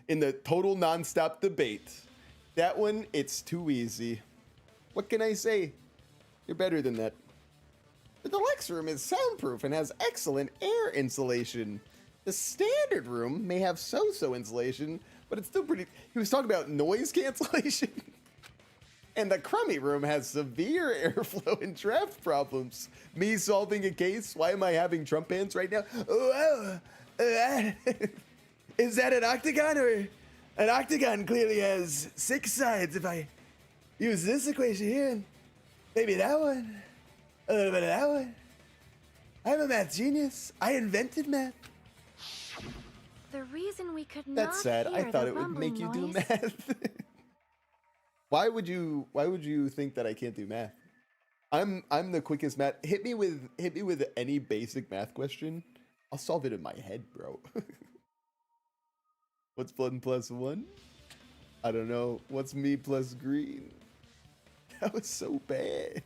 in the total non-stop debate. That one, it's too easy. What can I say? You're better than that. The deluxe room is soundproof and has excellent air insulation. The standard room may have so-so insulation, but it's still pretty... He was talking about noise cancellation. And the crummy room has severe airflow and draft problems. Me solving a case? Why am I having Trump hands right now? Is that an octagon, or an octagon clearly has 6 sides? If I use this equation here, and maybe that one, a little bit of that one. I'm a math genius. I invented math. The reason we could not That's sad. I hear thought the it would make you rumbling do noise. math. Why would you think that I can't do math? I'm the quickest math. Hit me with any basic math question. I'll solve it in my head, bro. What's 1 + 1? I don't know. What's me plus green? That was so bad.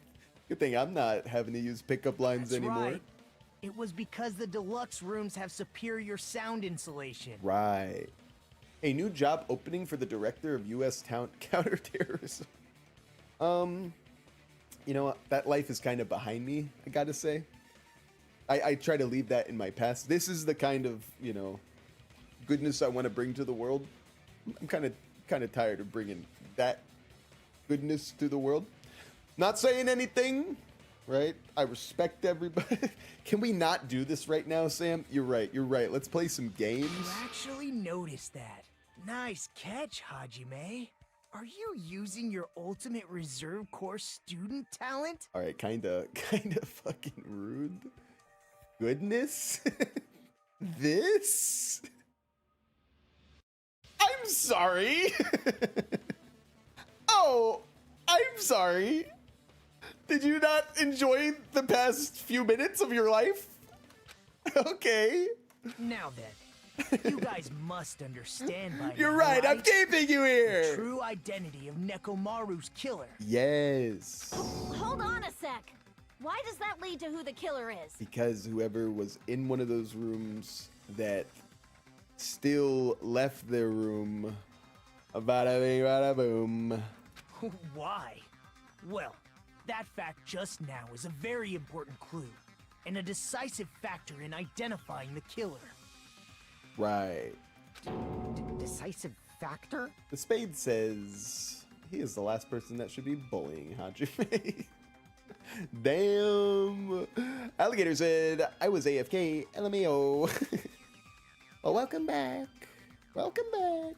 Good thing I'm not having to use pickup lines That's anymore. right. It was because the deluxe rooms have superior sound insulation. Right. A new job opening for the director of U.S. counterterrorism. You know what? That life is kind of behind me, I gotta say. I try to leave that in my past. This is the kind of, you know, goodness I want to bring to the world. I'm kind of tired of bringing that goodness to the world. Not saying anything, right? I respect everybody. Can we not do this right now, Sam? You're right. Let's play some games. You actually noticed that. Nice catch, Hajime. Are you using your ultimate reserve corps student talent? All right, kind of fucking rude. Goodness. This? I'm sorry. Oh, I'm sorry. Did you not enjoy the past few minutes of your life? Okay. Now then, you guys must understand by You're now, right, I'm keeping you the here. true identity of Nekomaru's killer. Yes. Hold on a sec. Why does that lead to who the killer is? Because whoever was in one of those rooms that still left their room, bada bing, bada boom. Why? Well, that fact just now is a very important clue, and a decisive factor in identifying the killer. Right. Decisive factor? The spade says he is the last person that should be bullying Hajime. Damn. Alligator said, I was AFK, LMAO. Well, welcome back. Welcome back.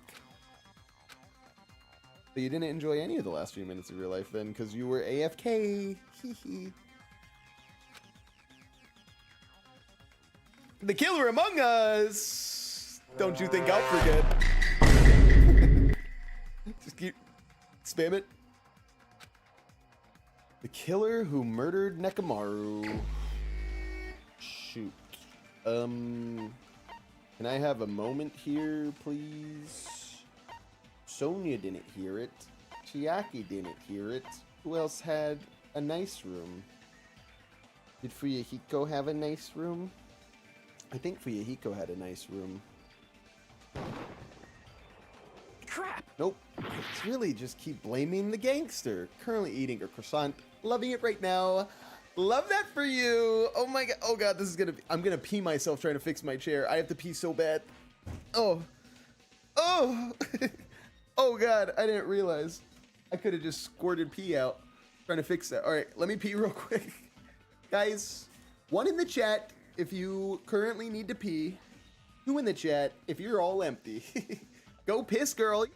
So you didn't enjoy any of the last few minutes of your life then, because you were AFK. The killer among us. Don't you think I'll forget? Just keep spam it. The killer who murdered Nekomaru. Shoot. Can I have a moment here, please? Sonia didn't hear it. Chiaki didn't hear it. Who else had a nice room? Did Fuyahiko have a nice room? I think Fuyahiko had a nice room. Crap! Nope. It's really just keep blaming the gangster. Currently eating a croissant. Loving it right now. Love that for you. Oh my god. Oh god, this is gonna be... I'm gonna pee myself trying to fix my chair. I have to pee so bad. Oh. Oh. Oh god, I didn't realize. I could have just squirted pee out. Trying to fix that. Alright, let me pee real quick. Guys, 1 in the chat if you currently need to pee. 2 in the chat if you're all empty. Go piss, girl.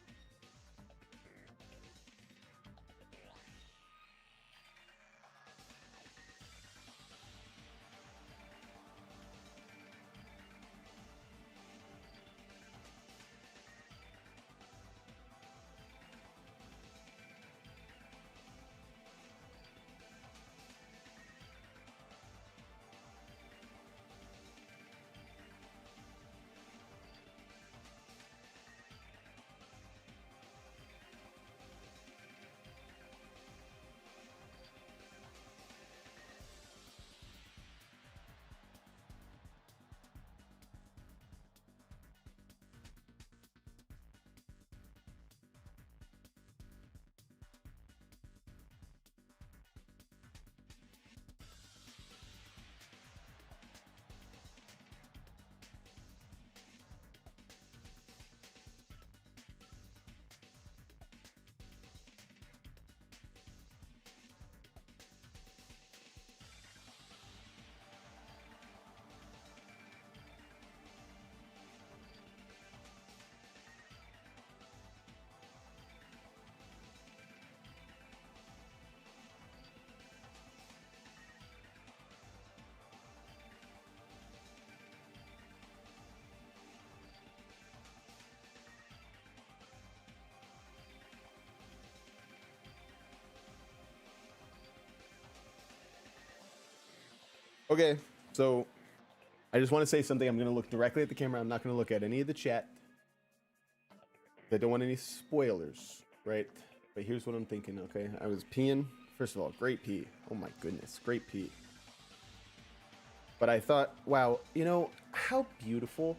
Okay, so I just want to say something. I'm going to look directly at the camera. I'm not going to look at any of the chat. I don't want any spoilers, right? But here's what I'm thinking, okay? I was peeing. First of all, great pee. Oh my goodness, great pee. But I thought, wow, you know, how beautiful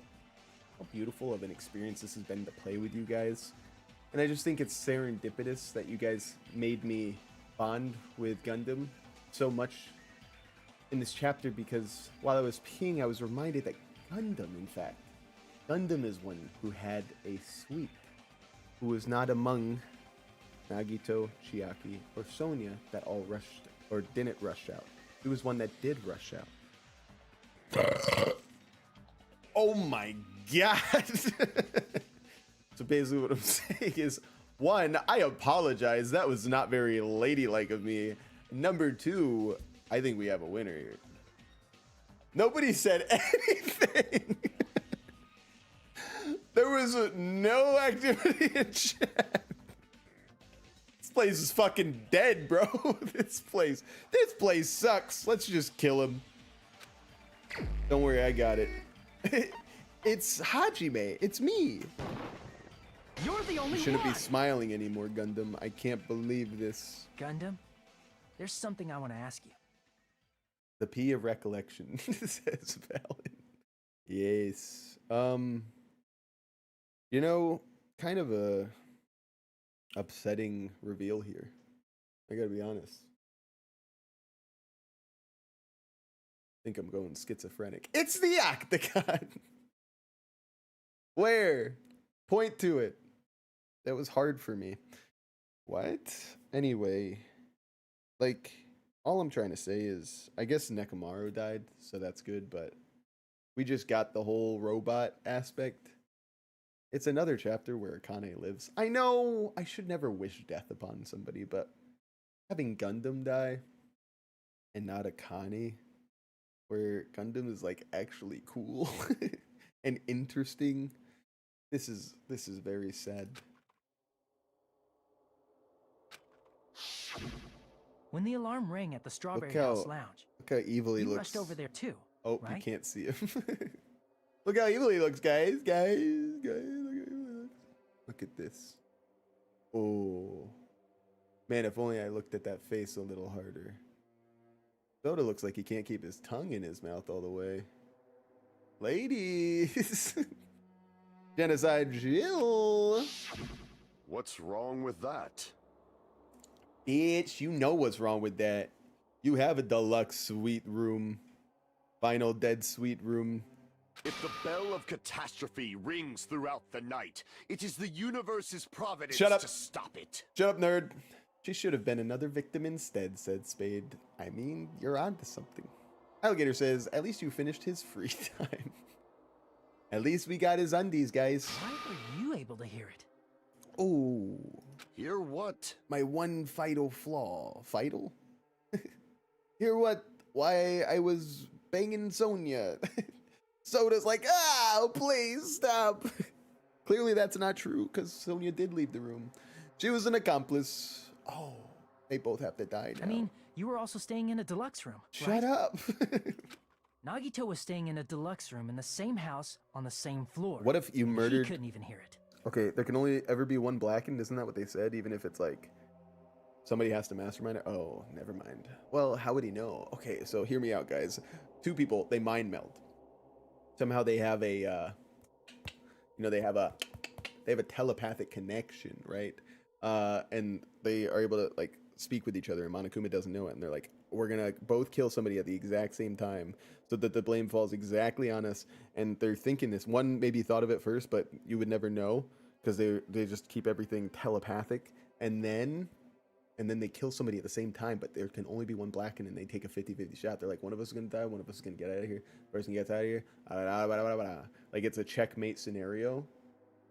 of an experience this has been to play with you guys. And I just think it's serendipitous that you guys made me bond with Gundam so much in this chapter, because while I was peeing, I was reminded that Gundam, in fact, Gundam is one who had a sweep, who was not among Nagito, Chiaki, or Sonia that all rushed or didn't rush out. He was one that did rush out. Oh my god! So basically what I'm saying is, 1, I apologize. That was not very ladylike of me. Number 2, I think we have a winner here. Nobody said anything. There was no activity in chat. This place is fucking dead, bro. This place sucks. Let's just kill him. Don't worry, I got it. It's Hajime. It's me. You're the only You shouldn't one. be smiling anymore, Gundam. I can't believe this. Gundam, there's something I want to ask you. The P of recollection, says Valid. Yes. You know, kind of a upsetting reveal here. I gotta be honest. I think I'm going schizophrenic. It's the Octagon! Where? Point to it. That was hard for me. What? Anyway, like, all I'm trying to say is, I guess Nekomaru died, so that's good, but we just got the whole robot aspect. It's another chapter where Akane lives. I know I should never wish death upon somebody, but having Gundam die and not Akane where Gundam is like actually cool and interesting. This is very sad. When the alarm rang at the Strawberry how- House Lounge, Look how evil he you looks. rushed over there too. Oh, right? you can't see him. Look how evil he looks, guys. Look how evil he looks. Look at this. Oh. Man, if only I looked at that face a little harder. Soda looks like he can't keep his tongue in his mouth all the way. Ladies. Genocide Jill. What's wrong with that? Bitch, you know what's wrong with that. You have a deluxe suite room. Final dead suite room. If the bell of catastrophe rings throughout the night, it is the universe's providence Shut up. to stop it. Shut up, nerd. She should have been another victim instead, said Spade. I mean, you're onto something. Alligator says, at least you finished his free time. At least we got his undies, guys. Why were you able to hear it? Oh. Hear what? My one fatal flaw. Fatal? Hear what? Why I was banging Sonia. Soda's like, please stop. Clearly that's not true, because Sonia did leave the room. She was an accomplice. Oh, they both have to die now. I mean, you were also staying in a deluxe room. Shut up. Nagito was staying in a deluxe room in the same house on the same floor. What if you murdered... He couldn't even hear it. Okay, there can only ever be one blackened. Isn't that what they said? Even if it's like somebody has to mastermind it. Oh, never mind. Well, how would he know? Okay, so hear me out, guys. Two people, they mind meld. Somehow they have a, they have a telepathic connection, right? And they are able to like speak with each other, and Monokuma doesn't know it, and they're like, we're gonna both kill somebody at the exact same time so that the blame falls exactly on us. And they're thinking this. One maybe thought of it first, but you would never know because they just keep everything telepathic. And then they kill somebody at the same time, but there can only be one blackened, and they take a 50-50 shot. They're like, one of us is gonna die, one of us is gonna get out of here. Person gets out of here. Like it's a checkmate scenario.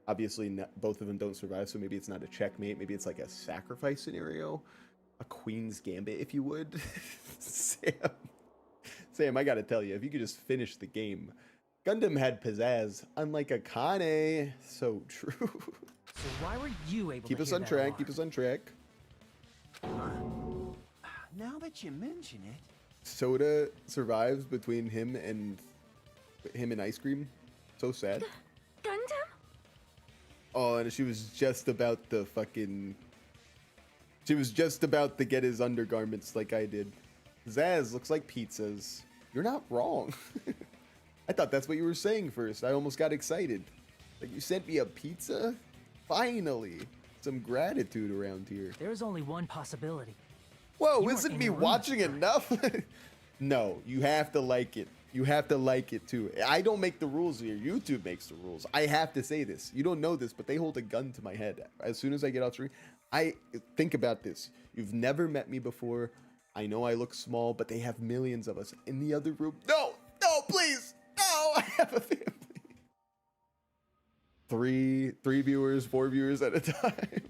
Obviously, both of them don't survive, so maybe it's not a checkmate. Maybe it's like a sacrifice scenario. A Queen's Gambit, if you would. Sam, I gotta tell you, if you could just finish the game. Gundam had pizzazz, unlike Akane. So true. So why were you able Keep to us hear on that track, alarm? keep us on track. Now that you mention it, Soda survives between him and ice cream. So sad. Gundam? Oh, and she was just about to get his undergarments like I did. Zaz looks like pizzas. You're not wrong. I thought that's what you were saying first. I almost got excited. Like, you sent me a pizza? Finally. Some gratitude around here. There is only one possibility. Whoa, You isn't weren't in me the room watching this time. enough? No, you have to like it. You have to like it too. I don't make the rules here. YouTube makes the rules. I have to say this. You don't know this, but they hold a gun to my head. As soon as I get off screen, I think about this. You've never met me before. I know I look small, but they have millions of us in the other room. No, please. No, I have a family. Three viewers, 4 viewers at a time.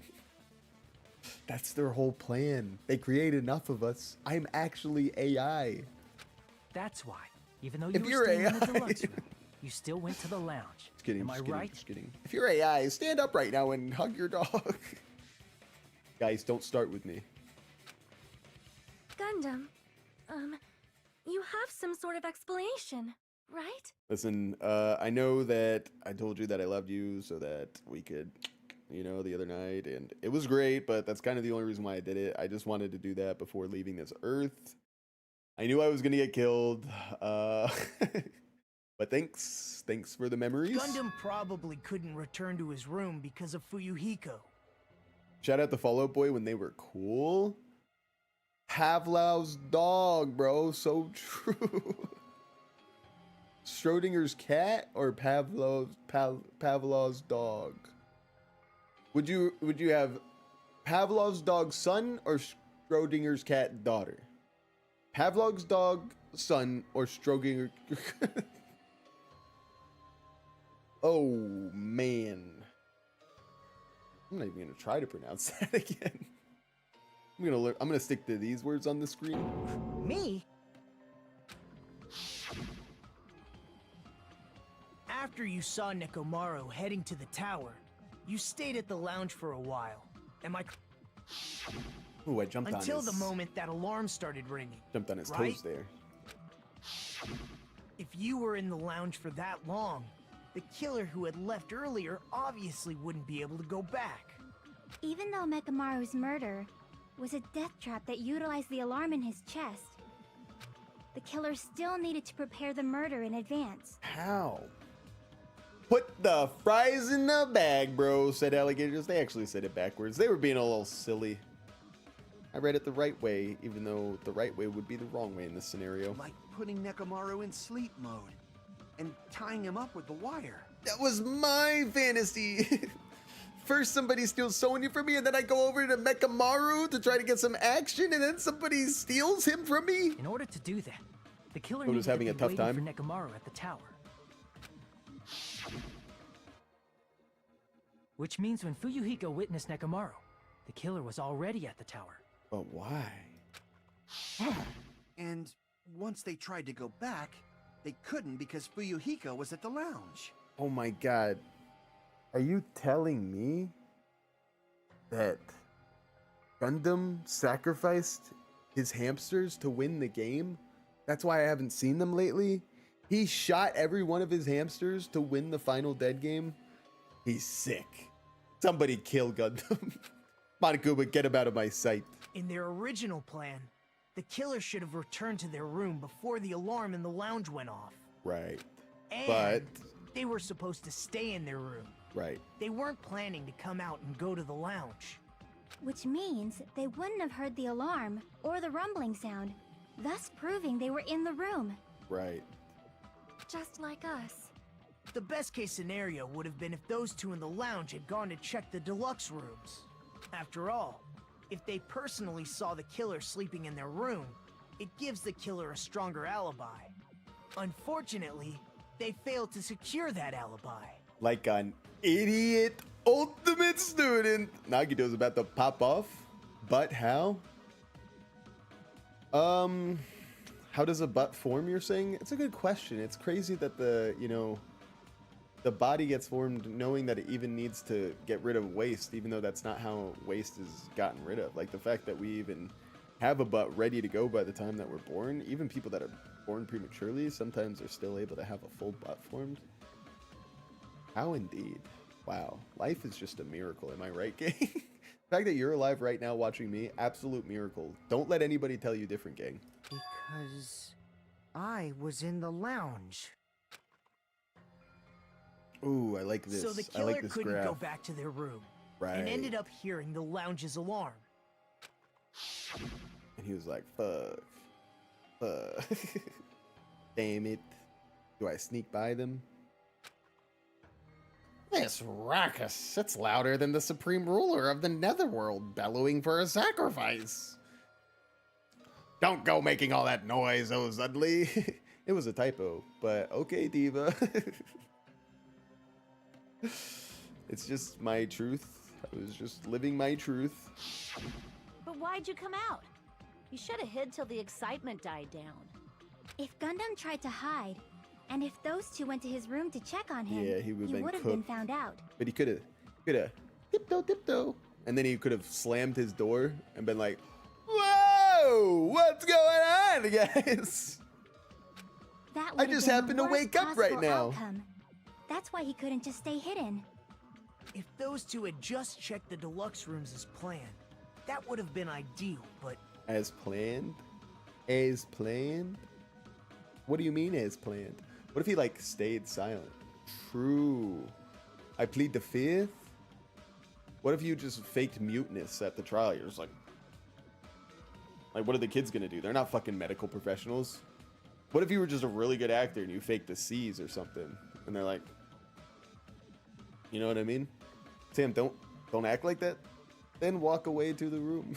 That's their whole plan. They create enough of us. I'm actually AI. That's why, even though If you you're were staying in AI the deluxe room, you still went to the lounge. Just kidding. Am I just kidding, right? Just kidding. If you're AI, stand up right now and hug your dog. Guys, don't start with me. Gundam, you have some sort of explanation, right? Listen, I know that I told you that I loved you so that we could, the other night, and it was great, but that's kind of the only reason why I did it. I just wanted to do that before leaving this earth. I knew I was gonna get killed, but thanks for the memories. Gundam probably couldn't return to his room because of Fuyuhiko. Shout out to Fall Out Boy when they were cool. Pavlov's dog, bro, so true. Schrodinger's cat or Pavlov's dog? Would you have Pavlov's dog son or Schrodinger's cat daughter? Pavlov's dog son or Schrodinger? Oh man, I'm not even gonna try to pronounce that again. I'm gonna stick to these words on the screen. Me? after you saw Nekomaru heading to the tower, you stayed at the lounge for a while. Am I Ooh, I jumped on his... until the moment that alarm started ringing? Jumped on his right? toes there. If you were in the lounge for that long, the killer who had left earlier obviously wouldn't be able to go back. Even though Nekomaru's murder was a death trap that utilized the alarm in his chest, the killer still needed to prepare the murder in advance. How? Put the fries in the bag, bro, said alligators. They actually said it backwards. They were being a little silly. I read it the right way, even though the right way would be the wrong way in this scenario. Like putting Nekomaru in sleep mode and tying him up with the wire. That was my fantasy. First somebody steals Sonya from me, and then I go over to Nekomaru to try to get some action, and then somebody steals him from me? In order to do that, the killer was needed having to a be tough waiting time? for Nekomaru at the tower. Which means when Fuyuhiko witnessed Nekomaru, the killer was already at the tower. But why? And once they tried to go back, they couldn't because Fuyuhiko was at the lounge. Oh my god. Are you telling me that Gundam sacrificed his hamsters to win the game? That's why I haven't seen them lately. He shot every one of his hamsters to win the final dead game. He's sick. Somebody kill Gundam. Monokuma, get him out of my sight. In their original plan, the killer should have returned to their room before the alarm in the lounge went off. Right. And But they were supposed to stay in their room. right. They weren't planning to come out and go to the lounge. Which means they wouldn't have heard the alarm or the rumbling sound, thus proving they were in the room. Right. Just like us. The best case scenario would have been if those two in the lounge had gone to check the deluxe rooms. After all, if they personally saw the killer sleeping in their room, it gives the killer a stronger alibi. Unfortunately, they failed to secure that alibi. Like an idiot ultimate student. Nagito's about to pop off. But how? How does a butt form, you're saying? It's a good question. It's crazy that the body gets formed knowing that it even needs to get rid of waste, even though that's not how waste is gotten rid of. Like the fact that we even have a butt ready to go by the time that we're born. Even people that are born prematurely sometimes are still able to have a full butt formed. How indeed. Wow. Life is just a miracle, am I right, gang? The fact that you're alive right now watching me, absolute miracle. Don't let anybody tell you different, gang. Because I was in the lounge. Ooh, I like this. So the I killer like this couldn't graph. go back to their room. Right. And ended up hearing the lounge's alarm. And he was like, fuck. Fuck. Damn it. Do I sneak by them? This ruckus, it's louder than the supreme ruler of the netherworld bellowing for a sacrifice. Don't go making all that noise, oh Zudley. It was a typo, but okay, Diva. It's just my truth. I was just living my truth. But why'd you come out? You should have hid till the excitement died down. If Gundam tried to hide, and if those two went to his room to check on him, Yeah, he would've been would have cooked. been found out. But he could have tiptoe. And then he could have slammed his door and been like, whoa, what's going on, guys? That I would have just been the happened to worst wake up right possible now. outcome. That's why he couldn't just stay hidden. If those two had just checked the deluxe rooms as planned, that would have been ideal, but As planned? As planned? What do you mean as planned? What if he like stayed silent? True. I plead the fifth? What if you just faked muteness at the trial? You're just like what are the kids gonna do? They're not fucking medical professionals. What if you were just a really good actor and you faked the C's or something? And they're like, you know what I mean? Sam, don't act like that. Then walk away to the room.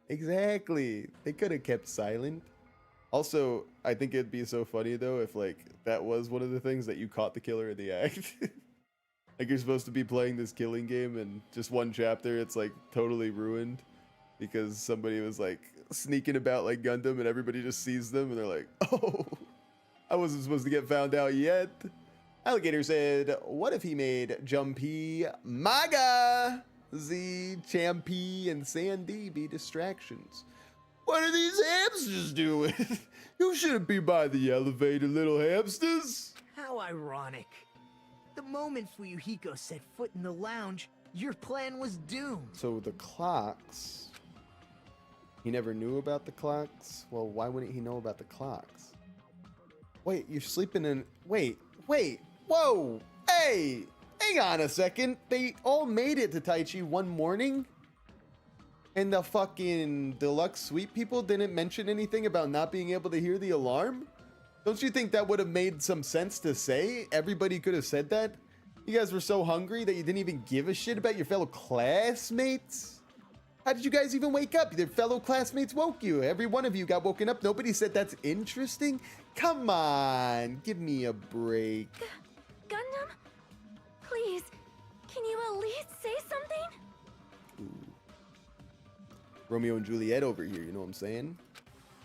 Exactly. They could have kept silent. Also, I think it'd be so funny though if like that was one of the things that you caught the killer in the act. Like you're supposed to be playing this killing game and just one chapter it's like totally ruined because somebody was like sneaking about like Gundam and everybody just sees them and they're like, oh, I wasn't supposed to get found out yet. Alligator said, what if he made Jumpy, Maga, Z, Champy, and Sandy be distractions? What are these hamsters doing? You shouldn't be by the elevator, little hamsters. How ironic. The moment Fuyuhiko set foot in the lounge, your plan was doomed. So the clocks. He never knew about the clocks? Well, why wouldn't he know about the clocks? Wait, you're sleeping in... Wait. Whoa. Hey, hang on a second. They all made it to Taichi one morning? And the fucking deluxe suite people didn't mention anything about not being able to hear the alarm? Don't you think that would have made some sense to say? Everybody could have said that? You guys were so hungry that you didn't even give a shit about your fellow classmates? How did you guys even wake up? Your fellow classmates woke you. Every one of you got woken up. Nobody said that's interesting? Come on, give me a break. Gundam? Please, can you at least say something? Ooh. Romeo and Juliet over here, you know what I'm saying?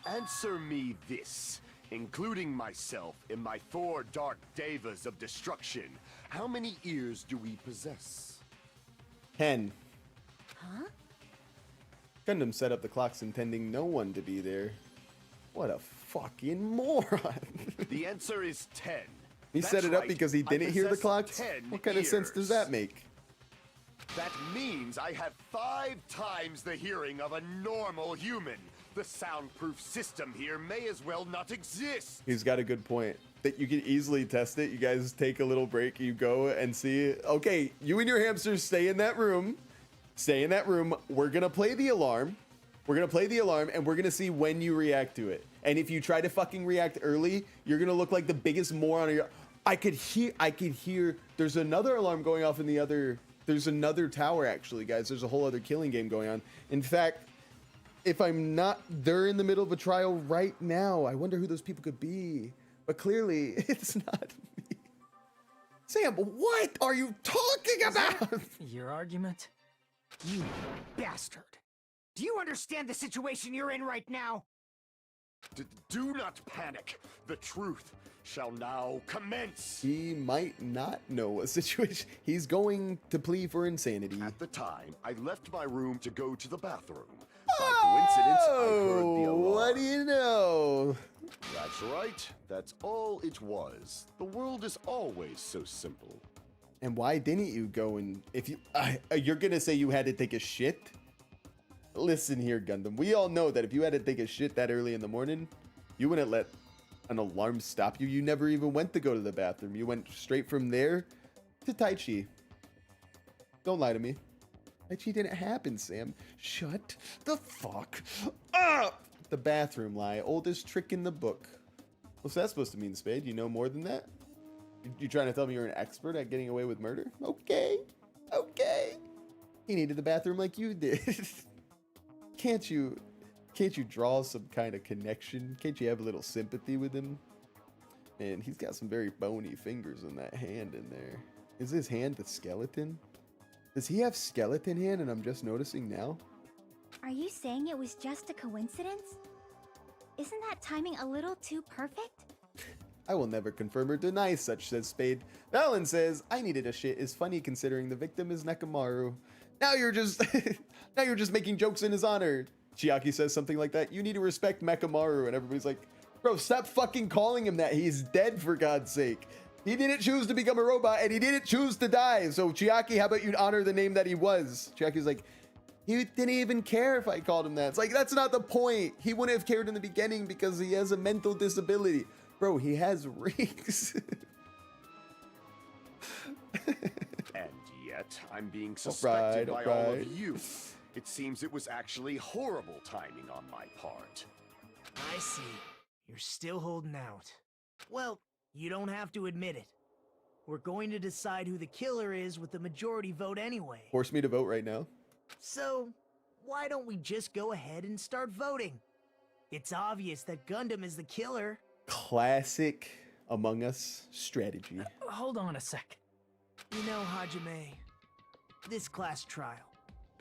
Answer me this. Including myself in my 4 dark devas of destruction, how many ears do we possess? 10. Huh? Gundam set up the clocks intending no one to be there. What a fucking moron. The answer is 10. He That's set it up right. because he I didn't hear the possess clocks? 10 What kind of sense does ears. that make? That means I have 5 times the hearing of a normal human. The soundproof system here may as well not exist. He's got a good point. That you can easily test it. You guys take a little break, you go and see. Okay, you and your hamsters stay in that room. Stay in that room. We're gonna play the alarm. We're gonna play the alarm and we're gonna see when you react to it. And if you try to fucking react early, you're gonna look like the biggest moron. I could hear. There's another alarm going off in the other. There's another tower actually, guys. There's a whole other killing game going on. In fact, if I'm not, they're in the middle of a trial right now. I wonder who those people could be. But clearly, it's not me. Sam, what are you talking about? Your argument? You bastard. Do you understand the situation you're in right now? Do not panic. The truth shall now commence. He might not know a situation. He's going to plead for insanity. At the time, I left my room to go to the bathroom. By coincidence, I heard the alarm. What do you know? That's right. That's all it was. The world is always so simple. And why didn't you go and if you you're gonna say you had to take a shit? Listen here, Gundam. We all know that if you had to take a shit that early in the morning, you wouldn't let an alarm stop you. You never even went to go to the bathroom. You went straight from there to Taichi. Don't lie to me. Taichi didn't happen, Sam. Shut the fuck up. The bathroom lie. Oldest trick in the book. What's that supposed to mean, Spade? You know more than that? You trying to tell me you're an expert at getting away with murder? Okay. He needed the bathroom like you did. Can't you draw some kind of connection? Can't you have a little sympathy with him? Man, he's got some very bony fingers in that hand in there. Is his hand the skeleton? Does he have skeleton hand and I'm just noticing now? Are you saying it was just a coincidence? Isn't that timing a little too perfect? I will never confirm or deny such, says Spade. Valen says, I needed a shit is funny considering the victim is Nekomaru. Now you're just making jokes in his honor. Chiaki says something like that. You need to respect Nekomaru. And everybody's like, bro, stop fucking calling him that. He's dead for God's sake. He didn't choose to become a robot and he didn't choose to die. So Chiaki, how about you honor the name that he was? Chiaki's like, he didn't even care if I called him that. It's like, that's not the point. He wouldn't have cared in the beginning because he has a mental disability. Bro, he has rings. And yet, I'm being suspected by all right. of you. It seems it was actually horrible timing on my part. I see. You're still holding out. Well, you don't have to admit it. We're going to decide who the killer is with the majority vote anyway. Force me to vote right now. So, why don't we just go ahead and start voting? It's obvious that Gundam is the killer. Classic Among Us strategy. Hold on a sec. You know, Hajime, this class trial,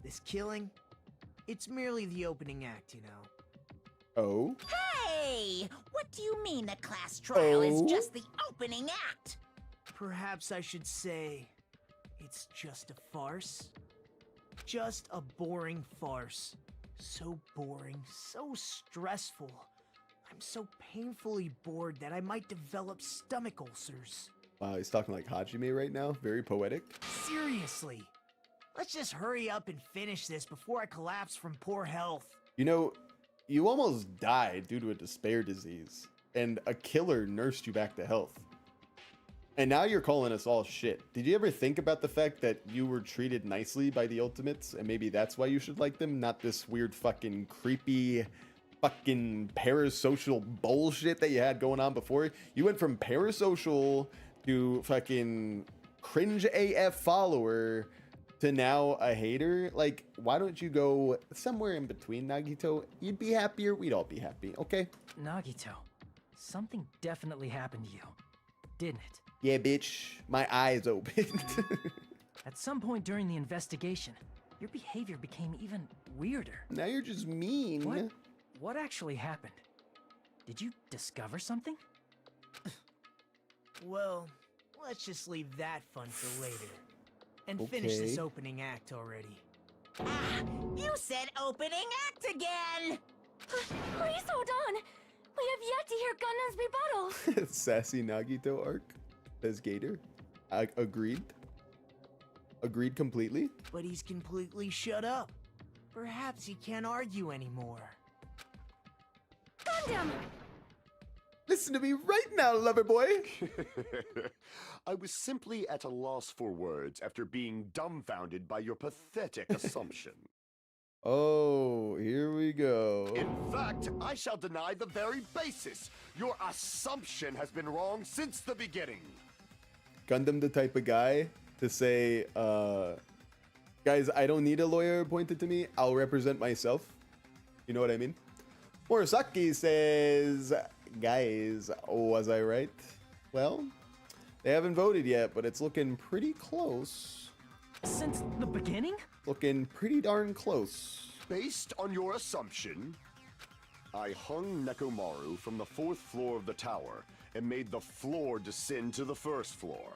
this killing, it's merely the opening act, you know. Oh? Hey! What do you mean the class trial is Oh? just the opening act? Perhaps I should say it's just a farce. Just a boring farce. So boring, so stressful. I'm so painfully bored that I might develop stomach ulcers. Wow, he's talking like Hajime right now. Very poetic. Seriously. Let's just hurry up and finish this before I collapse from poor health. You know, you almost died due to a despair disease, and a killer nursed you back to health. And now you're calling us all shit. Did you ever think about the fact that you were treated nicely by the Ultimates, and maybe that's why you should like them, not this weird fucking creepy fucking parasocial bullshit that you had going on before? You went from parasocial to fucking cringe AF follower to now a hater. Like, why don't you go somewhere in between, Nagito? You'd be happier, we'd all be happy, okay? Nagito, something definitely happened to you, didn't it? Yeah, bitch, my eyes opened. At some point during the investigation, your behavior became even weirder. Now you're just mean. What actually happened? Did you discover something? Well, let's just leave that fun for later. And finish this opening act already. Ah, you said opening act again! Please hold on. We have yet to hear Gundam's rebuttal. Sassy Nagito arc, says Gator. Agreed. Agreed completely. But he's completely shut up. Perhaps he can't argue anymore. Gundam! Listen to me right now, lover boy. I was simply at a loss for words after being dumbfounded by your pathetic assumption. Oh, here we go. In fact, I shall deny the very basis. Your assumption has been wrong since the beginning. Gundam the type of guy to say, guys, I don't need a lawyer appointed to me. I'll represent myself. You know what I mean? Murasaki says, guys, was I right? Well, they haven't voted yet, but it's looking pretty close. Since the beginning? Looking pretty darn close. Based on your assumption, I hung Nekomaru from the 4th floor of the tower and made the floor descend to the 1st floor.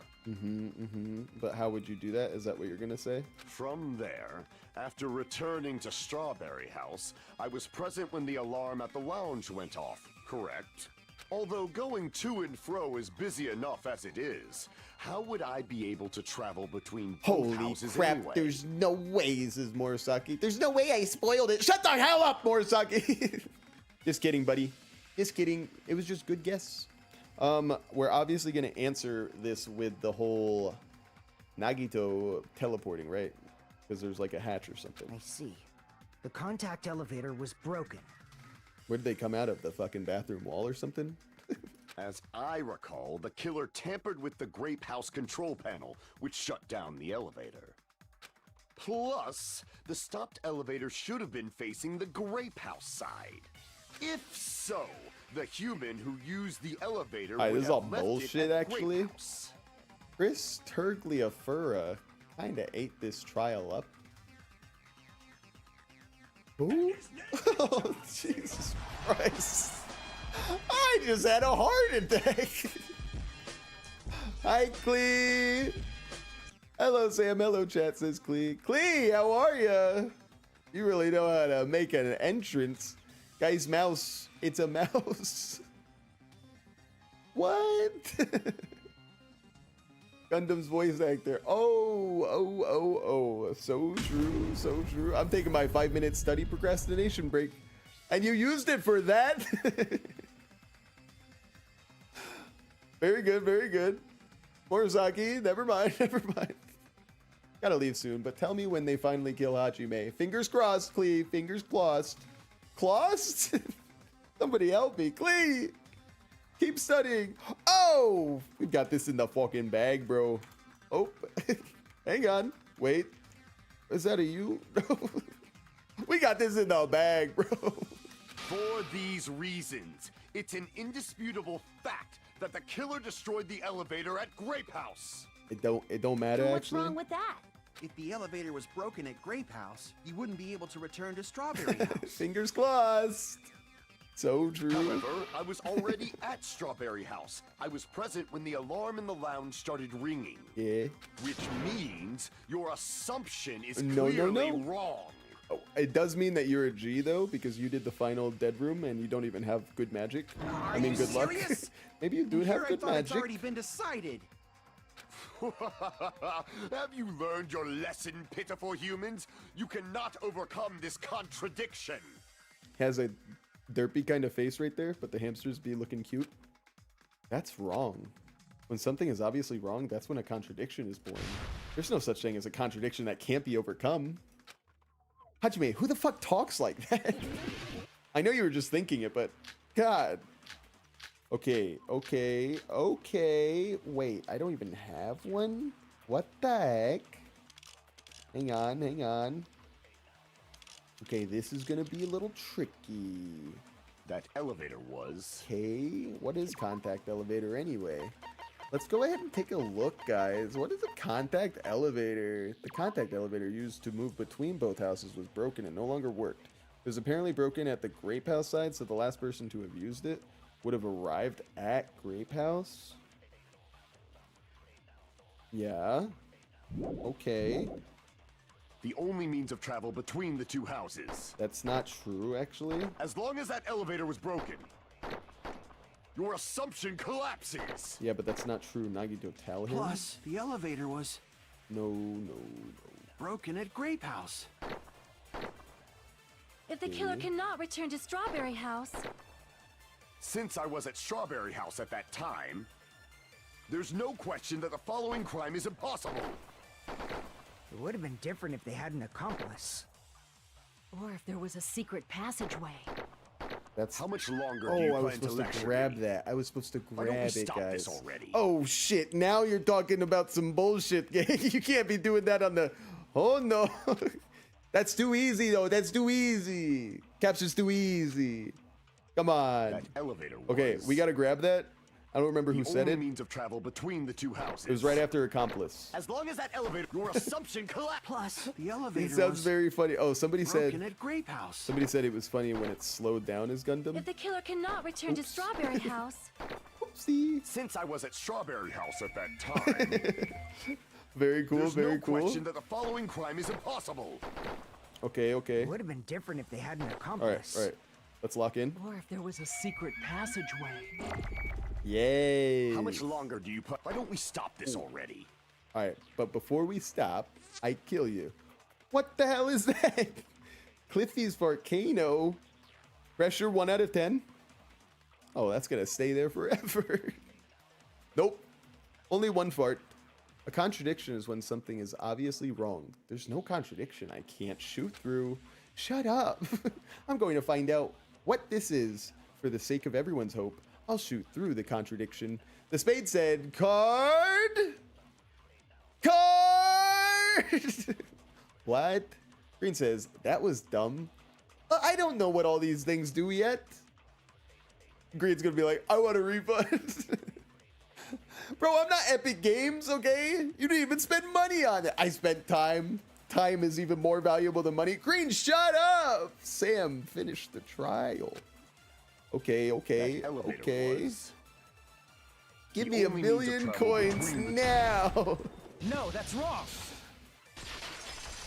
But how would you do that? Is that what you're gonna say? From there, after returning to Strawberry House, I was present when the alarm at the lounge went off, correct? Although going to and fro is busy enough as it is, how would I be able to travel between both Holy houses crap, anyway? there's no way this is Murasaki. There's no way I spoiled it. Shut the hell up, Murasaki. Just kidding, buddy. Just kidding. It was just good guess. We're obviously going to answer this with the whole Nagito teleporting, right? Because there's like a hatch or something. I see. The contact elevator was broken. Where did they come out of? The fucking bathroom wall or something? As I recall, the killer tampered with the Grape House control panel, which shut down the elevator. Plus, the stopped elevator should have been facing the Grape House side. If so, the human who used the elevator would this is have all left bullshit, it at actually. Grape House. Chris Turgliafura kinda ate this trial up. Who? Oh, Jesus Christ. I just had a heart attack. Hi, Clee. Hello, Sam. Hello, chat, says Clee. Clee, how are ya? You really know how to make an entrance. Guys, mouse. It's a mouse. What? Gundam's voice actor. Oh. So true, so true. I'm taking my 5-minute study procrastination break. And you used it for that? Very good, very good. Murasaki, never mind. Gotta leave soon, but tell me when they finally kill Hajime. Fingers crossed, Clee. Fingers crossed. Crossed? Somebody help me. Clee! Keep studying. Oh! We got this in the fucking bag, bro. Oh. Hang on. Wait. Is that a you? We got this in the bag, bro. For these reasons, it's an indisputable fact that the killer destroyed the elevator at Grape House. It don't matter, So what's actually. wrong with that? If the elevator was broken at Grape House, you wouldn't be able to return to Strawberry House. Fingers crossed. So true. However, I was already at Strawberry House. I was present when the alarm in the lounge started ringing. Yeah. Which means your assumption is No, clearly no. wrong. Oh, it does mean that you're a G though, because you did the final dead room and you don't even have good magic. I mean, good luck. Maybe you do Here have I good thought it's magic. already been decided. Have you learned your lesson, pitiful humans? You cannot overcome this contradiction. Has a derpy kind of face right there, but the hamsters be looking cute. That's wrong. When something is obviously wrong, that's when a contradiction is born. There's no such thing as a contradiction that can't be overcome. Hajime, who the fuck talks like that? I know you were just thinking it, but God. Okay. Wait, I don't even have one? What the heck? Hang on. Okay, this is gonna be a little tricky. That elevator was. Okay, what is contact elevator anyway? Let's go ahead and take a look, guys. What is a contact elevator? The contact elevator used to move between both houses was broken and no longer worked. It was apparently broken at the Grape House side, so the last person to have used it would have arrived at Grape House. Yeah. Okay. The only means of travel between the two houses. That's not true, actually. As long as that elevator was broken, your assumption collapses. Yeah, but that's not true. Nagito, tell him. Plus, the elevator was No. broken at Grape House. If the killer cannot return to Strawberry House, Since I was at Strawberry House at that time, there's no question that the following crime is impossible. It would have been different if they had an accomplice. Or if there was a secret passageway. That's How much longer do you I was plan to supposed to lecture grab me? that. I was supposed to Why don't we grab it, stop this guys. already? Oh shit! Now you're talking about some bullshit. You can't be doing that on the. Oh no, that's too easy though. That's too easy. Capture's too easy. Come on. That elevator was. Okay, we gotta grab that. I don't remember who the said only it. means of travel between the two houses. It was right after accomplice. As long as that elevator, your assumption collapses. Plus, the It elevator sounds was very funny. Oh, somebody broken said. at Grape House. Somebody said it was funny when it slowed down his Gundam. if the killer cannot return to Strawberry House, Oopsie. Since I was at Strawberry House at that time, Very cool. there's Very no cool. question that the following crime is impossible. Okay. It would have been different if they had an accomplice. All right. Let's lock in. Or if there was a secret passageway. Yay. How much longer do you put? Why don't we stop this already? All right, but before we stop, I kill you. What the hell is that? Cliffy's volcano. Pressure 1 out of 10. Oh, that's gonna stay there forever. Nope. Only one fart. A contradiction is when something is obviously wrong. There's no contradiction I can't shoot through. Shut up. I'm going to find out what this is. For the sake of everyone's hope, I'll shoot through the contradiction. The spade said, card! Card! What? Green says, that was dumb. I don't know what all these things do yet. Green's gonna be like, I want a refund. Bro, I'm not Epic Games, okay? You didn't even spend money on it. I spent time. Time is even more valuable than money. Green, shut up! Sam, finish the trial. Okay. That elevator was. Give The me a only means of million travel coins between now. No, that's wrong.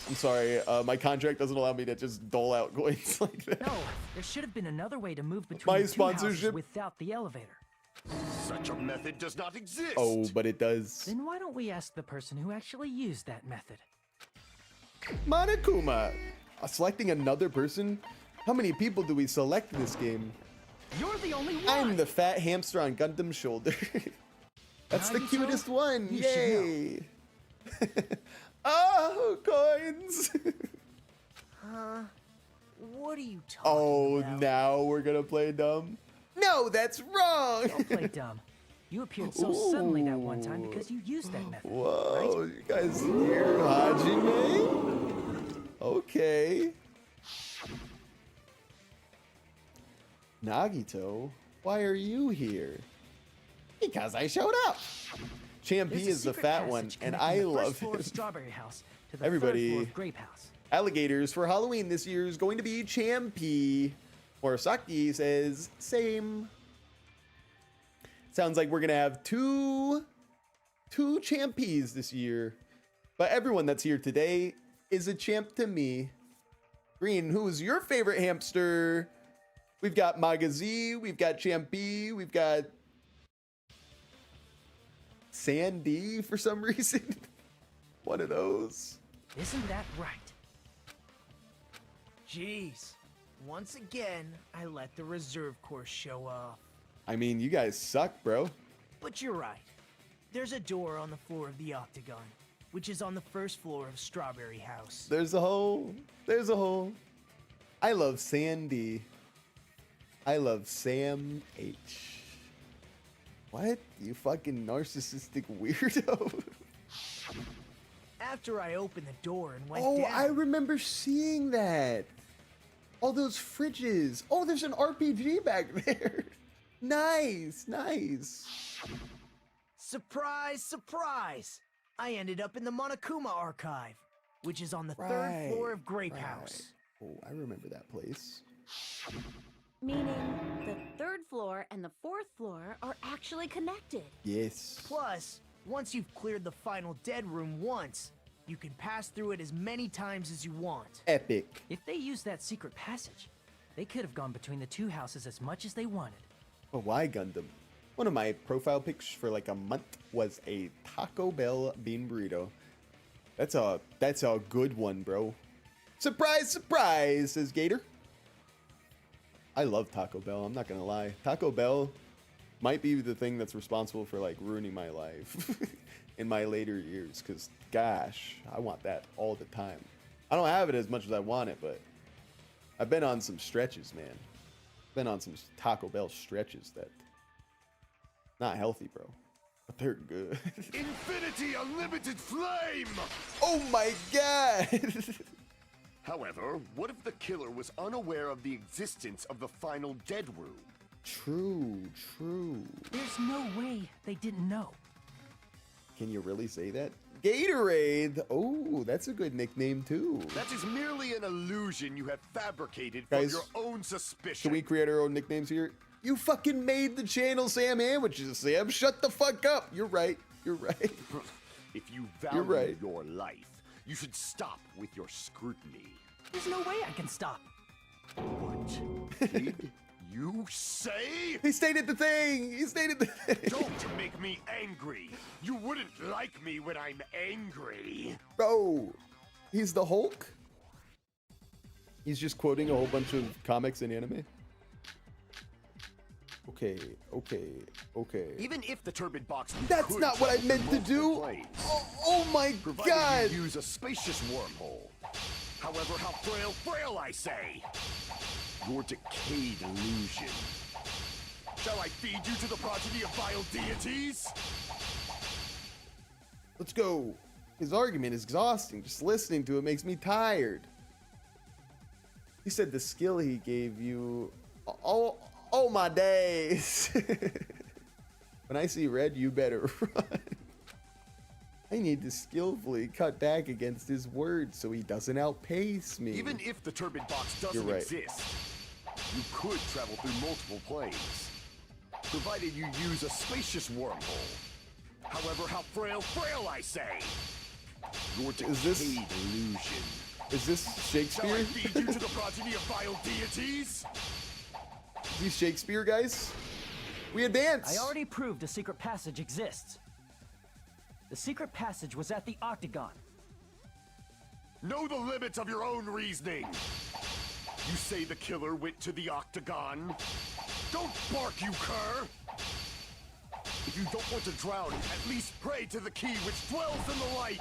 I'm sorry, my contract doesn't allow me to just dole out coins like that. No, there should have been another way to move between My the two houses sponsorship? without the elevator. Such a method does not exist. Oh, but it does. Then why don't we ask the person who actually used that method? Monokuma. Selecting another person? How many people do we select in this game? You're the only one! I'm the fat hamster on Gundam's shoulder. That's the Nagito, cutest one. you should know. Yay. Oh, coins. What are you talking Oh, about? now we're going to play dumb? No, that's wrong. Don't play dumb. You appeared so suddenly that one time because you used that method. Whoa, you guys here, Hajime? Okay. Nagito, why are you here? Because I showed up. Champ There's P a is the secret fat one, passage and connecting I the first love floor him. of Strawberry House to the Everybody. third floor of Grape House. Alligators for Halloween this year is going to be Champy. Morosaki says, same. Sounds like we're gonna have two champies this year. But everyone that's here today is a champ to me. Green, who's your favorite hamster? We've got Magazi, we've got Champy, we've got Sandy for some reason. One of those. Isn't that right? Jeez. Once again, I let the reserve course show off. I mean, you guys suck, bro. But you're right. There's a door on the floor of the Octagon, which is on the first floor of Strawberry House. There's a hole. There's a hole. I love Sandy. I love Sam H. What? You fucking narcissistic weirdo. After I opened the door and went Oh, down... I remember seeing that. All those fridges. Oh, there's an RPG back there. Nice, nice. Surprise, surprise! I ended up in the Monokuma Archive, which is on the third floor of Grape House. Oh, I remember that place. Meaning the third floor and the fourth floor are actually connected. Yes. Plus, once you've cleared the final dead room once, you can pass through it as many times as you want. Epic. If they used that secret passage, they could have gone between the two houses as much as they wanted. But why Gundam? One of my profile pics for like a month was a Taco Bell bean burrito. That's a good one, bro. Surprise, surprise, says Gator. I love Taco Bell, I'm not gonna lie. Taco Bell might be the thing that's responsible for like ruining my life in my later years, because gosh, I want that all the time. I don't have it as much as I want it, but I've been on some stretches, man. Been on some Taco Bell stretches that not healthy, bro, but they're good. Infinity Unlimited Flame! Oh my god! However, what if the killer was unaware of the existence of the final dead room? True, true. There's no way they didn't know. Can you really say that? Gatorade! Oh, that's a good nickname too. That is merely an illusion you have fabricated Guys, from your own suspicion. Can we create our own nicknames here? You fucking made the channel Sam Sandwiches, Sam. Shut the fuck up. You're right. You're right. If you value right. your life, you should stop with your scrutiny. There's no way I can stop. What did you say? He stated the thing. He stated the thing. Don't make me angry. You wouldn't like me when I'm angry. Bro, he's the Hulk? He's just quoting a whole bunch of comics and anime? Okay, okay, okay. Even if the turbid box That's could not what I travel meant to do. multiple planes, Oh my provided god. you use a spacious wormhole. However, how frail I say. Your decayed illusion. Shall I feed you to the progeny of vile deities? Let's go. His argument is exhausting. Just listening to it makes me tired. He said the skill he gave you. Oh my days. When I see red, you better run. I need to skillfully cut back against his words so he doesn't outpace me. Even if the turbid box doesn't right. exist, you could travel through multiple planes, provided you use a spacious wormhole. However, how frail I say. Your decayed illusion. Is this Shakespeare? Shall I feed you to the progeny of vile deities? These Shakespeare guys? We advance. I already proved a secret passage exists. The secret passage was at the Octagon. Know the limits of your own reasoning. You say the killer went to the Octagon. Don't bark, you cur! If you don't want to drown, at least pray to the key which dwells in the light.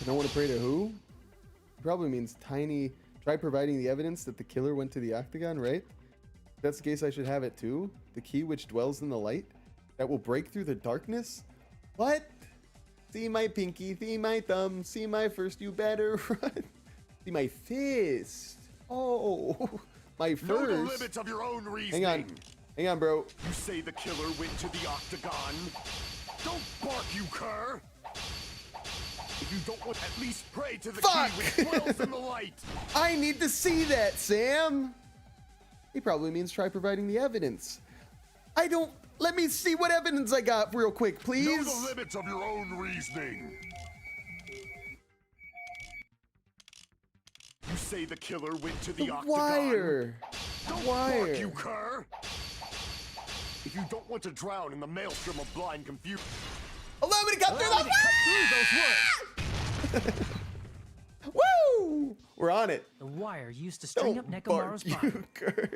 I don't want to pray to who? Probably means Tiny. Try providing the evidence that the killer went to the Octagon, right? If that's the case, I should have it too. The key which dwells in the light that will break through the darkness? What? See my pinky, see my thumb, see my first, you better run. See my fist. Oh, my first. Know the limits of your own reasoning. Hang on, bro. You say the killer went to the Octagon. Don't bark, you cur! If you don't want, at least pray to the key which dwells in the light. I need to see that, Sam. He probably means try providing the evidence. I don't... Let me see what evidence I got real quick, please. Know the limits of your own reasoning. You say the killer went to the octagon. Wire. Don't Wire. bark, you cur! If you don't want to drown in the maelstrom of blind confusion... Allow me to cut through Cut through those words. Woo! We're on it. The wire used to string up Nekomaru's bark, body. you cur.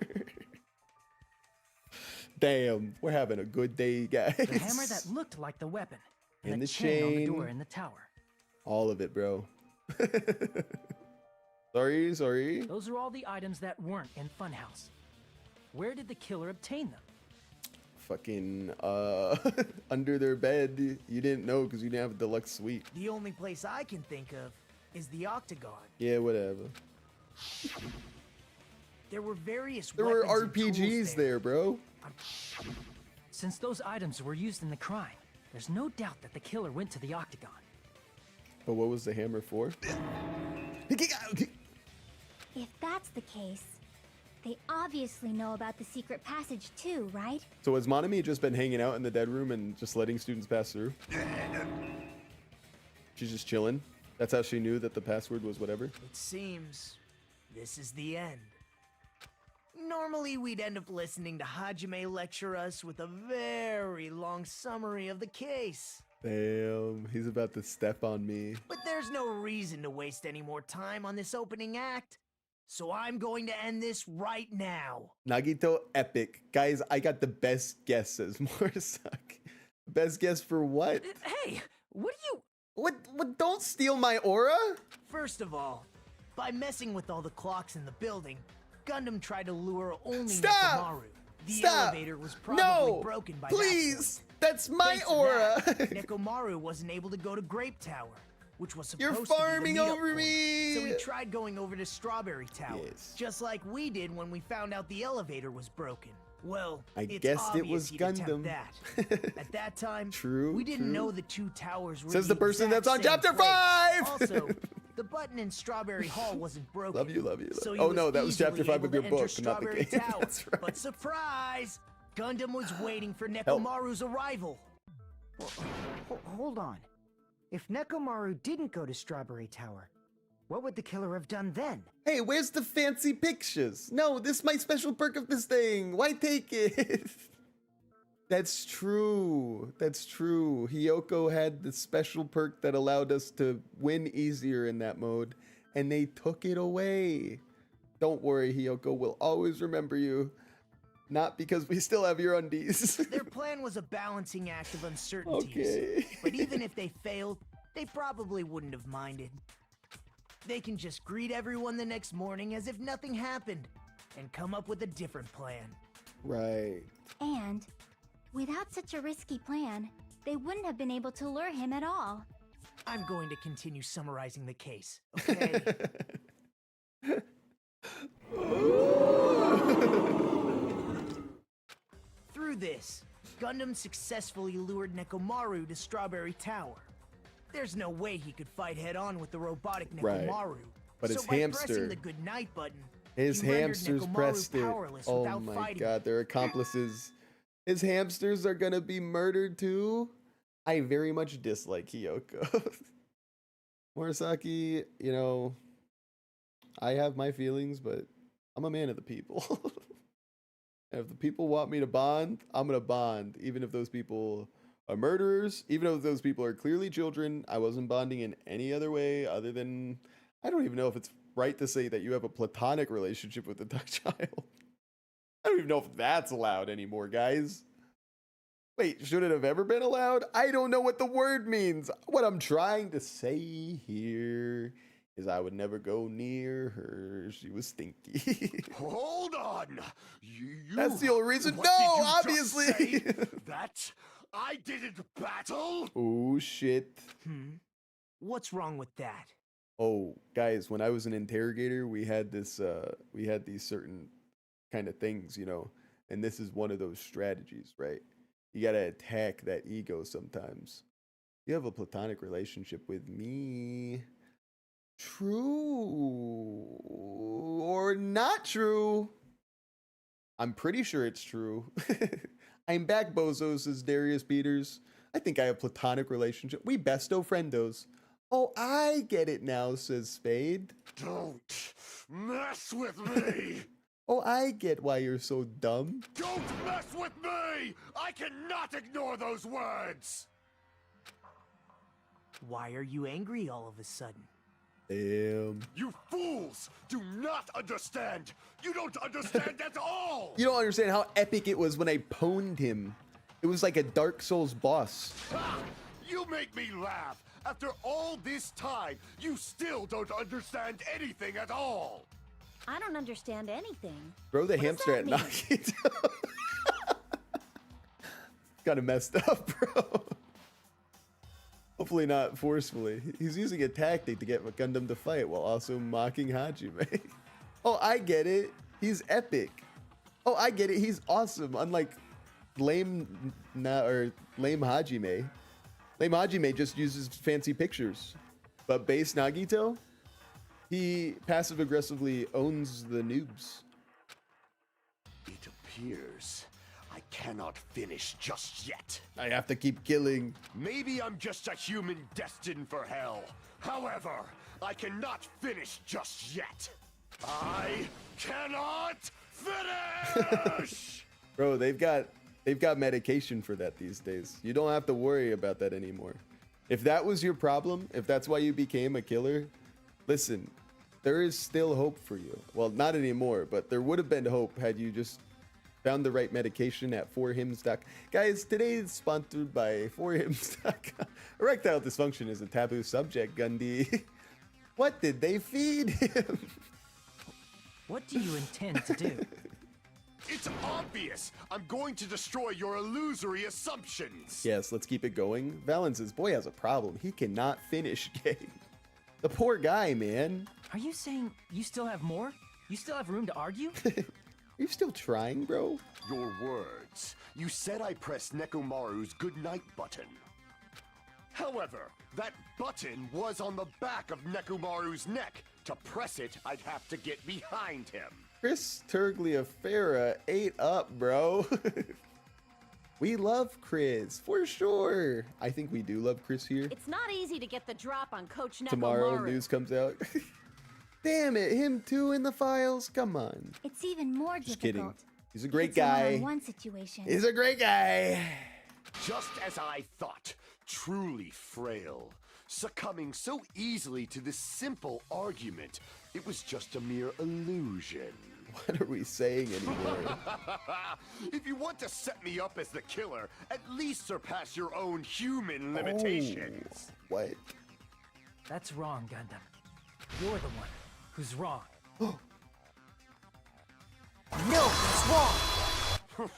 Damn, we're having a good day, guys. The hammer that looked like the weapon. And the chain on the chain. door in the tower. All of it, bro. Sorry. Those are all the items that weren't in Funhouse. Where did the killer obtain them? Fucking, under their bed. You didn't know because you didn't have a deluxe suite. The only place I can think of is the octagon. Yeah, whatever. There were various There were weapons and tools RPGs there, bro. Since those items were used in the crime, there's no doubt that the killer went to the octagon. But what was the hammer for? If that's the case, they obviously know about the secret passage too, right? So has Monami just been hanging out in the dead room and just letting students pass through? She's just chilling? That's how she knew that the password was whatever? It seems this is the end. Normally, we'd end up listening to Hajime lecture us with a very long summary of the case. Damn, he's about to step on me. But there's no reason to waste any more time on this opening act. So I'm going to end this right now. Nagito epic. Guys, I got the best guess, says Morisaki. Best guess for what? Hey, what do you... What? Don't steal my aura? First of all, by messing with all the clocks in the building, Gundam tried to lure only Stop! Nekomaru. The Stop! elevator was probably No! broken by Please! that point. That's my Thanks to aura! that, Nekomaru wasn't able to go to Grape Tower, which was supposed You're to be farming the meetup over point. me! So he tried going over to Strawberry Tower, Yes. just like we did when we found out the elevator was broken. Well, I it's guessed it obvious was he'd attempt Gundam. that. At that time, True, we didn't true. know the two towers were Says the person exact that's on same chapter place. 5! Also, the button in Strawberry Hall wasn't broken. Love you. So he Oh no, that was easily chapter 5 able of your to book, enter not the Strawberry game. Tower. That's right. But surprise! Gundam was waiting for Nekomaru's arrival. Hold on. If Nekomaru didn't go to Strawberry Tower, what would the killer have done then? Hey, where's the fancy pictures? No, this is my special perk of this thing. Why take it? That's true. Hiyoko had the special perk that allowed us to win easier in that mode, and they took it away. Don't worry, Hiyoko. We'll always remember you. Not because we still have your undies. Their plan was a balancing act of uncertainties. Okay. But even if they failed, they probably wouldn't have minded. They can just greet everyone the next morning as if nothing happened, and come up with a different plan. Right. And without such a risky plan, they wouldn't have been able to lure him at all. I'm going to continue summarizing the case, okay? Through this, Gundam successfully lured Nekomaru to Strawberry Tower. There's no way he could fight head-on with the robotic Right. Nekomaru. But so his by hamster- pressing the goodnight button, His he rendered hamsters Nekomaru pressed it. powerless Oh without my fighting. god, they're accomplices. His hamsters are gonna be murdered too? I very much dislike Hiyoko. Morisaki, you know, I have my feelings, but I'm a man of the people. And if the people want me to bond, I'm gonna bond. Even if those people are murderers, even though those people are clearly children, I wasn't bonding in any other way other than, I don't even know if it's right to say that you have a platonic relationship with a child. I don't even know if that's allowed anymore, guys. Wait, should it have ever been allowed? I don't know what the word means. What I'm trying to say here is I would never go near her. She was stinky. Hold on! You That's the only reason. What No, did you just obviously. say? That I didn't battle? Oh, shit. What's wrong with that? Oh, guys, when I was an interrogator, we had these certain kind of things, you know, and this is one of those strategies, right? You gotta attack that ego sometimes. You have a platonic relationship with me. True or not true? I'm pretty sure it's true. I'm back, bozos, says Darius Peters. I think I have platonic relationship. We besto friendos. Oh, I get it now, says Spade. Don't mess with me! Oh, I get why you're so dumb. Don't mess with me! I cannot ignore those words! Why are you angry all of a sudden? Damn. You fools do not understand! You don't understand at all! You don't understand how epic it was when I pwned him. It was like a Dark Souls boss. Ha! You make me laugh! After all this time, you still don't understand anything at all! I don't understand anything. Bro, the What does hamster that at mean? Nagito. Kind of messed up, bro. Hopefully not forcefully. He's using a tactic to get Gundam to fight while also mocking Hajime. Oh, I get it. He's epic. Oh, I get it. He's awesome. Unlike lame Hajime. Lame Hajime just uses fancy pictures. But base Nagito, he passive aggressively owns the noobs. It appears I cannot finish just yet. I have to keep killing. Maybe I'm just a human destined for hell. However, I cannot finish just yet. I cannot finish! Bro, they've got medication for that these days. You don't have to worry about that anymore. If that was your problem, if that's why you became a killer, listen, there is still hope for you. Well, not anymore, but there would have been hope had you just found the right medication at 4hims.com. Guys, today is sponsored by 4hims.com. Erectile dysfunction is a taboo subject, Gundy. What did they feed him? What do you intend to do? It's obvious! I'm going to destroy your illusory assumptions! Yes, let's keep it going. Valence's boy has a problem. He cannot finish game. The poor guy, man. Are you saying you still have more? You still have room to argue? Are you still trying, bro? Your words. You said I pressed Nekomaru's goodnight button. However, that button was on the back of Nekomaru's neck. To press it, I'd have to get behind him. Chris Turgliafera ate up, bro. We love Chris, for sure. I think we do love Chris here. It's not easy to get the drop on Coach Nekomaru. Tomorrow news comes out. Damn it, him too in the files? Come on. It's even more Just difficult. kidding. He's a great It's a guy. one-on-one situation. He's a great guy. Just as I thought, truly frail. Succumbing so easily to this simple argument, it was just a mere illusion. What are we saying anymore? If you want to set me up as the killer, at least surpass your own human limitations. Oh, what? That's wrong, Gundam. You're the one who's wrong. No, that's wrong!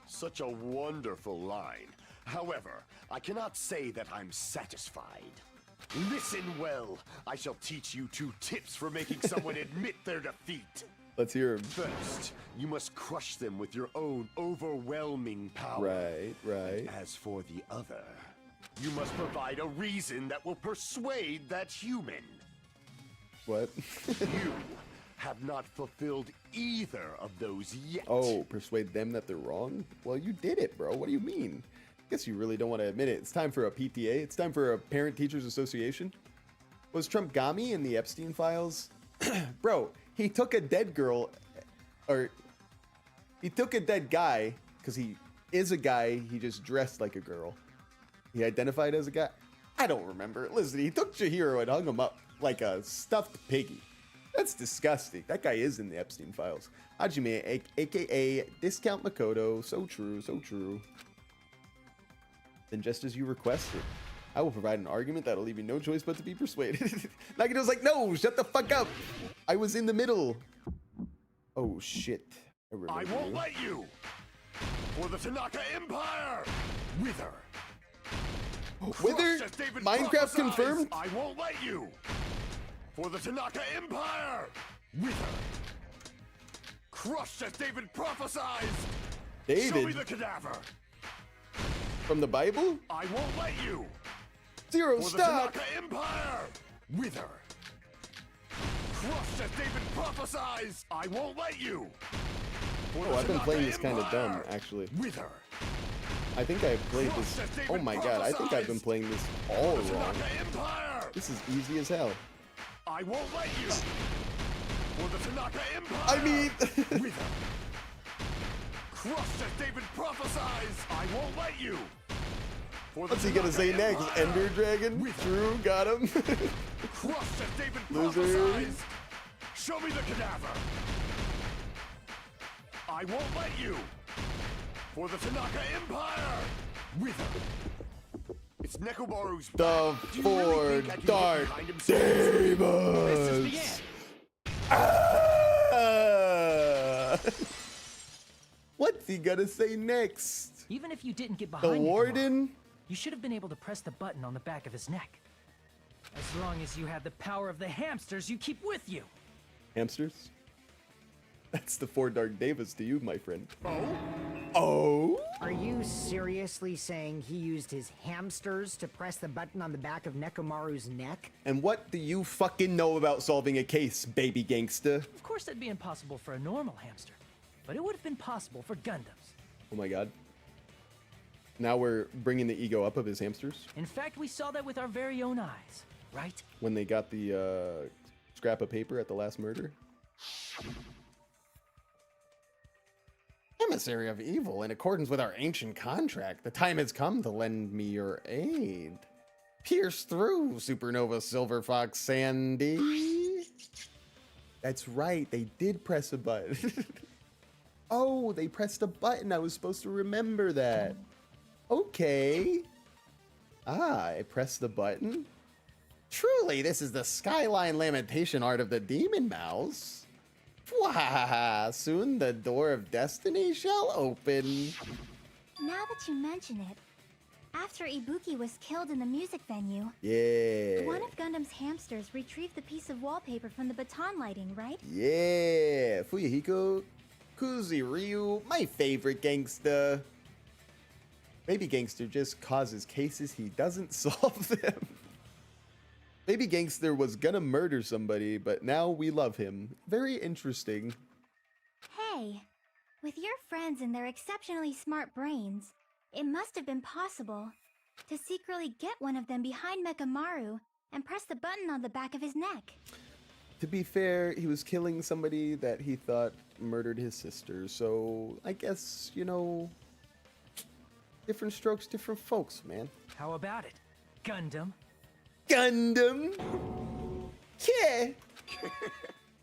Such a wonderful line. However, I cannot say that I'm satisfied. Listen well. I shall teach you 2 tips for making someone admit their defeat. Let's hear him. First, you must crush them with your own overwhelming power. Right. As for the other, you must provide a reason that will persuade that human. What? You have not fulfilled either of those yet. Oh, persuade them that they're wrong? Well, you did it, bro. What do you mean? Guess you really don't want to admit it. It's time for a PTA. It's time for a Parent Teachers Association. Was Trump Gami in the Epstein files? Bro, he took a dead girl, or he took a dead guy, because he is a guy, he just dressed like a girl. He identified as a guy. I don't remember. Listen, he took Chihiro and hung him up like a stuffed piggy. That's disgusting. That guy is in the Epstein files. Hajime, aka Discount Makoto. So true, so true. Then just as you requested, I will provide an argument that'll leave you no choice but to be persuaded. Nagito's like, no, shut the fuck up. I was in the middle. Oh, shit. I won't let you. For the Tanaka Empire. Wither. Wither? Crushed as David Minecraft prophesies. confirmed? I won't let you. For the Tanaka Empire. Wither. Crushed as David prophesies. David? Show me the cadaver. From the Bible? I won't let you. Zero, For stop. the Tanaka Empire. Wither. Crushed as David prophesies. I won't let you. Oh, I've been playing this kind of dumb, actually. Wither. I think I played this. Oh my god, I think I've been playing this all wrong. Empire. This is easy as hell. I won't let you. For the Tanaka Empire. I mean, Wither. Crushed as David prophesies. I won't let you. For the what's he gonna say Tanaka next? Empire. Ender Dragon? Wither. True, got him. Crushed as David Loser. prophesies. Show me the cadaver. I won't let you. For the Tanaka Empire. Wither. It's Nekomaru's The back. Do you four really think I can get dark behind himself? demons. Ah! What's he gonna say next? Even if you didn't get The behind Nekomaru, warden? you should have been able to press the button on the back of his neck. As long as you had the power of the hamsters you keep with you. Hamsters? That's the four dark devas to you, my friend. Oh? Are you seriously saying he used his hamsters to press the button on the back of Nekomaru's neck? And what do you fucking know about solving a case, baby gangsta? Of course that'd be impossible for a normal hamster, but it would have been possible for Gundams. Oh my god. Now we're bringing the ego up of his hamsters In fact, we saw that with our very own eyes, right? when they got the scrap of paper at the last murder. Emissary of evil, in accordance with our ancient contract, the time has come to lend me your aid. Pierce through, Supernova Silver Fox Sandy. That's right, they did press a button. Oh, they pressed a button. I was supposed to remember that. Okay. Ah, I pressed the button. Truly, this is the skyline lamentation art of the demon mouse. Wah, soon the door of destiny shall open. Now that you mention it, after Ibuki was killed in the music venue, Yeah. one of Gundam's hamsters retrieved the piece of wallpaper from the baton lighting, right? Yeah. Fuyuhiko Kuziryu, my favorite gangsta. Baby Gangster just causes cases he doesn't solve them. Baby Gangster was gonna murder somebody, but now we love him. Very interesting. Hey, with your friends and their exceptionally smart brains, it must have been possible to secretly get one of them behind Nekomaru and press the button on the back of his neck. To be fair, he was killing somebody that he thought murdered his sister, so I guess, you know, different strokes, different folks, man. How about it, Gundam? Gundam! Yeah!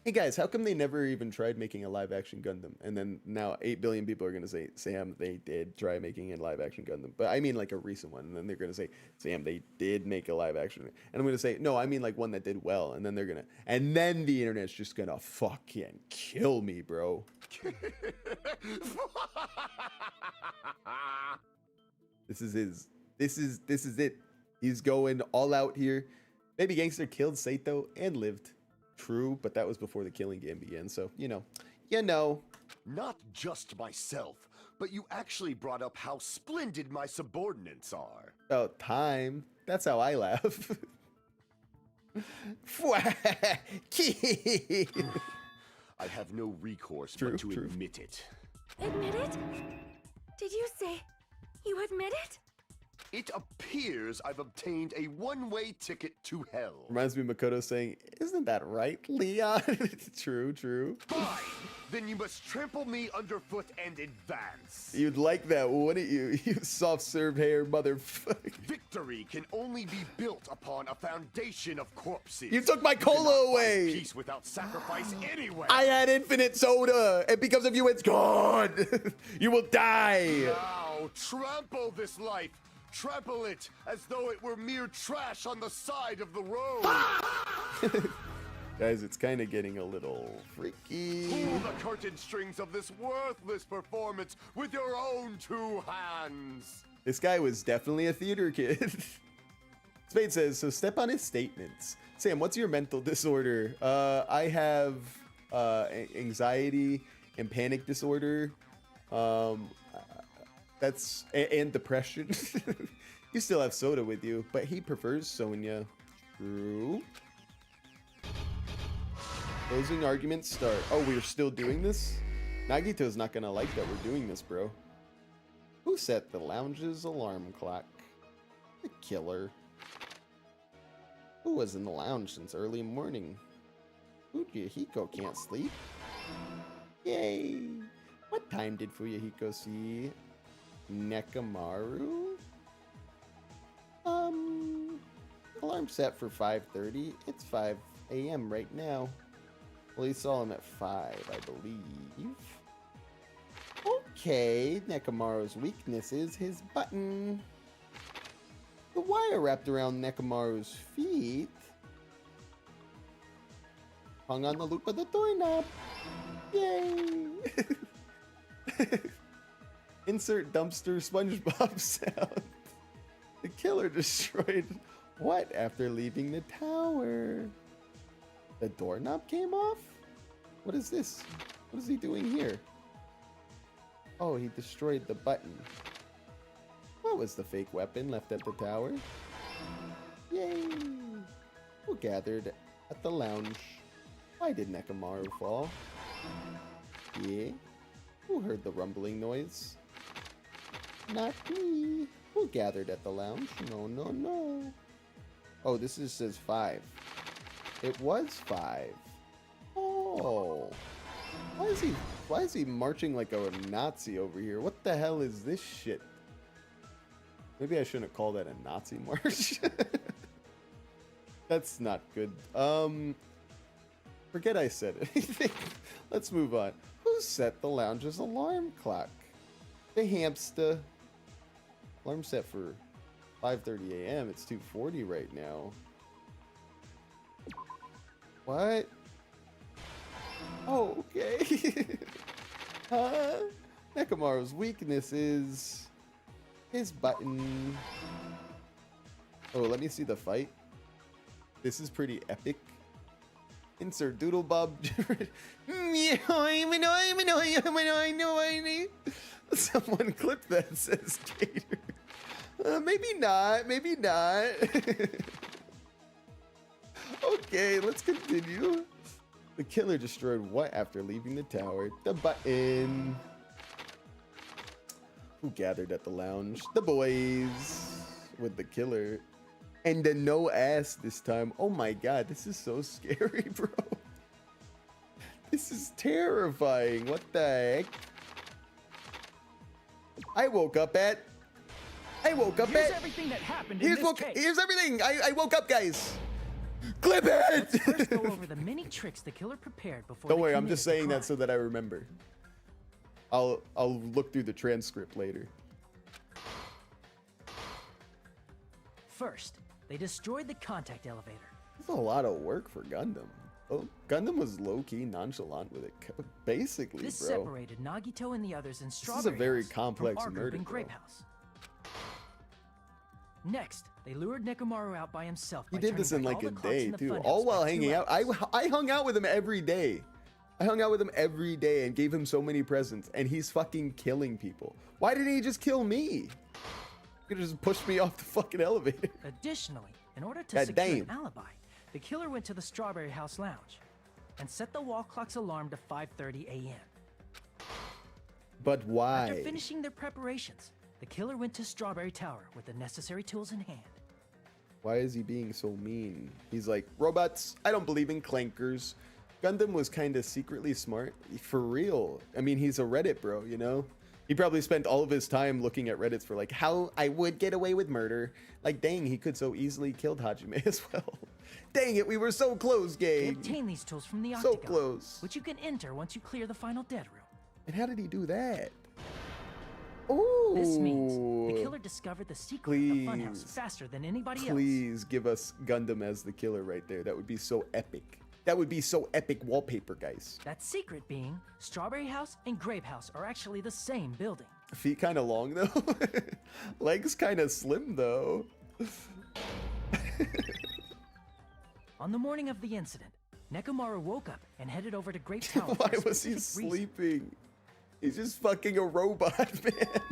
Hey guys, how come they never even tried making a live-action Gundam? And then now 8 billion people are gonna say, Sam, they did try making a live-action Gundam. But I mean like a recent one. And then they're gonna say, Sam, they did make a live-action. And I'm gonna say, no, I mean like one that did well. And then they're gonna, and then the internet's just gonna fucking kill me, bro. This is it. He's going all out here. Baby Gangster killed Saito and lived. True, but that was before the killing game began, so, you know. Not just myself, but you actually brought up how splendid my subordinates are. About time. That's how I laugh. I have no recourse True, but to true. admit it. Admit it? Did you say you admit it? It appears I've obtained a one-way ticket to hell. Reminds me of Makoto saying, isn't that right, Leon? True, true. Fine! Then you must trample me underfoot and advance. You'd like that, wouldn't you? You soft-served hair motherfucker. Victory can only be built upon a foundation of corpses. You took my You cannot cola find away. Peace without sacrifice anyway. I had infinite soda, and because of you, it's gone. You will die. Now trample this life. Trample it as though it were mere trash on the side of the road. Guys, it's kind of getting a little freaky. Pull the curtain strings of this worthless performance with your own two hands. This guy was definitely a theater kid. Spade says, so step on his statements. Sam, what's your mental disorder? I have anxiety and panic disorder. That's and depression. You still have soda with you, but he prefers Sonya. True. Closing arguments start. Oh, we're still doing this? Nagito's not gonna like that we're doing this, bro. Who set the lounge's alarm clock? The killer. Who was in the lounge since early morning? Fuyuhiko can't sleep. Yay! What time did Fuyuhiko see Nekomaru? Alarm set for 5:30. It's 5 a.m. right now. Well, he saw him at 5, I believe. Okay, Nekomaru's weakness is his button. The wire wrapped around Nekomaru's feet hung on the loop of the doorknob. Yay! Insert dumpster SpongeBob sound. The killer destroyed what after leaving the tower? The doorknob came off? What is this? What is he doing here? Oh, he destroyed the button. What was the fake weapon left at the tower? Yay! Who gathered at the lounge? Why did Nekomaru fall? Yeah? Who heard the rumbling noise? Not me. Who gathered at the lounge? No, no, no. Oh, this just says 5. It was 5. Oh. Why is he marching like a Nazi over here? What the hell is this shit? Maybe I shouldn't call that a Nazi march. That's not good. Forget I said anything. Let's move on. Who set the lounge's alarm clock? The hamster. Alarm set for 5:30 a.m. It's 2:40 right now. What? Oh, okay. Nekomaru's weakness is his button. Oh, let me see the fight. This is pretty epic. Insert Doodle Bob. Someone clip that, says Gator. Maybe not. Maybe not. Okay, let's continue. The killer destroyed what after leaving the tower? The button. Who gathered at the lounge? The boys. With the killer. And the no ass this time. Oh my god, this is so scary, bro. This is terrifying. What the heck? I woke up at... Here's everything that happened in this case. Here's everything. I woke up, guys. Clip it! Let's first go over the many tricks the killer prepared before. Don't worry, I'm just saying that so that I remember. I'll look through the transcript later. First, they destroyed the contact elevator. That's a lot of work for Gundam. Oh, Gundam was low-key nonchalant with it, basically, This bro. separated Nagito and the others in Strawberry This is a very House complex from our group murder, in bro. Grape House. Next, they lured Nekomaru out by himself. He by did this in turning like back a all the clocks day in the too, funhouse all while by 2 hanging out. hours. I hung out with him every day. I hung out with him every day and gave him so many presents, and he's fucking killing people. Why didn't he just kill me? He could have just pushed me off the fucking elevator. Additionally, in order to God secure damn. an alibi, the killer went to the Strawberry House lounge and set the wall clock's alarm to 5:30 a.m. But why? After finishing their preparations, the killer went to Strawberry Tower with the necessary tools in hand. Why is he being so mean? He's like, robots, I don't believe in clankers. Gundam was kind of secretly smart. For real. I mean, he's a Reddit bro, you know? He probably spent all of his time looking at Reddits for like, how I would get away with murder. Like, dang, he could so easily killed Hajime as well. Dang it, we were so close, They gang. obtained these tools from the So Octagon, close. which you can enter once you clear the final dead room. And how did he do that? Ooh. This means the killer discovered the secret of the funhouse Please. faster than anybody else. Please give us Gundam as the killer right there. That would be so epic. That would be so epic wallpaper, guys. That secret being, Strawberry House and Grape House are actually the same building. Feet kind of long, though. Legs kind of slim, though. On the morning of the incident, Nekomaru woke up and headed over to Grape Tower. Why for a was he specific reason. sleeping? He's just fucking a robot, man.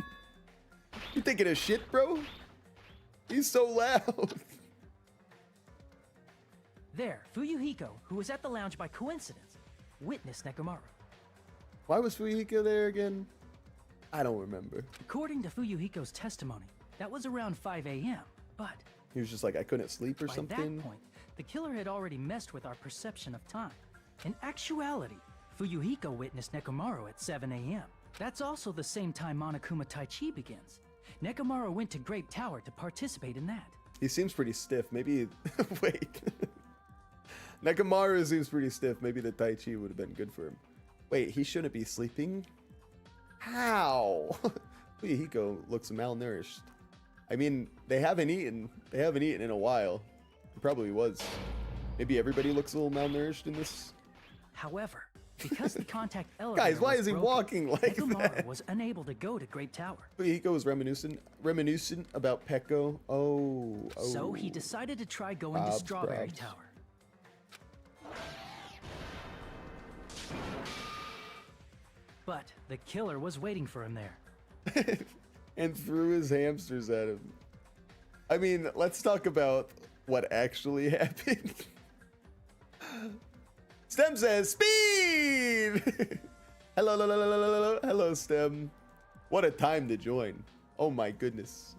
You taking a shit, bro? He's so loud. There, Fuyuhiko, who was at the lounge by coincidence, witnessed Nekomaru. Why was Fuyuhiko there again? I don't remember. According to Fuyuhiko's testimony, that was around 5 a.m., but He was just like, I couldn't sleep or by something. that point, the killer had already messed with our perception of time. In actuality, Fuyuhiko witnessed Nekomaru at 7 a.m. That's also the same time Monokuma Taichi begins. Nekomaru went to Grape Tower to participate in that. He seems pretty stiff. Maybe, wait. Nekomaru seems pretty stiff. Maybe the Tai Chi would have been good for him. Wait, he shouldn't be sleeping? How? Fuyuhiko looks malnourished. I mean, they haven't eaten. They haven't eaten in a while. He probably was. Maybe everybody looks a little malnourished in this. However, because the contact elevator Guys, why was is he broken, walking like Nekomaru that? was unable to go to Grape Tower. Fuyuhiko was reminiscent about Peko. Oh. So he decided to try going to Bob's Strawberry Brabs. Tower. But the killer was waiting for him there. And threw his hamsters at him. I mean, let's talk about what actually happened. Stem says, speed! Hello, Stem. What a time to join. Oh my goodness.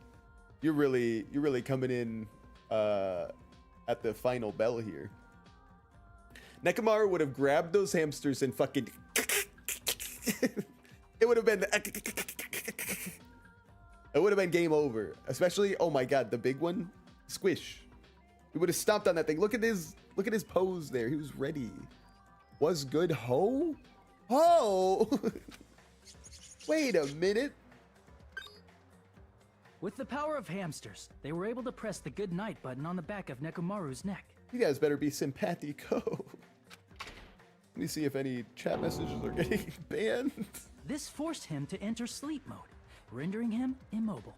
You're really coming in at the final bell here. Nekomaru would have grabbed those hamsters and fucking... It would have been... It would have been game over. Especially, oh my god, the big one. Squish. He would have stomped on that thing. Look at his pose there. He was ready. Was good ho? Ho! Wait a minute. With the power of hamsters, they were able to press the good night button on the back of Nekomaru's neck. You guys better be simpatico. Let me see if any chat messages are getting banned. This forced him to enter sleep mode, rendering him immobile.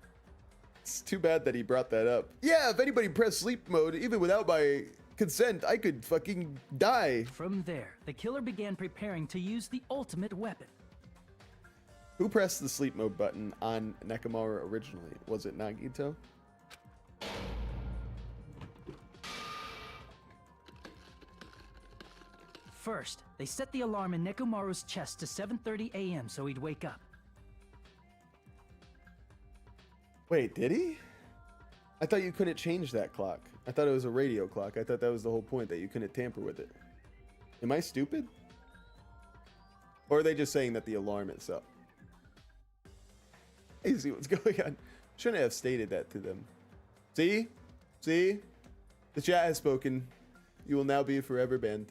It's too bad that he brought that up. Yeah, if anybody pressed sleep mode, even without my consent, I could fucking die. From there, the killer began preparing to use the ultimate weapon. Who pressed the sleep mode button on Nekomaru originally? Was it Nagito? First, they set the alarm in Nekomaru's chest to 7:30 a.m. so he'd wake up. Wait, did he? I thought you couldn't change that clock. I thought it was a radio clock. I thought that was the whole point, that you couldn't tamper with it. Am I stupid? Or are they just saying that the alarm itself? I see what's going on. Shouldn't have stated that to them. See? See? The chat has spoken. You will now be forever banned.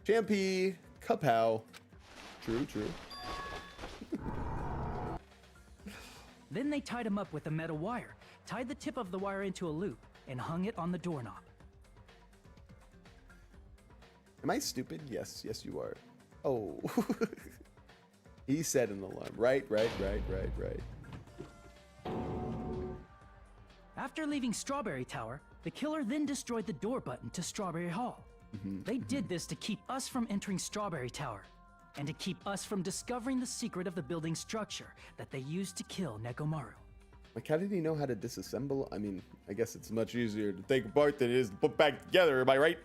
Champy, Kapow. True, true. Then they tied him up with a metal wire, tied the tip of the wire into a loop, and hung it on the doorknob. Am I stupid? Yes, yes you are. Oh. He said an alarm. Right. After leaving Strawberry Tower, the killer then destroyed the door button to Strawberry Hall. They did this to keep us from entering Strawberry Tower, and to keep us from discovering the secret of the building structure that they used to kill Nekomaru. Like, how did he know how to disassemble? I mean, I guess it's much easier to take apart than it is to put back together, am I right?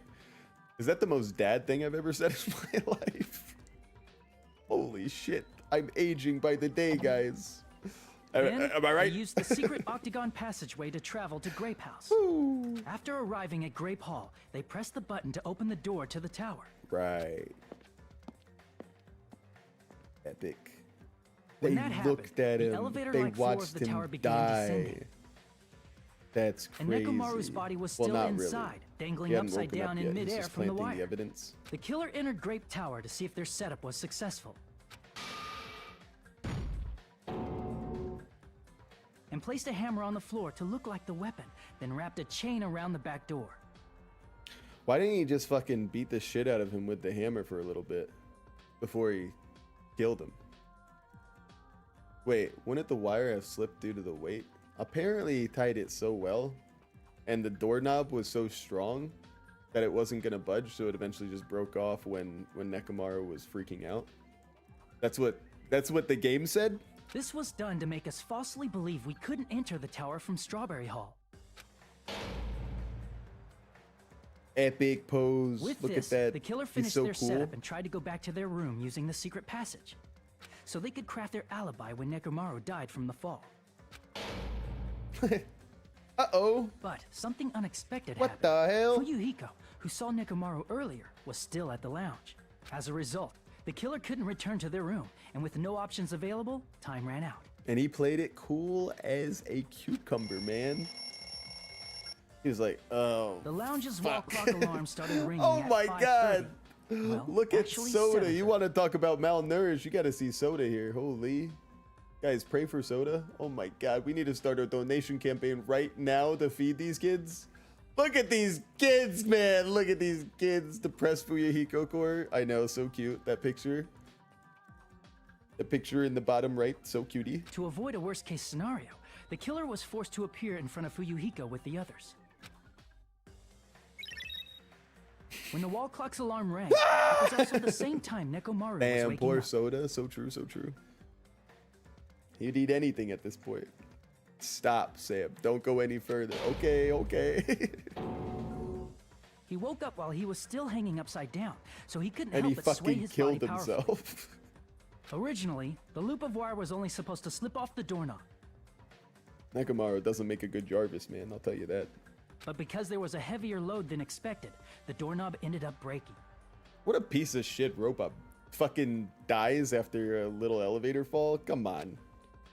Is that the most dad thing I've ever said in my life? Holy shit, I'm aging by the day, guys. Then, am I right? they used the secret octagon passageway to travel to Grape House. After arriving at Grape Hall, they pressed the button to open the door to the tower. Right. Epic. When They that happened, looked at the him. elevator-like They floor of watched the tower him began die. descending. That's And crazy. Nekomaru's body was Well, still not really. inside, dangling He hadn't upside woken up down yet. in He's midair just from the planting wire. evidence. The killer entered Grape Tower to see if their setup was successful, and placed a hammer on the floor to look like the weapon, then wrapped a chain around the back door. Why didn't he just fucking beat the shit out of him with the hammer for a little bit before he killed him? Wait, wouldn't the wire have slipped due to the weight? Apparently he tied it so well, and the doorknob was so strong that it wasn't gonna budge, so it eventually just broke off when Nekomaru was freaking out. That's what the game said? This was done to make us falsely believe we couldn't enter the tower from Strawberry Hall. Epic pose. With Look this, at that. the killer He's finished so their cool. setup and tried to go back to their room using the secret passage. so they could craft their alibi when Nekomaru died from the fall. Uh-oh. But something unexpected What happened. the hell? Fuyuhiko, who saw Nekomaru earlier, was still at the lounge. As a result, the killer couldn't return to their room, and with no options available, time ran out. And he played it cool as a cucumber, man. He was like, oh. The lounge's wall clock alarm started ringing Oh at my 5:30. god. Well, Look at actually Soda. You 7:30. want to talk about malnourished? You got to see Soda here. Holy. Guys, pray for Soda. Oh my god. We need to start a donation campaign right now to feed these kids. Look at these kids, man. Look at these kids. Depressed Fuyuhiko core. I know. So cute. That picture. The picture in the bottom right. So cutie. To avoid a worst-case scenario, the killer was forced to appear in front of Fuyuhiko with the others. When the wall clock's alarm rang, it was also the same time Nekomaru was Damn, waking poor up. Soda. So true, so true. He'd eat anything at this point. Stop, Sam. Don't go any further. Okay, okay. He woke up while he was still hanging upside down, so he couldn't And he help but sway fucking his killed body powerfully. himself. Originally, the loop of wire was only supposed to slip off the doorknob, Nekomaru doesn't make a good Jarvis, man. I'll tell you that. but because there was a heavier load than expected, the doorknob ended up breaking. What a piece of shit robot. Fucking dies after a little elevator fall? Come on.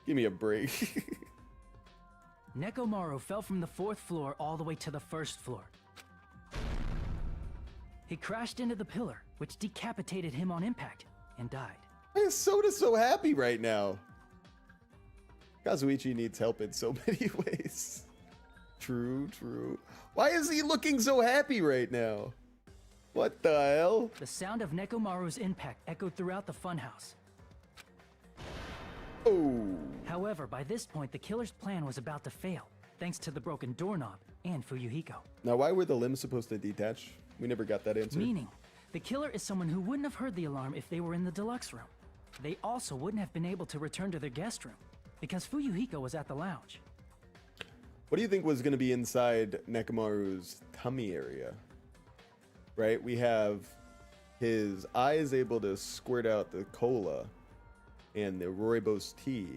Give me a break. Nekomaru fell from the 4th floor all the way to the 1st floor. He crashed into the pillar, which decapitated him on impact, and died. Why is Soda so happy right now? Kazuichi needs help in so many ways. True, true. Why is he looking so happy right now? What the hell? The sound of Nekomaru's impact echoed throughout the funhouse. Oh. However, by this point, the killer's plan was about to fail, thanks to the broken doorknob and Fuyuhiko. Now, why were the limbs supposed to detach? We never got that answer. Meaning, the killer is someone who wouldn't have heard the alarm if they were in the deluxe room. They also wouldn't have been able to return to their guest room, because Fuyuhiko was at the lounge. What do you think was going to be inside Nekomaru's tummy area? Right? We have his eyes able to squirt out the cola and the rooibos tea.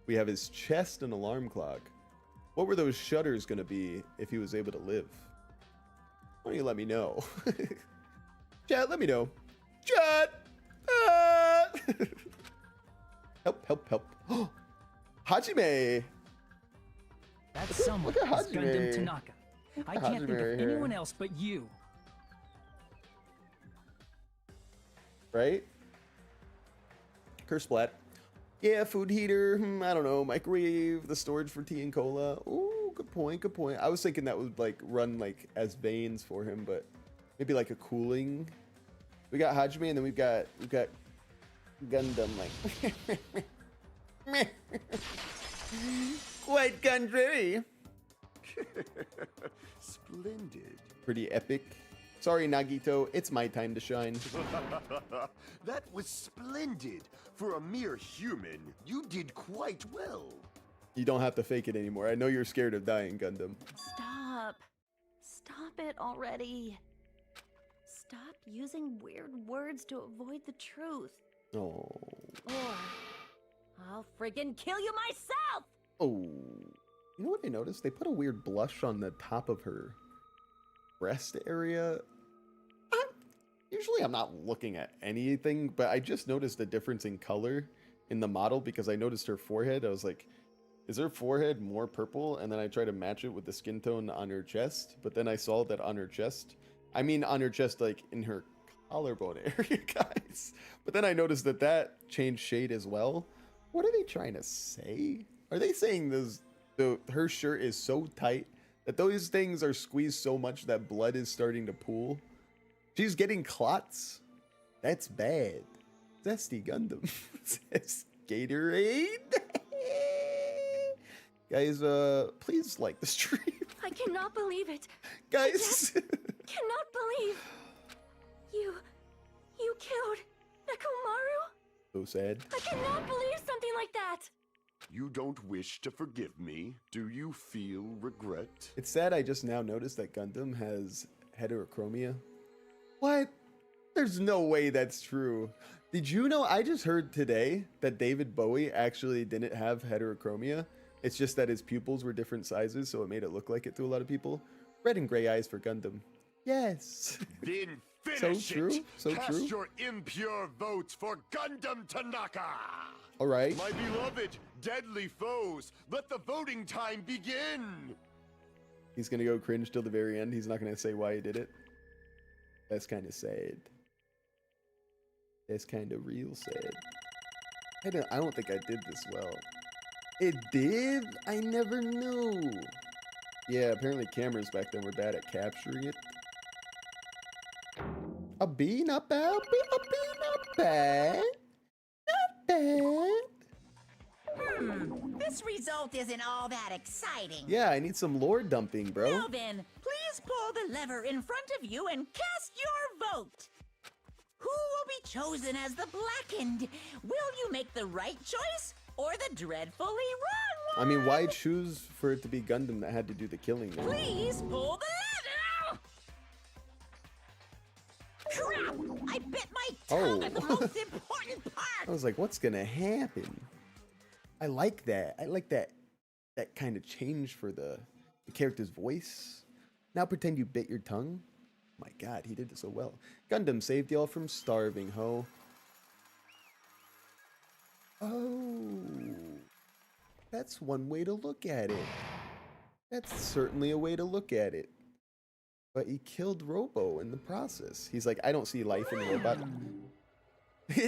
We have his chest and alarm clock. What were those shutters going to be if he was able to live? Why don't you let me know? Chat, let me know. Chat! Help, help, help. Hajime! That someone look at is Gundam Hajime. Tanaka. I at can't think Hajime of here. anyone else but you. Right? Curse splat. Yeah, food heater. I don't know. Microwave, the storage for tea and cola. Ooh, good point, good point. I was thinking that would like run like as veins for him, but maybe like a cooling. We got Hajime, and then we've got Gundam, like quite contrary. Splendid. Pretty epic. Sorry, Nagito, it's my time to shine. That was splendid. For a mere human, you did quite well. You don't have to fake it anymore. I know you're scared of dying, Gundam. Stop. Stop it already. Stop using weird words to avoid the truth. Oh. Or I'll friggin' kill you myself! Oh. You know what I noticed? They put a weird blush on the top of her breast area. Usually I'm not looking at anything, but I just noticed a difference in color in the model because I noticed her forehead. I was like, is her forehead more purple? And then I tried to match it with the skin tone on her chest, but then I saw that on her chest, I mean on her chest, like in her collarbone area, guys. But then I noticed that that changed shade as well. What are they trying to say? Are they saying her shirt is so tight that those things are squeezed so much that blood is starting to pool? She's getting clots. That's bad. Zesty Gundam. Says Gatorade. Guys, please like the stream. I cannot believe it. Guys. Cannot believe you killed Nekomaru. So sad. I cannot believe something like that. You don't wish to forgive me? Do you feel regret? It's sad I just now noticed that Gundam has heterochromia. What? There's no way that's true. Did you know, I just heard today that David Bowie actually didn't have heterochromia. It's just that his pupils were different sizes, so it made it look like it to a lot of people. Red and gray eyes for Gundam. Yes. Then So finish true, it. so Cast true. your impure votes for Gundam Tanaka. All right. My beloved, deadly foes, let the voting time begin. He's gonna go cringe till the very end. He's not gonna say why he did it. That's kind of sad. That's kind of real sad. I don't think I did this well. It did? I never knew. Yeah, apparently cameras back then were bad at capturing it. A B, not bad. A B, not bad. Not bad. This result isn't all that exciting. Yeah, I need some lore dumping, bro. Now then, please pull the lever in front of you and cast your vote. Who will be chosen as the blackened? Will you make the right choice or the dreadfully wrong one? I mean, why choose for it to be Gundam that had to do the killing? Then? Please pull the lever! Crap! I bit my tongue at the most important part! I was like, what's gonna happen? I like that. I like that kind of change for the character's voice. Now pretend you bit your tongue. My god, he did it so well. Gundam saved y'all from starving, ho. Oh, that's one way to look at it. That's certainly a way to look at it. But he killed Robo in the process. He's like, I don't see life in the robot.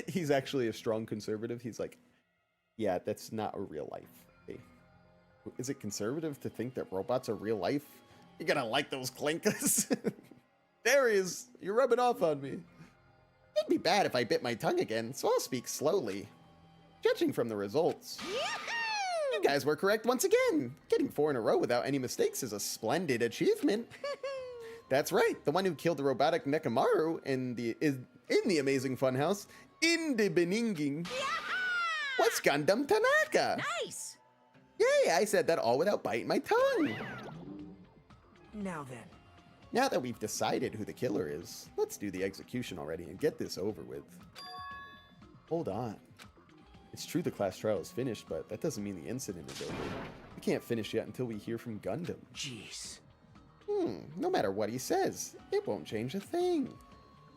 He's actually a strong conservative. He's like, yeah, that's not a real life. Hey, is it conservative to think that robots are real life? You're gonna like those clinkers. There he is. You're rubbing off on me. It'd be bad if I bit my tongue again, so I'll speak slowly. Judging from the results, you guys were correct once again. Getting 4 in a row without any mistakes is a splendid achievement. That's right. The one who killed the robotic Nekomaru in the Amazing Funhouse in the Beninging was Gundam Tanaka. Nice! Yay, I said that all without biting my tongue. Now then. Now that we've decided who the killer is, let's do the execution already and get this over with. Hold on. It's true the class trial is finished, but that doesn't mean the incident is over. We can't finish yet until we hear from Gundam. Jeez. No matter what he says, it won't change a thing.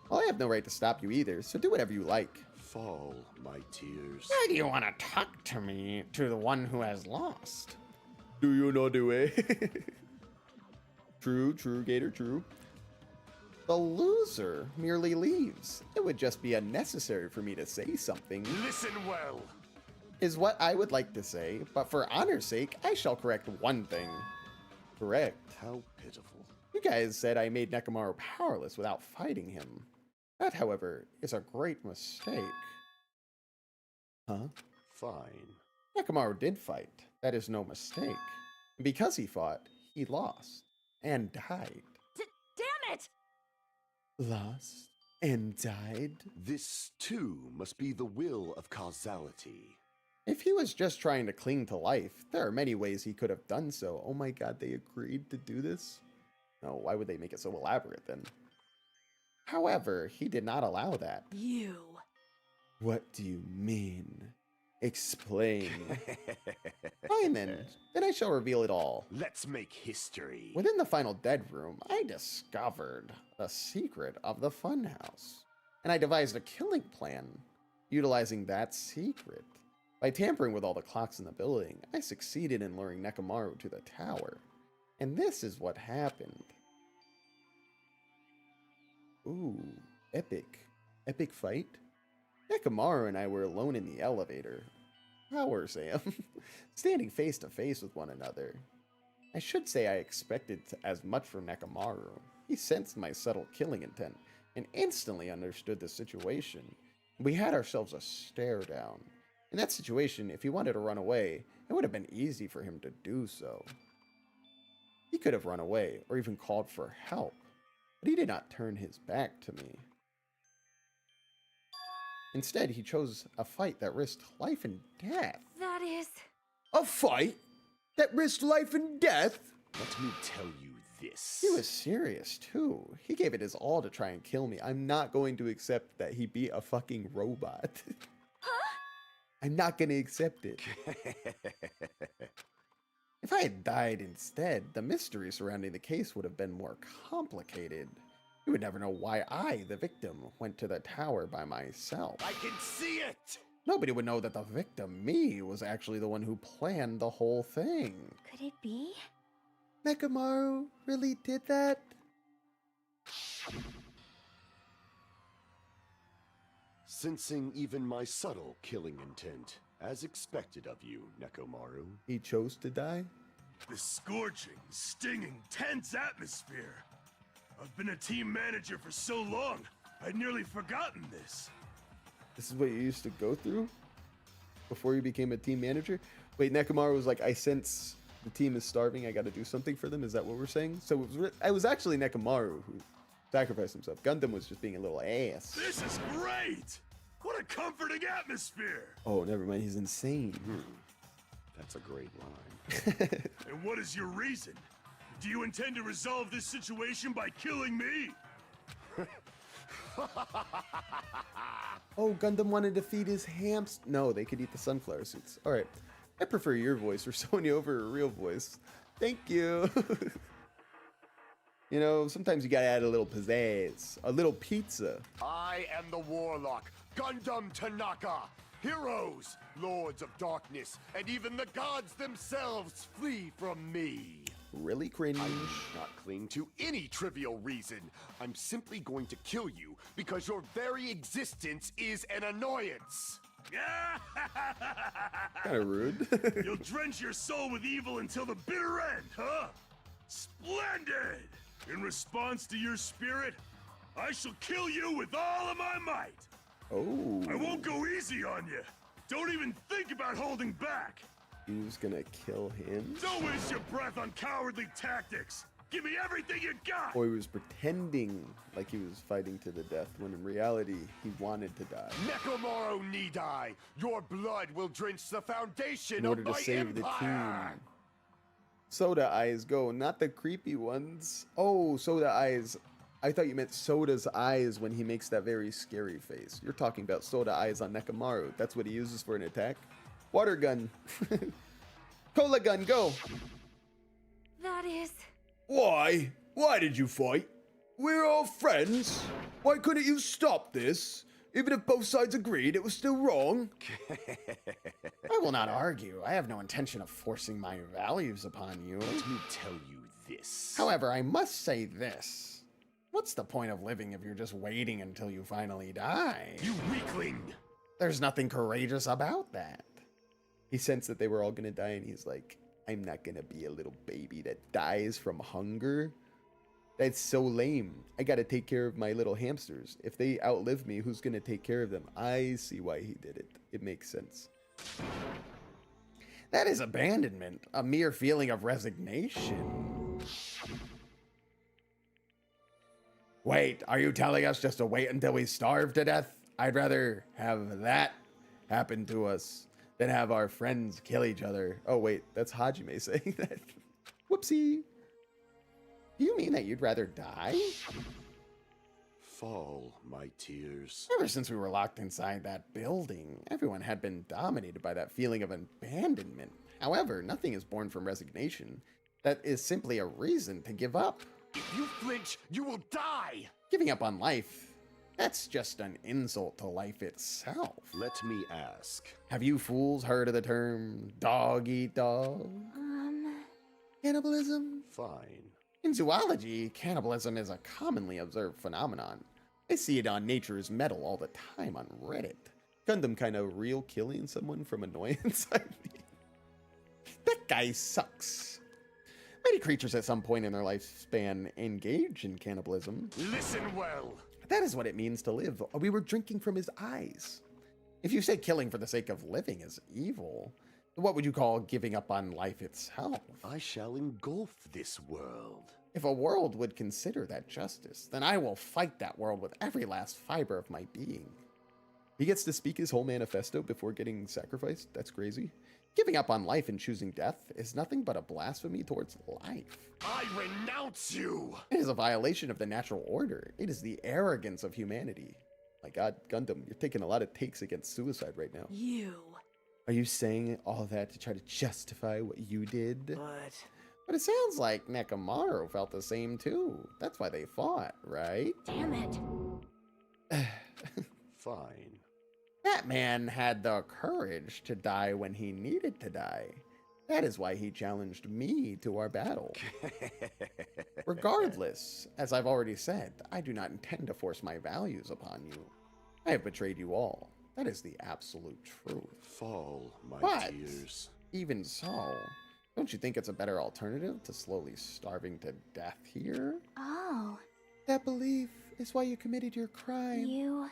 Well, I have no right to stop you either, so do whatever you like. Fall, my tears. Why do you want to talk to me, to the one who has lost? Do you know the way? True, Gator, true. The loser merely leaves. It would just be unnecessary for me to say something, Listen well. is what I would like to say, but for honor's sake, I shall correct one thing. Correct. How pitiful. You guys said I made Nekomaru powerless without fighting him. That, however, is a great mistake. Huh? Fine. Nekomaru did fight. That is no mistake. Because he fought, he lost. And died. Damn it! Lost and died? This, too, must be the will of causality. If he was just trying to cling to life, there are many ways he could have done so. Oh my god, they agreed to do this? No, why would they make it so elaborate then? However, he did not allow that. You. What do you mean? Explain. Fine then I shall reveal it all. Let's make history. Within the final dead room, I discovered the secret of the funhouse. And I devised a killing plan, utilizing that secret. By tampering with all the clocks in the building, I succeeded in luring Nekomaru to the tower. And this is what happened. Ooh, epic. Epic fight? Nekomaru and I were alone in the elevator. Power Sam. Standing face to face with one another. I should say I expected as much from Nekomaru. He sensed my subtle killing intent and instantly understood the situation. We had ourselves a stare down. In that situation, if he wanted to run away, it would have been easy for him to do so. He could have run away or even called for help, but he did not turn his back to me. Instead, he chose a fight that risked life and death. That is... A fight that risked life and death? Let me tell you this. He was serious, too. He gave it his all to try and kill me. I'm not going to accept that he beat a fucking robot. Huh? I'm not going to accept it. If I had died instead, the mystery surrounding the case would have been more complicated. You would never know why I, the victim, went to the tower by myself. I can see it! Nobody would know that the victim, me, was actually the one who planned the whole thing. Could it be? Nekomaru really did that? Sensing even my subtle killing intent, as expected of you, Nekomaru. He chose to die? The scorching, stinging, tense atmosphere. I've been a team manager for so long, I'd nearly forgotten this. This is what you used to go through before you became a team manager? Wait, Nekomaru was like, I sense the team is starving, I gotta do something for them? Is that what we're saying? So it was actually Nekomaru who sacrificed himself. Gundam was just being a little ass. This is great! What a comforting atmosphere! Oh, never mind, he's insane. That's a great line. And what is your reason? Do you intend to resolve this situation by killing me? Oh, Gundam wanted to feed his hamster. No, they could eat the sunflower seeds. All right. I prefer your voice for Sonya over her real voice. Thank you. You know, sometimes you gotta add a little pizzazz. A little pizza. I am the Warlock, Gundam Tanaka. Heroes, lords of darkness, and even the gods themselves flee from me. Really cringe. I do not cling to any trivial reason. I'm simply going to kill you because your very existence is an annoyance. Kind of rude. You'll drench your soul with evil until the bitter end, huh? Splendid! In response to your spirit, I shall kill you with all of my might. Oh. I won't go easy on you. Don't even think about holding back. He was gonna kill him? Don't waste your breath on cowardly tactics. Give me everything you got. Or he was pretending like he was fighting to the death when in reality he wanted to die. Nekomaru Nidai, your blood will drench the foundation In order of to my save the empire. team. Soda eyes go, not the creepy ones. Oh, soda eyes. I thought you meant Soda's eyes when he makes that very scary face. You're talking about soda eyes on Nekomaru. That's what he uses for an attack. Water gun. Cola gun, go. That is... Why? Why did you fight? We're all friends. Why couldn't you stop this? Even if both sides agreed, it was still wrong. I will not argue. I have no intention of forcing my values upon you. Let me tell you this. However, I must say this. What's the point of living if you're just waiting until you finally die? You weakling! There's nothing courageous about that. He sensed that they were all gonna die and he's like, I'm not gonna be a little baby that dies from hunger. That's so lame. I gotta take care of my little hamsters. If they outlive me, who's gonna take care of them? I see why he did it. It makes sense. That is abandonment, a mere feeling of resignation. Wait, are you telling us just to wait until we starve to death? I'd rather have that happen to us than have our friends kill each other. Oh wait, that's Hajime saying that. Whoopsie. Do you mean that you'd rather die? Fall, my tears. Ever since we were locked inside that building, everyone had been dominated by that feeling of abandonment. However, nothing is born from resignation. That is simply a reason to give up. If you flinch, you will die! Giving up on life, that's just an insult to life itself. Let me ask. Have you fools heard of the term dog eat dog? Cannibalism? Fine. In zoology, cannibalism is a commonly observed phenomenon. I see it on Nature's Metal all the time on Reddit. Gundam kind of real killing someone from annoyance. I mean, that guy sucks. Many creatures at some point in their lifespan engage in cannibalism. Listen well. That is what it means to live. We were drinking from his eyes. If you say killing for the sake of living is evil, what would you call giving up on life itself? I shall engulf this world. If a world would consider that justice, then I will fight that world with every last fiber of my being. He gets to speak his whole manifesto before getting sacrificed? That's crazy. Giving up on life and choosing death is nothing but a blasphemy towards life. I renounce you! It is a violation of the natural order. It is the arrogance of humanity. My god, Gundam, you're taking a lot of takes against suicide right now. You. Are you saying all that to try to justify what you did? But it sounds like Nekomaru felt the same too. That's why they fought, right? Damn it. Fine. That man had the courage to die when he needed to die. That is why he challenged me to our battle. Regardless, as I've already said, I do not intend to force my values upon you. I have betrayed you all. That is the absolute truth. Fall, my But tears. even so, don't you think it's a better alternative to slowly starving to death here? Oh, That belief is why you committed your crime. you...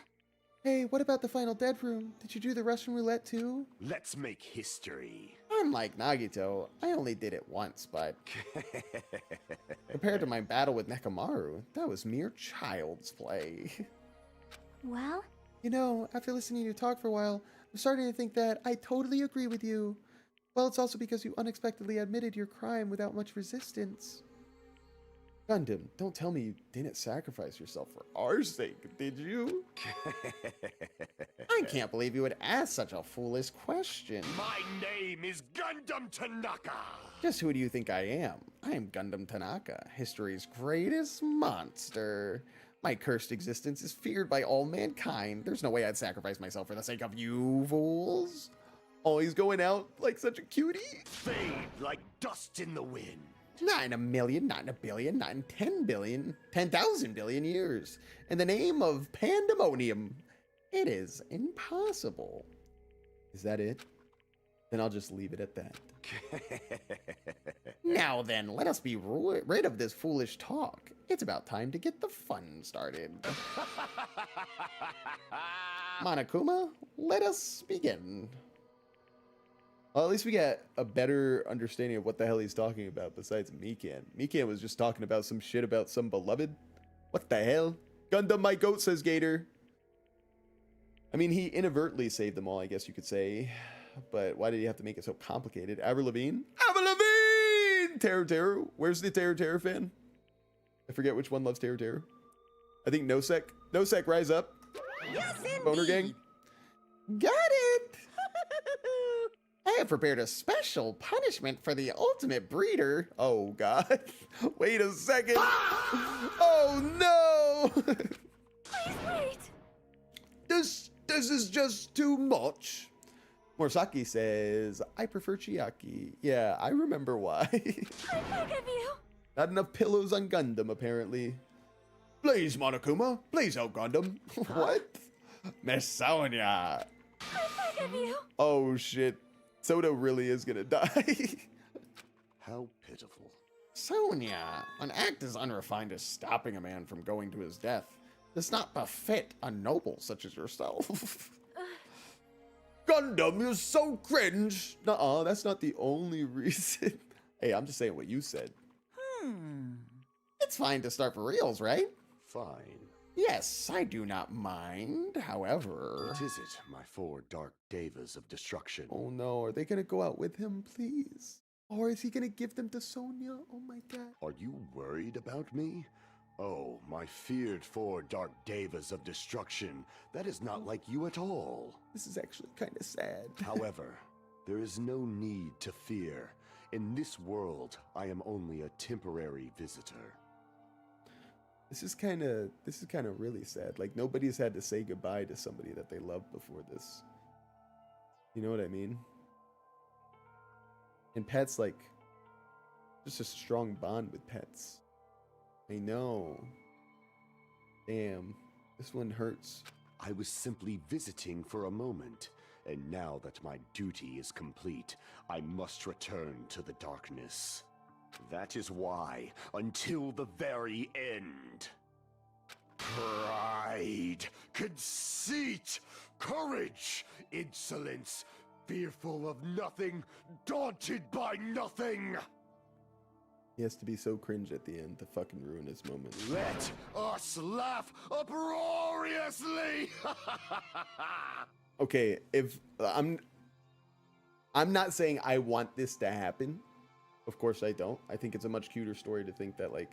Hey, what about the final dead room? Did you do the Russian roulette too? Let's make history. Unlike Nagito, I only did it once, but compared to my battle with Nekomaru, that was mere child's play. Well, You know, after listening to you talk for a while, I'm starting to think that I totally agree with you. Well, it's also because you unexpectedly admitted your crime without much resistance. Gundam, don't tell me you didn't sacrifice yourself for our sake, did you? I can't believe you would ask such a foolish question. My name is Gundam Tanaka. Just who do you think I am? I am Gundam Tanaka, history's greatest monster. My cursed existence is feared by all mankind. There's no way I'd sacrifice myself for the sake of you fools. Always going out like such a cutie. Fade like dust in the wind. Not in a million, not in a billion, not in 10 billion, 10,000 billion years. In the name of pandemonium, it is impossible. Is that it? Then I'll just leave it at that. Now then, let us be rid of this foolish talk. It's about time to get the fun started. Monokuma, let us begin. Well, at least we got a better understanding of what the hell he's talking about besides Mikan. Mikan was just talking about some shit about some beloved. What the hell? Gundam my goat, says Gator. I mean, he inadvertently saved them all, I guess you could say. But why did he have to make it so complicated? Avril Lavigne? Avril Lavigne! Teru. Where's the Teru fan? I forget which one loves Teru. I think Nosek. Nosek, rise up. Yes, indeed. Boner gang. Got it! I have prepared a special punishment for the ultimate breeder. Oh, God. Wait a second. Oh, no. please wait! This is just too much. Morisaki says, I prefer Chiaki. Yeah, I remember why. I beg of you! Not enough pillows on Gundam, apparently. Please, Monokuma. Please help Gundam. What? Miss Sonia. I beg of you! Oh, shit. Soda really is gonna die. How pitiful. Sonia, an act as unrefined as stopping a man from going to his death does not befit a noble such as yourself. Gundam is so cringe. Nuh-uh, that's not the only reason. Hey, I'm just saying what you said. It's fine to start for reals, right? Fine. Yes, I do not mind. However... What is it, my four dark devas of destruction? Oh no, are they gonna go out with him, please? Or is he gonna give them to Sonia? Oh my god. Are you worried about me? Oh, my feared four dark devas of destruction. That is not like you at all. This is actually kind of sad. However, there is no need to fear. In this world, I am only a temporary visitor. This is kind of really sad. Like, nobody's had to say goodbye to somebody that they loved before this. You know what I mean? And pets, like, just a strong bond with pets. I know. Damn, this one hurts. I was simply visiting for a moment, and now that my duty is complete, I must return to the darkness. That is why, until the very end. Pride, conceit, courage, insolence, fearful of nothing, daunted by nothing. He has to be so cringe at the end to fucking ruin his moment. Let us laugh uproariously! Okay, if I'm not saying I want this to happen. Of course I don't. I think it's a much cuter story to think that like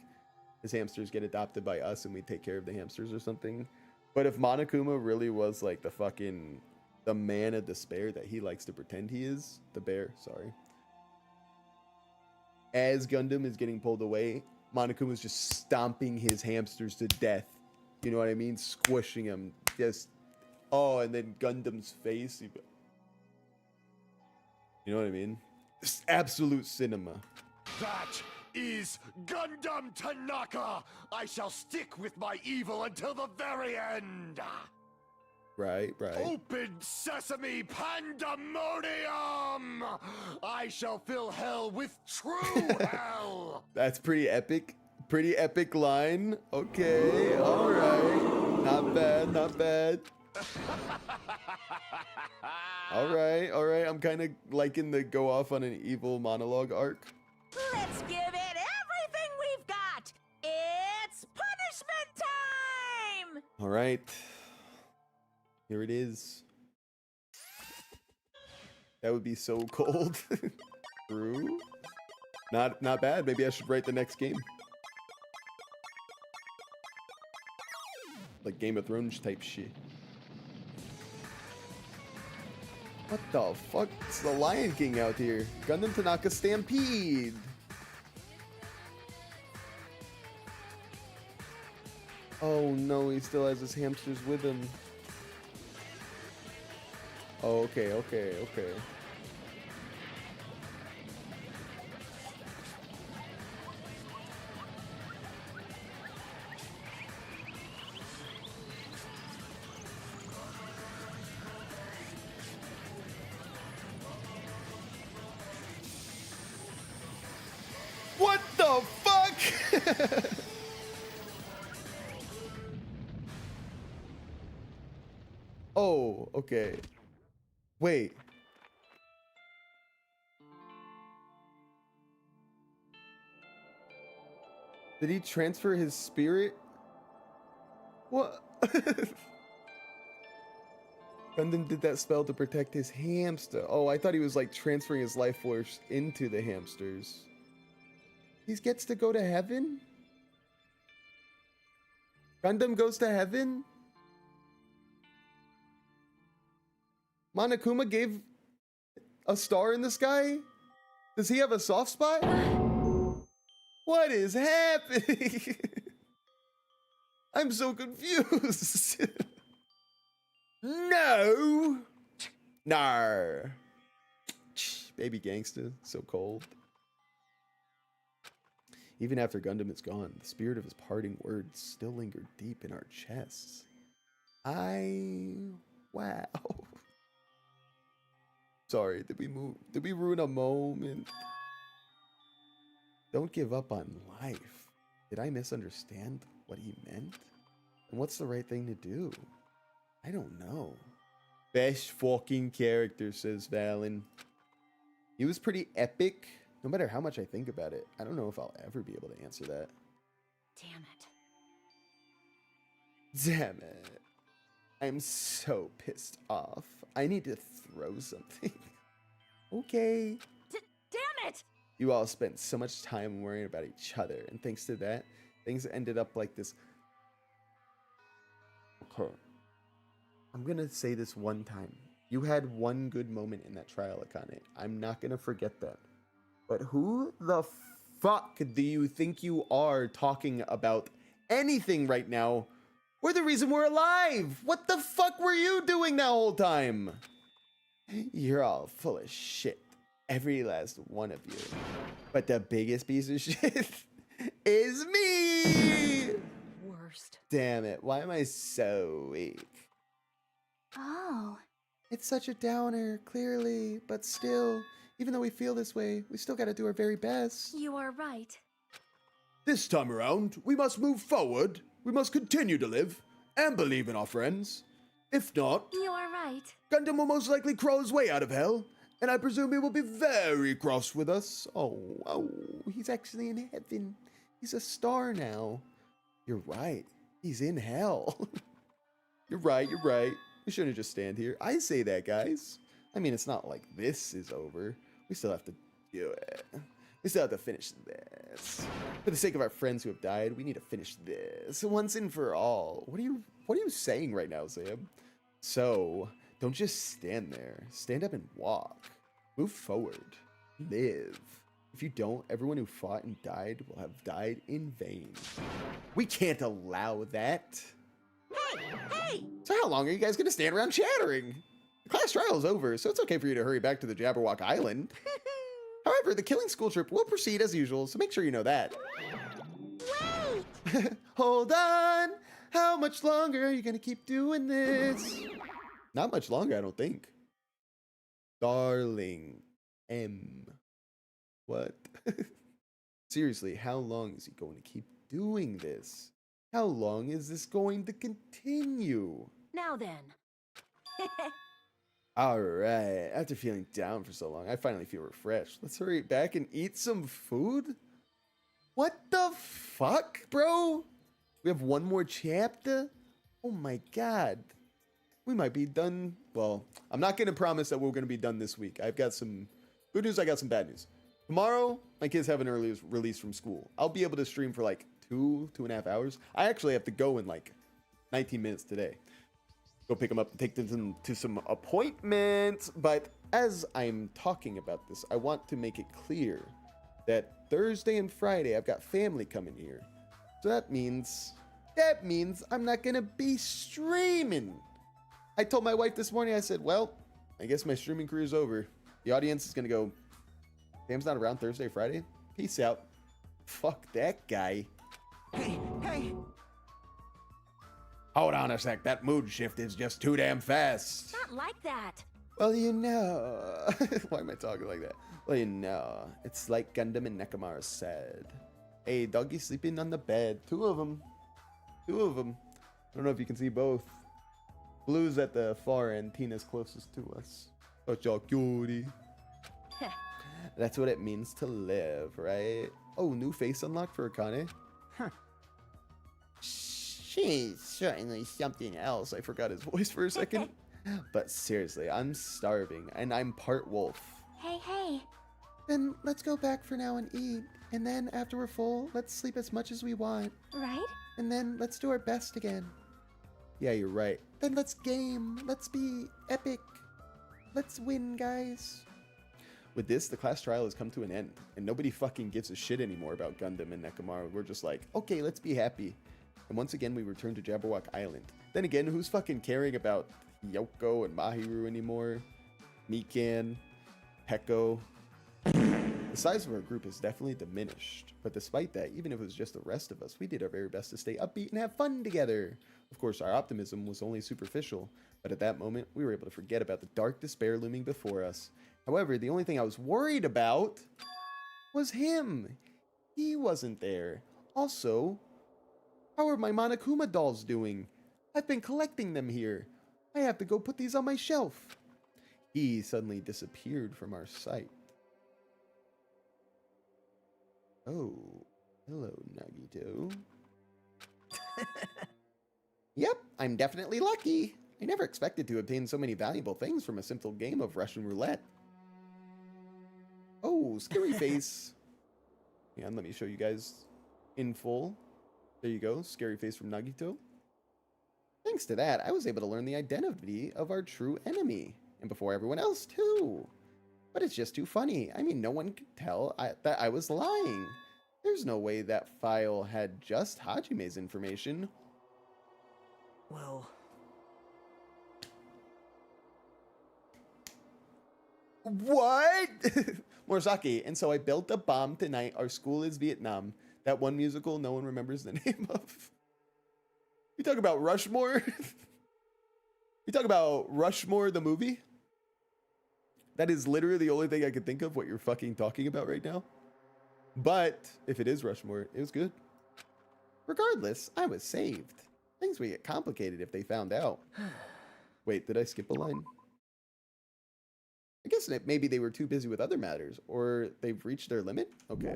his hamsters get adopted by us and we take care of the hamsters or something. But if Monokuma really was like the man of despair that he likes to pretend he is, the bear, sorry. As Gundam is getting pulled away, Monokuma's just stomping his hamsters to death. You know what I mean? Squishing them. Just, oh, and then Gundam's face. You know what I mean? Just absolute cinema. That is Gundam Tanaka! I shall stick with my evil until the very end! Right. Open sesame pandemonium! I shall fill hell with true hell! That's pretty epic. Pretty epic line. Okay, all right. Not bad. All right. I'm kind of liking the go off on an evil monologue arc. Let's give it everything we've got! It's punishment time! All right. Here it is. That would be so cold. True. Not bad. Maybe I should write the next game. Like Game of Thrones type shit. What the fuck? It's the Lion King out here. Gundam Tanaka Stampede. Oh no, he still has his hamsters with him. Oh, okay. What the fuck? Oh, okay. Wait. Did he transfer his spirit? What? Gundam did that spell to protect his hamster. Oh, I thought he was like transferring his life force into the hamsters. He gets to go to heaven? Gundam goes to heaven? Monokuma gave a star in the sky? Does he have a soft spot? What is happening? I'm so confused. No. Nar. Baby gangsta, so cold. Even after Gundam is gone, the spirit of his parting words still lingered deep in our chests. Wow. Sorry, did we ruin a moment? Don't give up on life. Did I misunderstand what he meant? And what's the right thing to do? I don't know. Best fucking character, says Valen. He was pretty epic, no matter how much I think about it. I don't know if I'll ever be able to answer that. Damn it. I'm so pissed off. I need to throw something. Okay. Damn it! You all spent so much time worrying about each other, and thanks to that, things ended up like this. Okay. I'm gonna say this one time. You had one good moment in that trial, Akane. I'm not gonna forget that. But who the fuck do you think you are talking about anything right now? We're the reason we're alive! What the fuck were you doing that whole time? You're all full of shit. Every last one of you. But the biggest piece of shit is me! Worst. Damn it, why am I so weak? Oh. It's such a downer, clearly, but still, even though we feel this way, we still gotta do our very best. You are right. This time around, we must move forward. We must continue to live and believe in our friends. If not, You are right. Gundam will most likely crawl his way out of hell, And I presume he will be very cross with us. Oh, he's actually in heaven. He's a star now. You're right. He's in hell. You're right. We shouldn't just stand here. I say that, guys. I mean, it's not like this is over. We still have to do it. We still have to finish this. For the sake of our friends who have died, we need to finish this once and for all. What are you saying right now, Sam? So, don't just stand there. Stand up and walk. Move forward. Live. If you don't, everyone who fought and died will have died in vain. We can't allow that. Hey! So how long are you guys going to stand around chattering? The class trial is over, so it's okay for you to hurry back to the Jabberwock Island. However, the killing school trip will proceed as usual, so make sure you know that. Wait! Hold on! How much longer are you going to keep doing this? Not much longer, I don't think. Darling. M. What? Seriously, how long is he going to keep doing this? How long is this going to continue? Now then. Alright, after feeling down for so long, I finally feel refreshed. Let's hurry back and eat some food? What the fuck, bro? We have one more chapter? Oh my god. We might be done. Well, I'm not going to promise that we're going to be done this week. I've got some good news, I got some bad news. Tomorrow, my kids have an early release from school. I'll be able to stream for like 2.5 hours. I actually have to go in like 19 minutes today. Go pick them up and take them to some appointments. But as I'm talking about this, I want to make it clear that Thursday and Friday, I've got family coming here. So that means I'm not going to be streaming. I told my wife this morning, I said, well, I guess my streaming career is over. The audience is going to go, Sam's not around Thursday, Friday? Peace out. Fuck that guy. Hey! Hold on a sec. That mood shift is just too damn fast. Not like that. Well, you know. Why am I talking like that? Well, you know. It's like Gundam and Nekomaru said. Hey, doggy sleeping on the bed. Two of them. I don't know if you can see both. Blue's at the far end. Tina's closest to us. Oh, y'all cutie. That's what it means to live, right? Oh, new face unlocked for Akane. Huh. She's certainly something else. I forgot his voice for a second. But seriously, I'm starving, and I'm part wolf. Hey. Then let's go back for now and eat. And then after we're full, let's sleep as much as we want. Right? And then let's do our best again. Yeah, you're right. Then let's game. Let's be epic. Let's win, guys. With this, the class trial has come to an end, and nobody fucking gives a shit anymore about Gundam and Nekomaru. We're just like, okay, let's be happy. And once again, we return to Jabberwock Island. Then again, who's fucking caring about Yoko and Mahiru anymore? Mikan, Peko. The size of our group has definitely diminished, but despite that, even if it was just the rest of us, we did our very best to stay upbeat and have fun together. Of course, our optimism was only superficial, but at that moment, we were able to forget about the dark despair looming before us. However, the only thing I was worried about was him. He wasn't there. Also, how are my Monokuma dolls doing? I've been collecting them here. I have to go put these on my shelf. He suddenly disappeared from our sight. Oh, hello, Nagito. Yep, I'm definitely lucky. I never expected to obtain so many valuable things from a simple game of Russian roulette. Oh, scary face. Hang on, let me show you guys in full. There you go, scary face from Nagito. Thanks to that, I was able to learn the identity of our true enemy. And before everyone else, too. But it's just too funny. I mean, no one could tell that I was lying. There's no way that file had just Hajime's information. Well... What? Morisaki, and so I built a bomb tonight. Our school is Vietnam. That one musical no one remembers the name of. You talk about Rushmore? You talk about Rushmore the movie? That is literally the only thing I could think of what you're fucking talking about right now. But if it is Rushmore, it was good. Regardless, I was saved. Things would get complicated if they found out. Wait, did I skip a line? I guess maybe they were too busy with other matters, or they've reached their limit? Okay.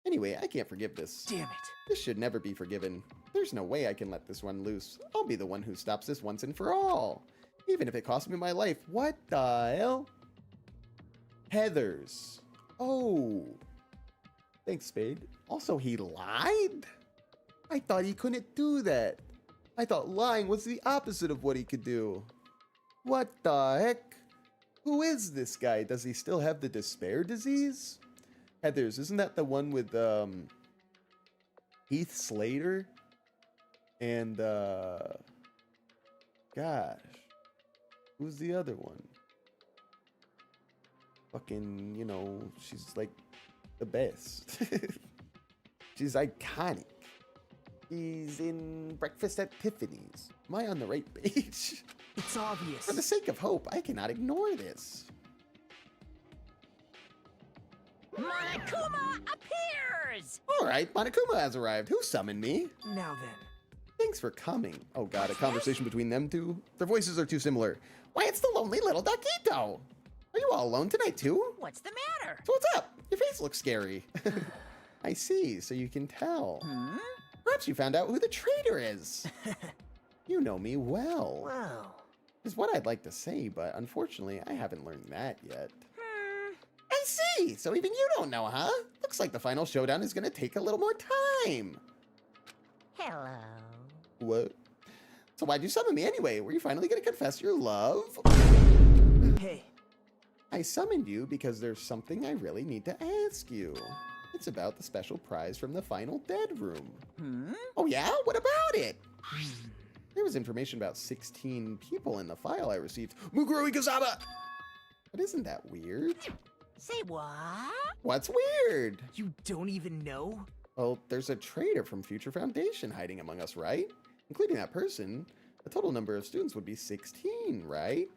Anyway, I can't forgive this. Damn it. This should never be forgiven. There's no way I can let this run loose. I'll be the one who stops this once and for all. Even if it costs me my life. What the hell? Heathers. Oh. Thanks, Spade. Also, he lied? I thought he couldn't do that. I thought lying was the opposite of what he could do. What the heck? Who is this guy? Does he still have the despair disease? Heathers, isn't that the one with Heath Slater? And gosh, who's the other one? Fucking, you know, she's like the best. She's iconic. She's in Breakfast at Tiffany's. Am I on the right page? It's obvious. For the sake of hope, I cannot ignore this. Monokuma appears! Alright, Monokuma has arrived. Who summoned me? Now then. Thanks for coming. Oh god, a conversation between them two? Their voices are too similar. Why, it's the lonely little Duckito! Are you all alone tonight too? What's the matter? So what's up? Your face looks scary. I see, so you can tell. Perhaps you found out who the traitor is. You know me well. Wow. Is what I'd like to say, but unfortunately, I haven't learned that yet. I see! So even you don't know, huh? Looks like the final showdown is gonna take a little more time. Hello. What? So why'd you summon me anyway? Were you finally gonna confess your love? Hey. I summoned you because there's something I really need to ask you. It's about the special prize from the final dead room. Oh yeah? What about it? There was information about 16 people in the file I received. Muguro Ikazaba! But isn't that weird? Say what? What's weird? You don't even know? Well, there's a traitor from Future Foundation hiding among us, right? Including that person, the total number of students would be 16, right?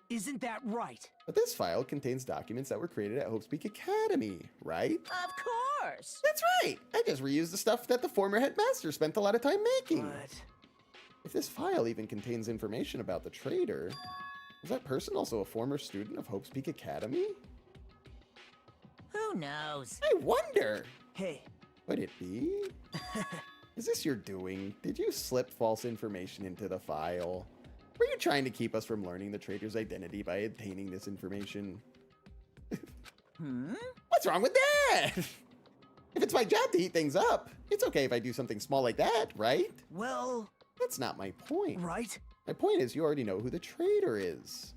Isn't that right? But this file contains documents that were created at Hope's Peak Academy, right? Of course. That's right! I just reused the stuff that the former headmaster spent a lot of time making. But If this file even contains information about the traitor, was that person also a former student of Hope's Peak Academy? Who knows? I wonder! hey, Could it be? Is this your doing? Did you slip false information into the file? Were you trying to keep us from learning the traitor's identity by obtaining this information? What's wrong with that? If it's my job to heat things up, it's okay if I do something small like that, right? well, That's not my point. right? My point is you already know who the traitor is.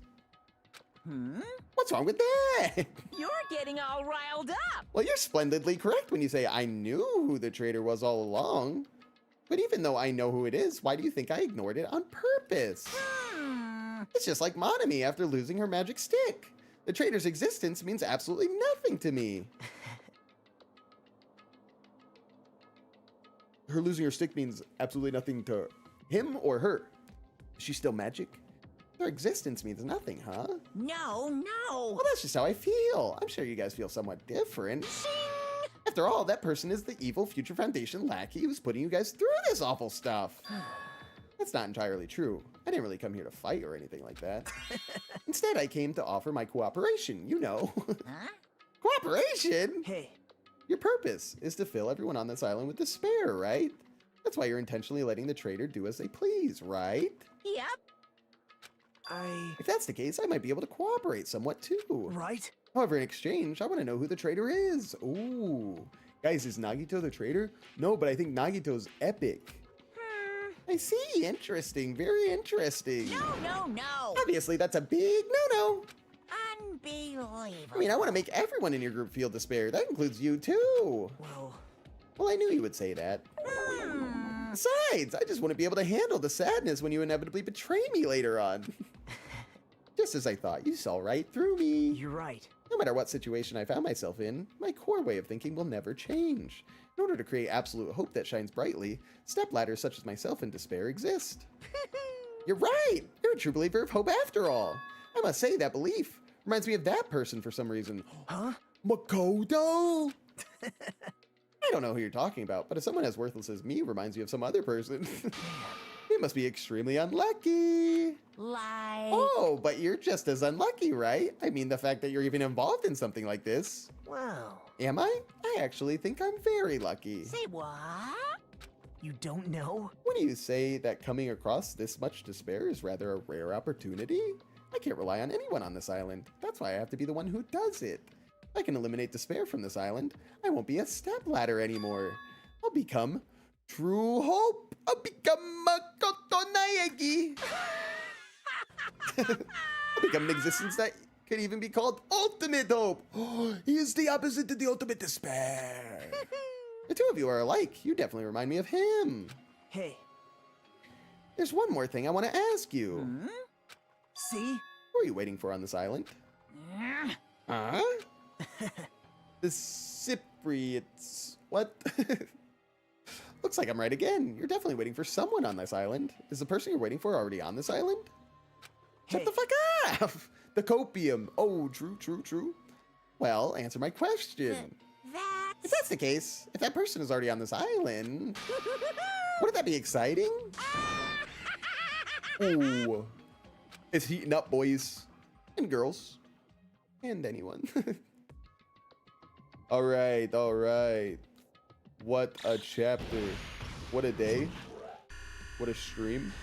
What's wrong with that? You're getting all riled up. Well, you're splendidly correct when you say I knew who the traitor was all along. But even though I know who it is, why do you think I ignored it on purpose? It's just like Monami after losing her magic stick. The traitor's existence means absolutely nothing to me. Her losing her stick means absolutely nothing to him or her. Is she still magic? Their existence means nothing, huh? No. Well, that's just how I feel. I'm sure you guys feel somewhat different. After all, that person is the evil Future Foundation lackey who's putting you guys through this awful stuff. That's not entirely true. I didn't really come here to fight or anything like that. Instead, I came to offer my cooperation, you know. Huh? Cooperation? Hey, Your purpose is to fill everyone on this island with despair, right? That's why you're intentionally letting the traitor do as they please, right? Yep. If that's the case, I might be able to cooperate somewhat too. right? However, in exchange, I want to know who the traitor is. Ooh. Guys, is Nagito the traitor? No, but I think Nagito's epic. I see. Interesting. Very interesting. No. Obviously, that's a big no-no. Unbelievable. I mean, I want to make everyone in your group feel despair. That includes you, too. Well, I knew you would say that. Besides, I just want to be able to handle the sadness when you inevitably betray me later on. Just as I thought, you saw right through me. You're right. No matter what situation I found myself in, my core way of thinking will never change. In order to create absolute hope that shines brightly, stepladders such as myself in despair exist. You're right! You're a true believer of hope after all. I must say, that belief reminds me of that person for some reason. Huh? Makoto! I don't know who you're talking about, but if someone as worthless as me reminds you of some other person, it must be extremely unlucky. Like... Oh, but you're just as unlucky, right? I mean, the fact that you're even involved in something like this. Wow. Am I? I actually think I'm very lucky. Say what? You don't know? When you say that coming across this much despair is rather a rare opportunity, I can't rely on anyone on this island. That's why I have to be the one who does it. I can eliminate despair from this island. I won't be a stepladder anymore. I'll become true hope. I'll become Makoto Naegi. I'll become an existence that could even be called ultimate hope. He is the opposite to the ultimate despair. The two of you are alike. You definitely remind me of him. Hey, There's one more thing I want to ask you. see? Who are you waiting for on this island? Huh? The Cypriots. What? Looks like I'm right again. You're definitely waiting for someone on this island. Is the person you're waiting for already on this island? Shut Hey. the fuck up! The copium. Oh, true, true, true. Well, answer my question. If that's the case, if that person is already on this island, wouldn't that be exciting? Oh, it's heating up, boys and girls and anyone. All right, all right. What a chapter. What a day. What a stream.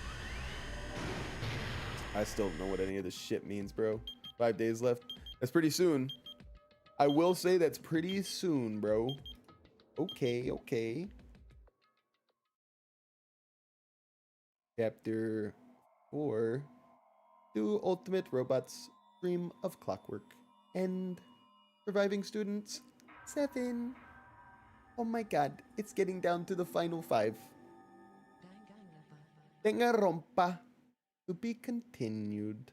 I still don't know what any of this shit means, bro. 5 days left. That's pretty soon. I will say that's pretty soon, bro. Okay, okay. Chapter 4. 2 Ultimate Robots Stream of Clockwork. And Surviving Students 7. Oh my god, it's getting down to the final 5. Danganronpa. To be continued.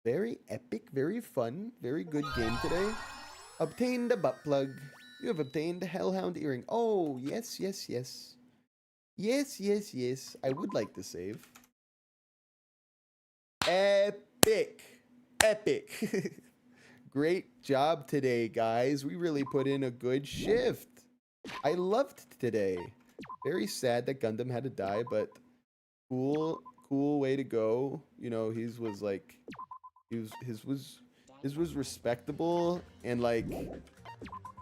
Very epic, very fun, very good game today. Obtained a butt plug. You have obtained a Hellhound earring. Oh, yes, yes, yes. Yes, yes, yes. I would like to save. Epic. Epic. Great job today, guys. We really put in a good shift. I loved today. Very sad that Gundam had to die, but cool way to go. You know, his was like, his was respectable, and like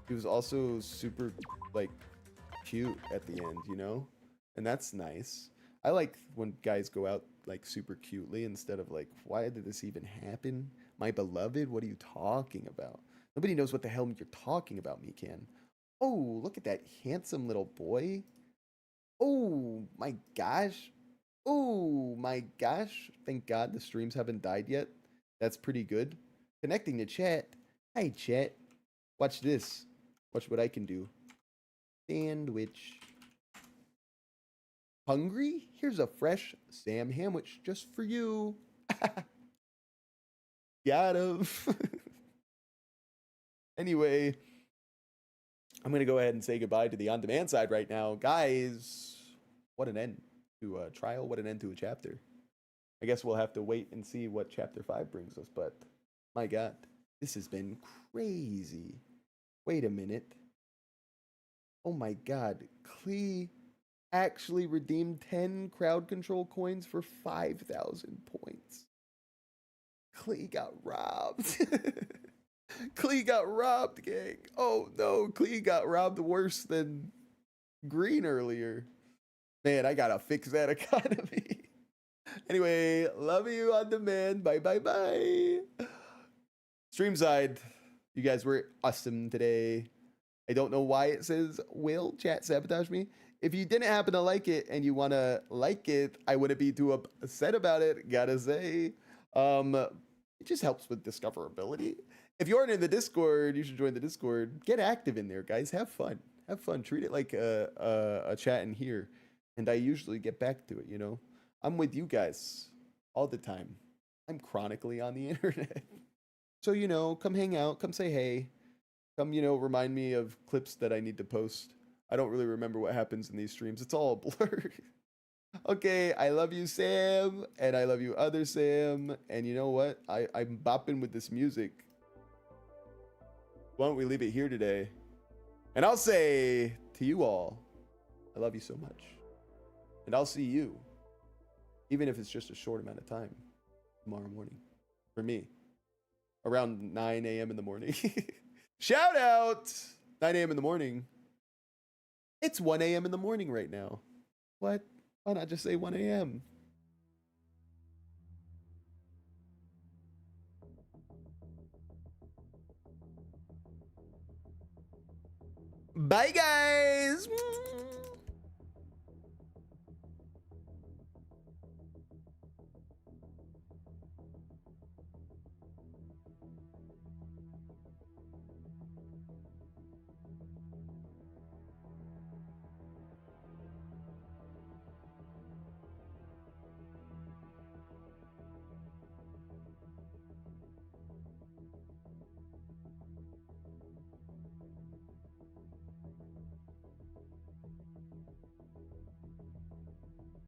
he was also super like cute at the end, you know, and that's nice. I like when guys go out like super cutely instead of like, why did this even happen? My beloved, what are you talking about? Nobody knows what the hell you're talking about, Mikan. Oh, look at that handsome little boy. Oh my gosh. Oh my gosh. Thank God the streams haven't died yet. That's pretty good. Connecting to chat. Hi, chat. Watch this. Watch what I can do. Sandwich. Hungry? Here's a fresh Sam Hamwich just for you. Got him. Anyway, I'm going to go ahead and say goodbye to the on-demand side right now. Guys, what an end to a trial. What an end to a chapter. I guess we'll have to wait and see what chapter 5 brings us, but my God, this has been crazy. Wait a minute. Oh my God, Klee actually redeemed 10 crowd control coins for 5,000 points. Klee got robbed. Klee got robbed, gang. Oh no, Klee got robbed worse than Green earlier. Man, I gotta fix that economy. Anyway, love you on demand. Bye, bye, bye. Stream side, you guys were awesome today. I don't know why it says will chat sabotage me. If you didn't happen to like it and you want to like it, I wouldn't be too upset about it. Gotta say, it just helps with discoverability. If you aren't in the Discord, you should join the Discord. Get active in there, guys. Have fun. Have fun. Treat it like a chat in here. And I usually get back to it, you know. I'm with you guys all the time. I'm chronically on the internet. So, you know, come hang out. Come say hey. Come, you know, remind me of clips that I need to post. I don't really remember what happens in these streams. It's all blurred. Okay, I love you, Sam. And I love you, other Sam. And you know what? I'm bopping with this music. Why don't we leave it here today? And I'll say to you all, I love you so much. And I'll see you even if it's just a short amount of time tomorrow morning for me. Around 9 a.m. in the morning. Shout out! 9 a.m. in the morning. It's 1 a.m. in the morning right now. What? Why not just say 1 a.m.? Bye, guys!